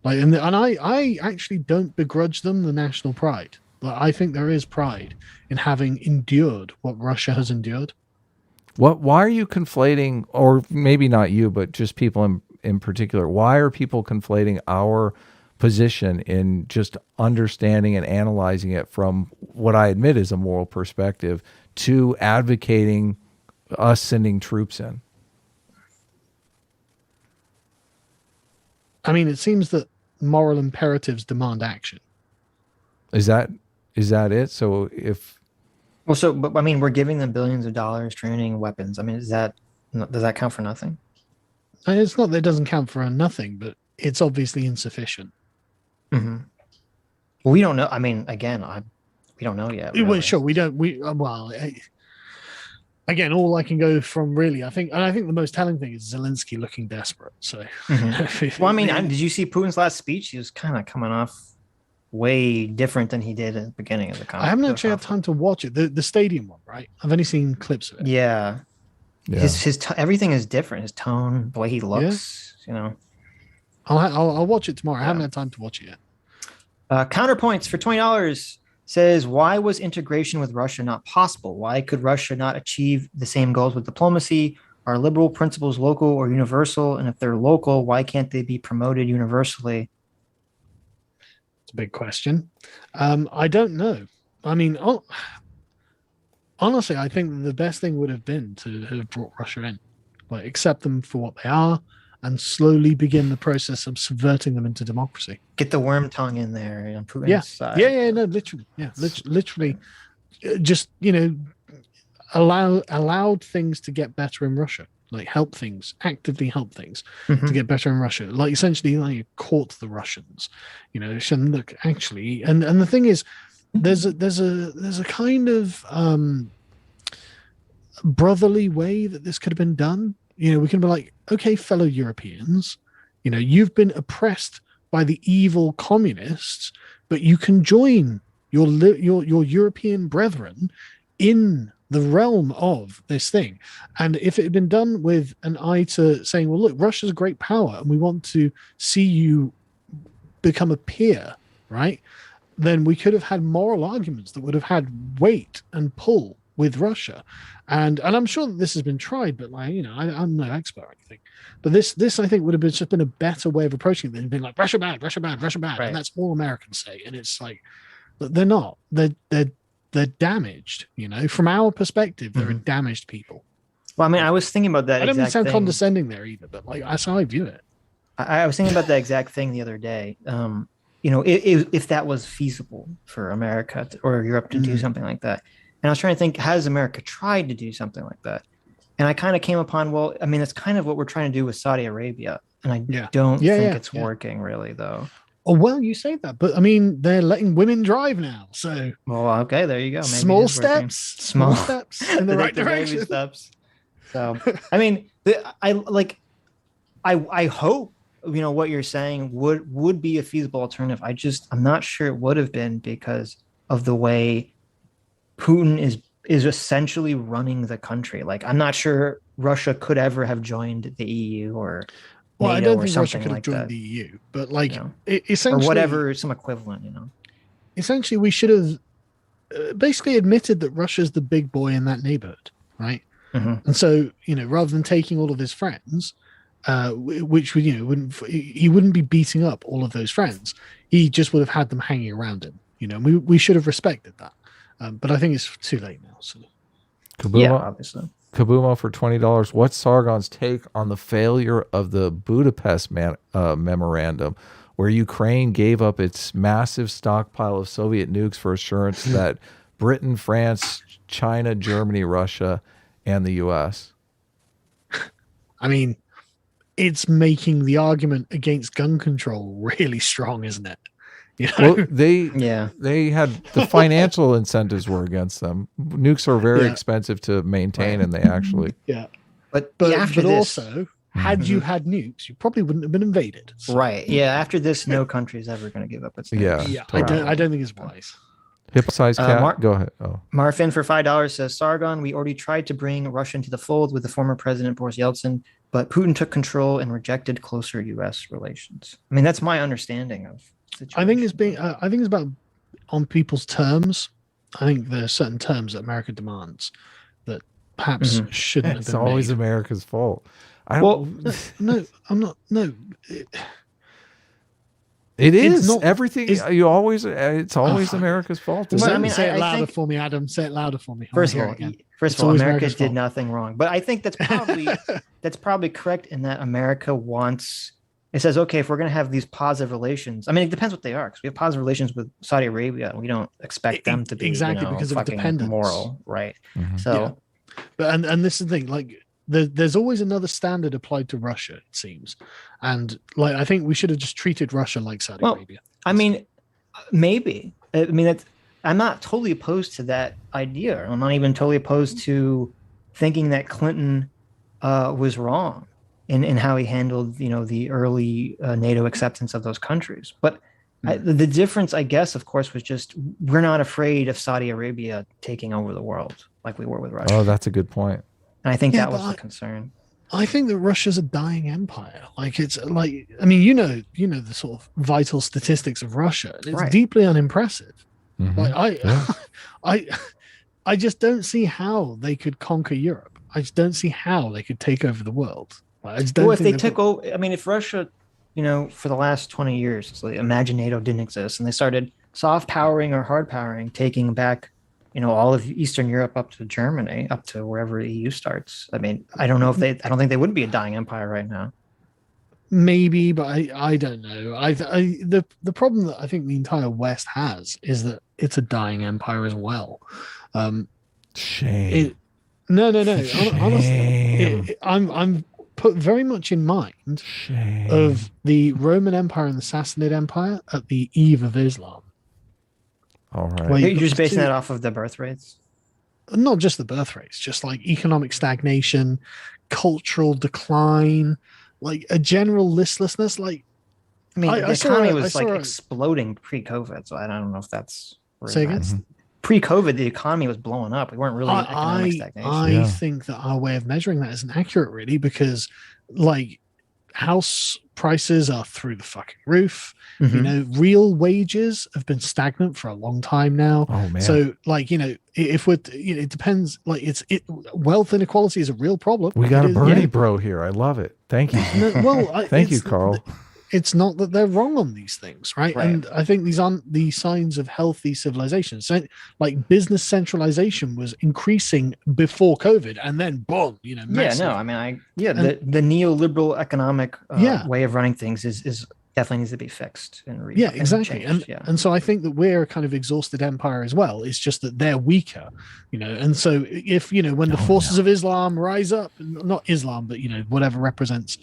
Like, and I actually don't begrudge them the national pride. Like, I think there is pride in having endured what Russia has endured. Why are you conflating, or maybe not you, but just people in particular, why are people conflating our position in just understanding and analyzing it from what I admit is a moral perspective to advocating us sending troops in? I mean, it seems that moral imperatives demand action. Is that it? So but I mean, we're giving them billions of dollars, training, weapons. I mean, does that count for nothing? And it's not that it doesn't count for nothing, but it's obviously insufficient. Mm-hmm. Well, we don't know. I mean, again, we don't know yet. Really. Well, sure, we don't. Again, all I can go from really, I think the most telling thing is Zelensky looking desperate. So, well, I mean, did you see Putin's last speech? He was kind of coming off way different than he did at the beginning of the conflict. I haven't actually had time to watch it. The stadium one, right? I've only seen clips of it. Yeah. His everything is different. His tone, the way he looks, you know. I'll watch it tomorrow. I haven't had time to watch it yet. Counterpoints for $20 says, why was integration with Russia not possible? Why could Russia not achieve the same goals with diplomacy? Are liberal principles local or universal? And if they're local, why can't they be promoted universally? It's a big question. I don't know. I mean, honestly, I think the best thing would have been to have brought Russia in, like accept them for what they are, and slowly begin the process of subverting them into democracy. Get the worm tongue in there on Putin's side. No, literally, literally, just allowed things to get better in Russia, like actively help things to get better in Russia, like essentially like court the Russians, shouldn't look actually, and the thing is, there's a kind of brotherly way that this could have been done. We can be like, okay, fellow Europeans, you've been oppressed by the evil communists, but you can join your European brethren in the realm of this thing. And if it had been done with an eye to saying, well, look, Russia's a great power and we want to see you become a peer, right? Then we could have had moral arguments that would have had weight and pull with Russia. And I'm sure that this has been tried, but I'm no expert or anything. But this I think would have just been a better way of approaching it than being like Russia bad, Russia bad, Russia bad. Right. And that's all Americans say. And it's like, they're not. They're damaged, From our perspective, they're damaged people. Well, I mean, I was thinking about that. I don't mean to sound condescending there either, but that's how I view it. I was thinking about that exact thing the other day. If that was feasible for America or Europe to do something like that. And I was trying to think, has America tried to do something like that? And I kind of came upon, well, I mean, it's kind of what we're trying to do with Saudi Arabia. And I don't think it's working really, though. Oh, well, you say that, but I mean, they're letting women drive now. So, well, okay, there you go. Maybe small steps in the right direction. Steps. So, I mean, I hope, what you're saying would be a feasible alternative. I'm not sure it would have been because of the way Putin is essentially running the country. Like, I'm not sure Russia could ever have joined the EU or NATO, I don't think or Russia could have joined the EU, but essentially, or whatever, some equivalent, Essentially, we should have basically admitted that Russia's the big boy in that neighborhood, right? Mm-hmm. And so, rather than taking all of his friends, which he wouldn't be beating up all of those friends. He just would have had them hanging around him. We should have respected that. But I think it's too late now. So, obviously. Kabumo for $20. What's Sargon's take on the failure of the Budapest memorandum, where Ukraine gave up its massive stockpile of Soviet nukes for assurance that Britain, France, China, Germany, Russia, and the U.S.? I mean, it's making the argument against gun control really strong, isn't it? Well, they had the financial incentives were against them. Nukes are very expensive to maintain, and they actually But also, had you had nukes, you probably wouldn't have been invaded. So. Right? Yeah. After this, no country is ever going to give up its nukes. Totally. I don't think it's wise. Hippo-sized cat. Go ahead. Oh, Marfin for $5 says, Sargon, we already tried to bring Russia into the fold with the former president Boris Yeltsin, but Putin took control and rejected closer U.S. relations. I mean, that's my understanding of the situation. I think it's about on people's terms. I think there are certain terms that America demands that perhaps shouldn't have been it's always made. America's fault. No, I'm not. No. It is not, everything. It's always America's fault. Say it louder for me, Adam. Say it louder for me. First of all, America did nothing wrong. But I think that's probably correct in that America wants. It says, okay, if we're going to have these positive relations, I mean, it depends what they are. Because we have positive relations with Saudi Arabia, and we don't expect them to be because of dependence, moral, right? So, but and this is the thing, like. There's always another standard applied to Russia, it seems, and like I think we should have just treated Russia like Saudi Arabia. I mean, maybe. I mean, I'm not totally opposed to that idea. I'm not even totally opposed to thinking that Clinton was wrong in how he handled, the early NATO acceptance of those countries. But the difference, I guess, of course, was just we're not afraid of Saudi Arabia taking over the world like we were with Russia. Oh, that's a good point. And I think that was the concern. I think that Russia's a dying empire. Like it's like, I mean, the sort of vital statistics of Russia. It's deeply unimpressive. Like I just don't see how they could conquer Europe. I just don't see how they could take over the world. I just don't. Well, if they took over, I mean, if Russia, for the last 20 years, so imagine NATO didn't exist, and they started soft powering or hard powering, taking back. All of Eastern Europe up to Germany, up to wherever EU starts. I mean, I don't think they would be a dying empire right now. Maybe, but I don't know. The problem that I think the entire West has is that it's a dying empire as well. Shame. No. Honestly, I'm put very much in mind of the Roman Empire and the Sassanid Empire at the eve of Islam. All right. Well, you're just basing that off of the birth rates? Not just the birth rates, just like economic stagnation, cultural decline, like a general listlessness. Like, I mean, the economy was exploding pre-COVID, so I don't know if that's. Say again? Pre-COVID, the economy was blowing up. We weren't really in economic stagnation. I think that our way of measuring that isn't accurate, really, because like house prices are through the fucking roof. Real wages have been stagnant for a long time now. Oh man. So like, if we're, it depends. Like wealth inequality is a real problem. We got a Bernie bro here. I love it. Thank you. Thank you, Carl. It's not that they're wrong on these things, right? And I think these aren't the signs of healthy civilization. So like business centralization was increasing before COVID, and then boom, massive. The neoliberal economic way of running things is definitely needs to be fixed and exactly. And so I think that we're a kind of exhausted empire as well. It's just that they're weaker, and so if when the forces of Islam rise up, not Islam, but whatever represents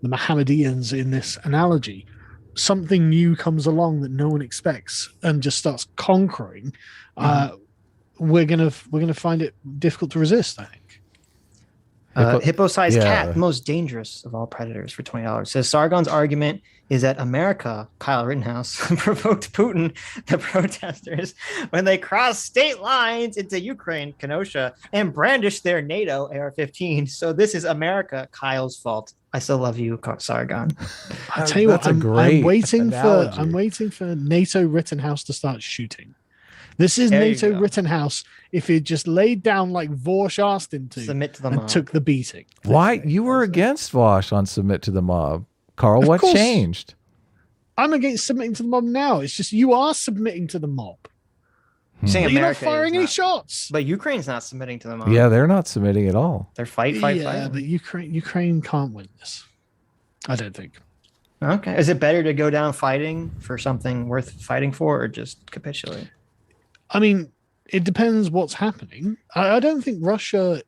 the Mohammedans in this analogy, something new comes along that no one expects and just starts conquering. We're gonna find it difficult to resist, I think. Hippo-sized cat, the most dangerous of all predators, for $20 says Sargon's argument is that America, Kyle Rittenhouse, provoked Putin, the protesters, when they crossed state lines into Ukraine, Kenosha, and brandished their NATO AR-15. So this is America, Kyle's fault. I still love you, Sargon. I tell you what, I'm waiting for NATO Rittenhouse to start shooting. This is NATO Rittenhouse if he just laid down like Vosh asked him to, submit to the mob, and took the beating. Why you were against Vosh on submit to the mob, Carl? What changed? I'm against submitting to the mob now. It's just you are submitting to the mob. Saying you're not firing any shots. But Ukraine's not submitting to the mob. Yeah, they're not submitting at all. They're fight. But Ukraine can't win this. I don't think. Okay. Is it better to go down fighting for something worth fighting for, or just capitulate? I mean, it depends what's happening. I don't think Russia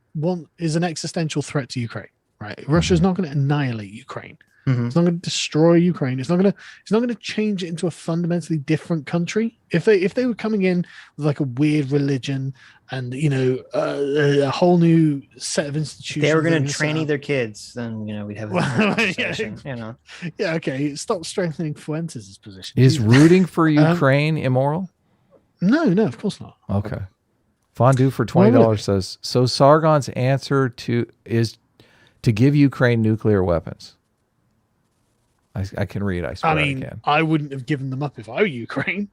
is an existential threat to Ukraine, right? Russia's not going to annihilate Ukraine. It's not going to destroy Ukraine. It's not going to change it into a fundamentally different country. If they were coming in with like a weird religion and a whole new set of institutions, they were going to train their kids. Then we'd have a conversation. Yeah, okay. Stop strengthening Fuentes' position. Is rooting for Ukraine immoral? No, of course not. Okay. Fondue for $20 says, so Sargon's answer is to give Ukraine nuclear weapons. I can read. I swear I can. I wouldn't have given them up if I were Ukraine.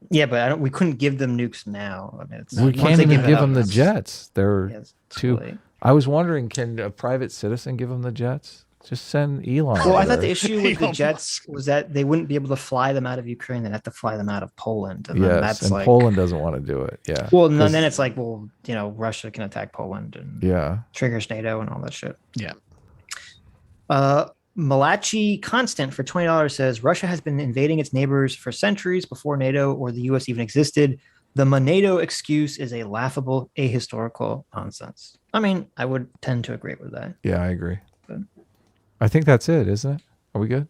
Yeah, but we couldn't give them nukes now. I mean, we can't even give them the jets. They're too. I was wondering, can a private citizen give them the jets? Just send Elon. Well, I thought the issue with the jets was that they wouldn't be able to fly them out of Ukraine. They'd have to fly them out of Poland. And yes, that's and Poland doesn't want to do it. Yeah. Well, and then it's like, well, Russia can attack Poland and triggers NATO and all that shit. Yeah. Malachi Constant for $20 says Russia has been invading its neighbors for centuries before NATO or the US even existed. The NATO excuse is a laughable, ahistorical nonsense. I mean, I would tend to agree with that. Yeah, I agree. But I think that's it, isn't it? Are we good?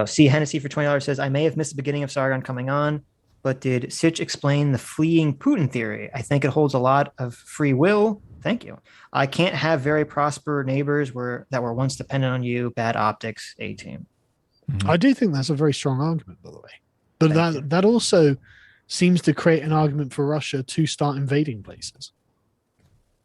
C. Hennessy for $20 says, I may have missed the beginning of Sargon coming on, but did Sitch explain the fleeing Putin theory? I think it holds a lot of free will. Thank you. I can't have very prosperous neighbors that were once dependent on you. Bad optics, A-team. I do think that's a very strong argument, by the way. But that also seems to create an argument for Russia to start invading places.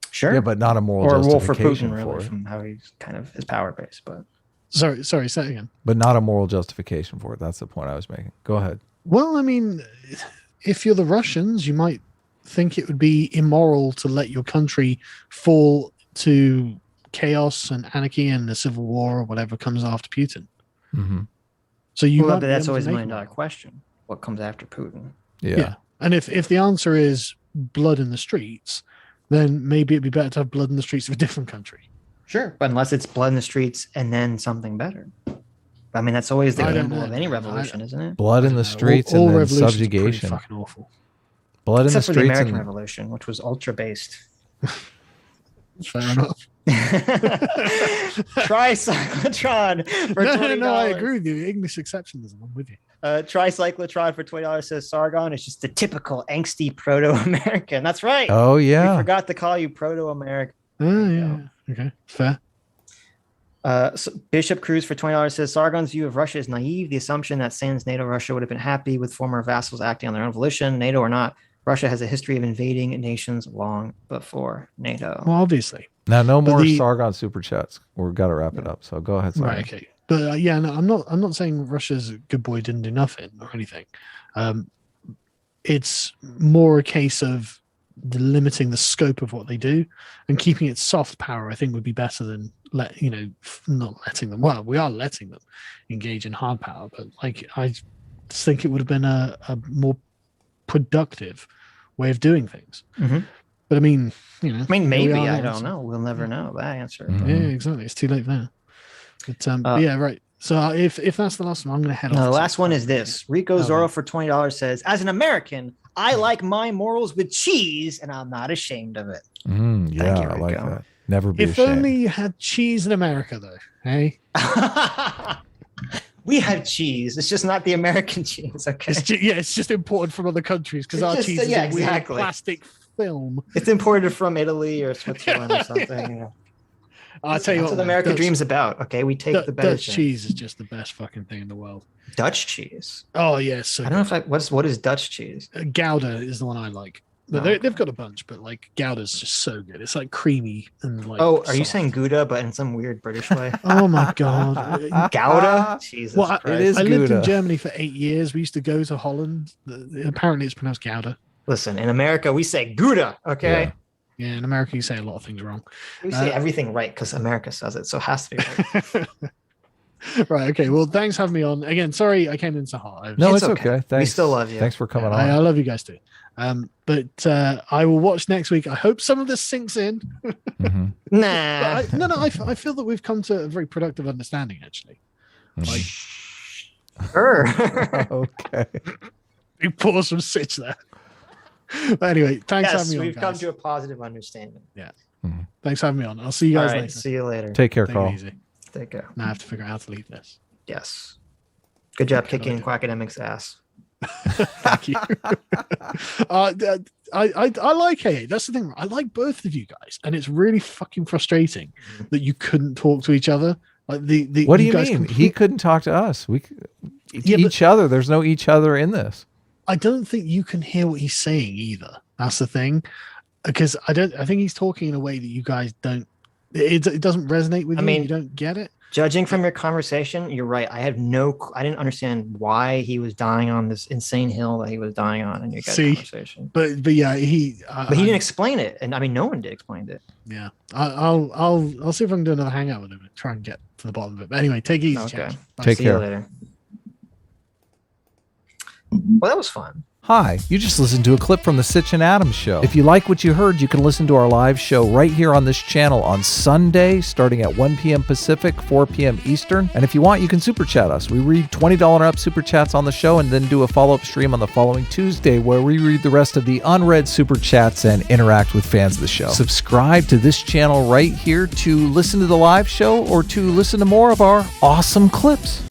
Sure. Yeah, but not a moral justification for Putin, really, it. from how he's kind of his power base. But sorry, say it again. But not a moral justification for it. That's the point I was making. Go ahead. Well, I mean, if you're the Russians, you might think it would be immoral to let your country fall to chaos and anarchy and the civil war or whatever comes after Putin. Mm-hmm. So but that's always a $1 million question. What comes after Putin? Yeah. And if the answer is blood in the streets, then maybe it'd be better to have blood in the streets of a different country. Sure. But unless it's blood in the streets and then something better. I mean, that's always the gamble of any revolution, isn't it? Blood in the streets and then subjugation. Fucking awful. Blood in the streets. Except for the American Revolution, which was ultra based. Fair enough. Tricyclotron for $20. No, I agree with you. English exceptionism. I'm with you. Tricyclotron for $20 says Sargon is just the typical angsty proto-American. That's right. Oh yeah. We forgot to call you proto-American. Oh yeah. Okay. Fair. So Bishop Cruz for $20 says Sargon's view of Russia is naive. The assumption that sans NATO Russia would have been happy with former vassals acting on their own volition, NATO or not. Russia has a history of invading nations long before NATO. Well, obviously. Now, no more Sargon super chats. We've got to wrap it up. So go ahead. Sargon. Right. Okay. But no, I'm not saying Russia's a good boy didn't do nothing or anything. It's more a case of limiting the scope of what they do and keeping it soft power. I think would be better than not letting them. Well, we are letting them engage in hard power, but I just think it would have been a more productive way of doing things. Mm-hmm. But I mean, maybe I don't know. We'll never know that answer. Mm-hmm. Yeah, exactly. It's too late there. But yeah, right. So if that's the last one, I'm going to head off. The last one is this. Rico Zorro for $20 says, as an American, I like my morals with cheese, and I'm not ashamed of it. Yeah, I like that. Never be ashamed. If only you had cheese in America, though. Hey, we have cheese. It's just not the American cheese. Okay. It's just imported from other countries because our cheese is a weird plastic film. It's imported from Italy or Switzerland or something. I'll tell you what America dreams about. Okay, we take the better. Dutch cheese is just the best fucking thing in the world. Dutch cheese. Oh yes. So I don't know if what is Dutch cheese? Gouda is the one I like. But they've got a bunch, but Gouda's just so good. It's like creamy and like. Oh, are you saying Gouda, but in some weird British way? Oh my god, Gouda! Jesus Christ. It is. I lived in Germany for 8 years. We used to go to Holland. Apparently, it's pronounced Gouda. Listen, in America, we say Gouda. Okay. Yeah, in America, you say a lot of things wrong. We say everything right because America says it, so it has to be right. Right. Okay. Well, thanks for having me on again. Sorry, I came in so hot. No, it's okay. Thanks. We still love you. Thanks for coming on. I love you guys too. But I will watch next week. I hope some of this sinks in. Mm-hmm. Nah. I feel that we've come to a very productive understanding, actually. Sure. Okay. Big pause from Sitch there. But anyway, thanks for having me on. We've come to a positive understanding. Yeah. Mm-hmm. Thanks for having me on. I'll see you guys later. See you later. Take care, Carl. Take care. Now I have to figure out how to leave this. Yes. Good job kicking Quackademic's ass. Thank you. I like AA. That's the thing. I like both of you guys, and it's really fucking frustrating that you couldn't talk to each other. Like what do you mean? He couldn't talk to us. Each other. There's no each other in this. I don't think you can hear what he's saying either. That's the thing, because I think he's talking in a way that you guys don't. It doesn't resonate with you. You don't get it. Judging from your conversation, you're right. I didn't understand why he was dying on this insane hill that he was dying on in your guys' conversation. But yeah, he didn't explain it, and I mean, no one did explain it. Yeah, I'll see if I can do another hangout with him and try and get to the bottom of it. But anyway, take it easy. Okay, take care. See you later. Well, that was fun. Hi, you just listened to a clip from the Sitch and Adams show. If you like what you heard, you can listen to our live show right here on this channel on Sunday, starting at 1 p.m. Pacific, 4 p.m. Eastern. And if you want, you can super chat us. We read $20 and up super chats on the show and then do a follow-up stream on the following Tuesday where we read the rest of the unread super chats and interact with fans of the show. Subscribe to this channel right here to listen to the live show or to listen to more of our awesome clips.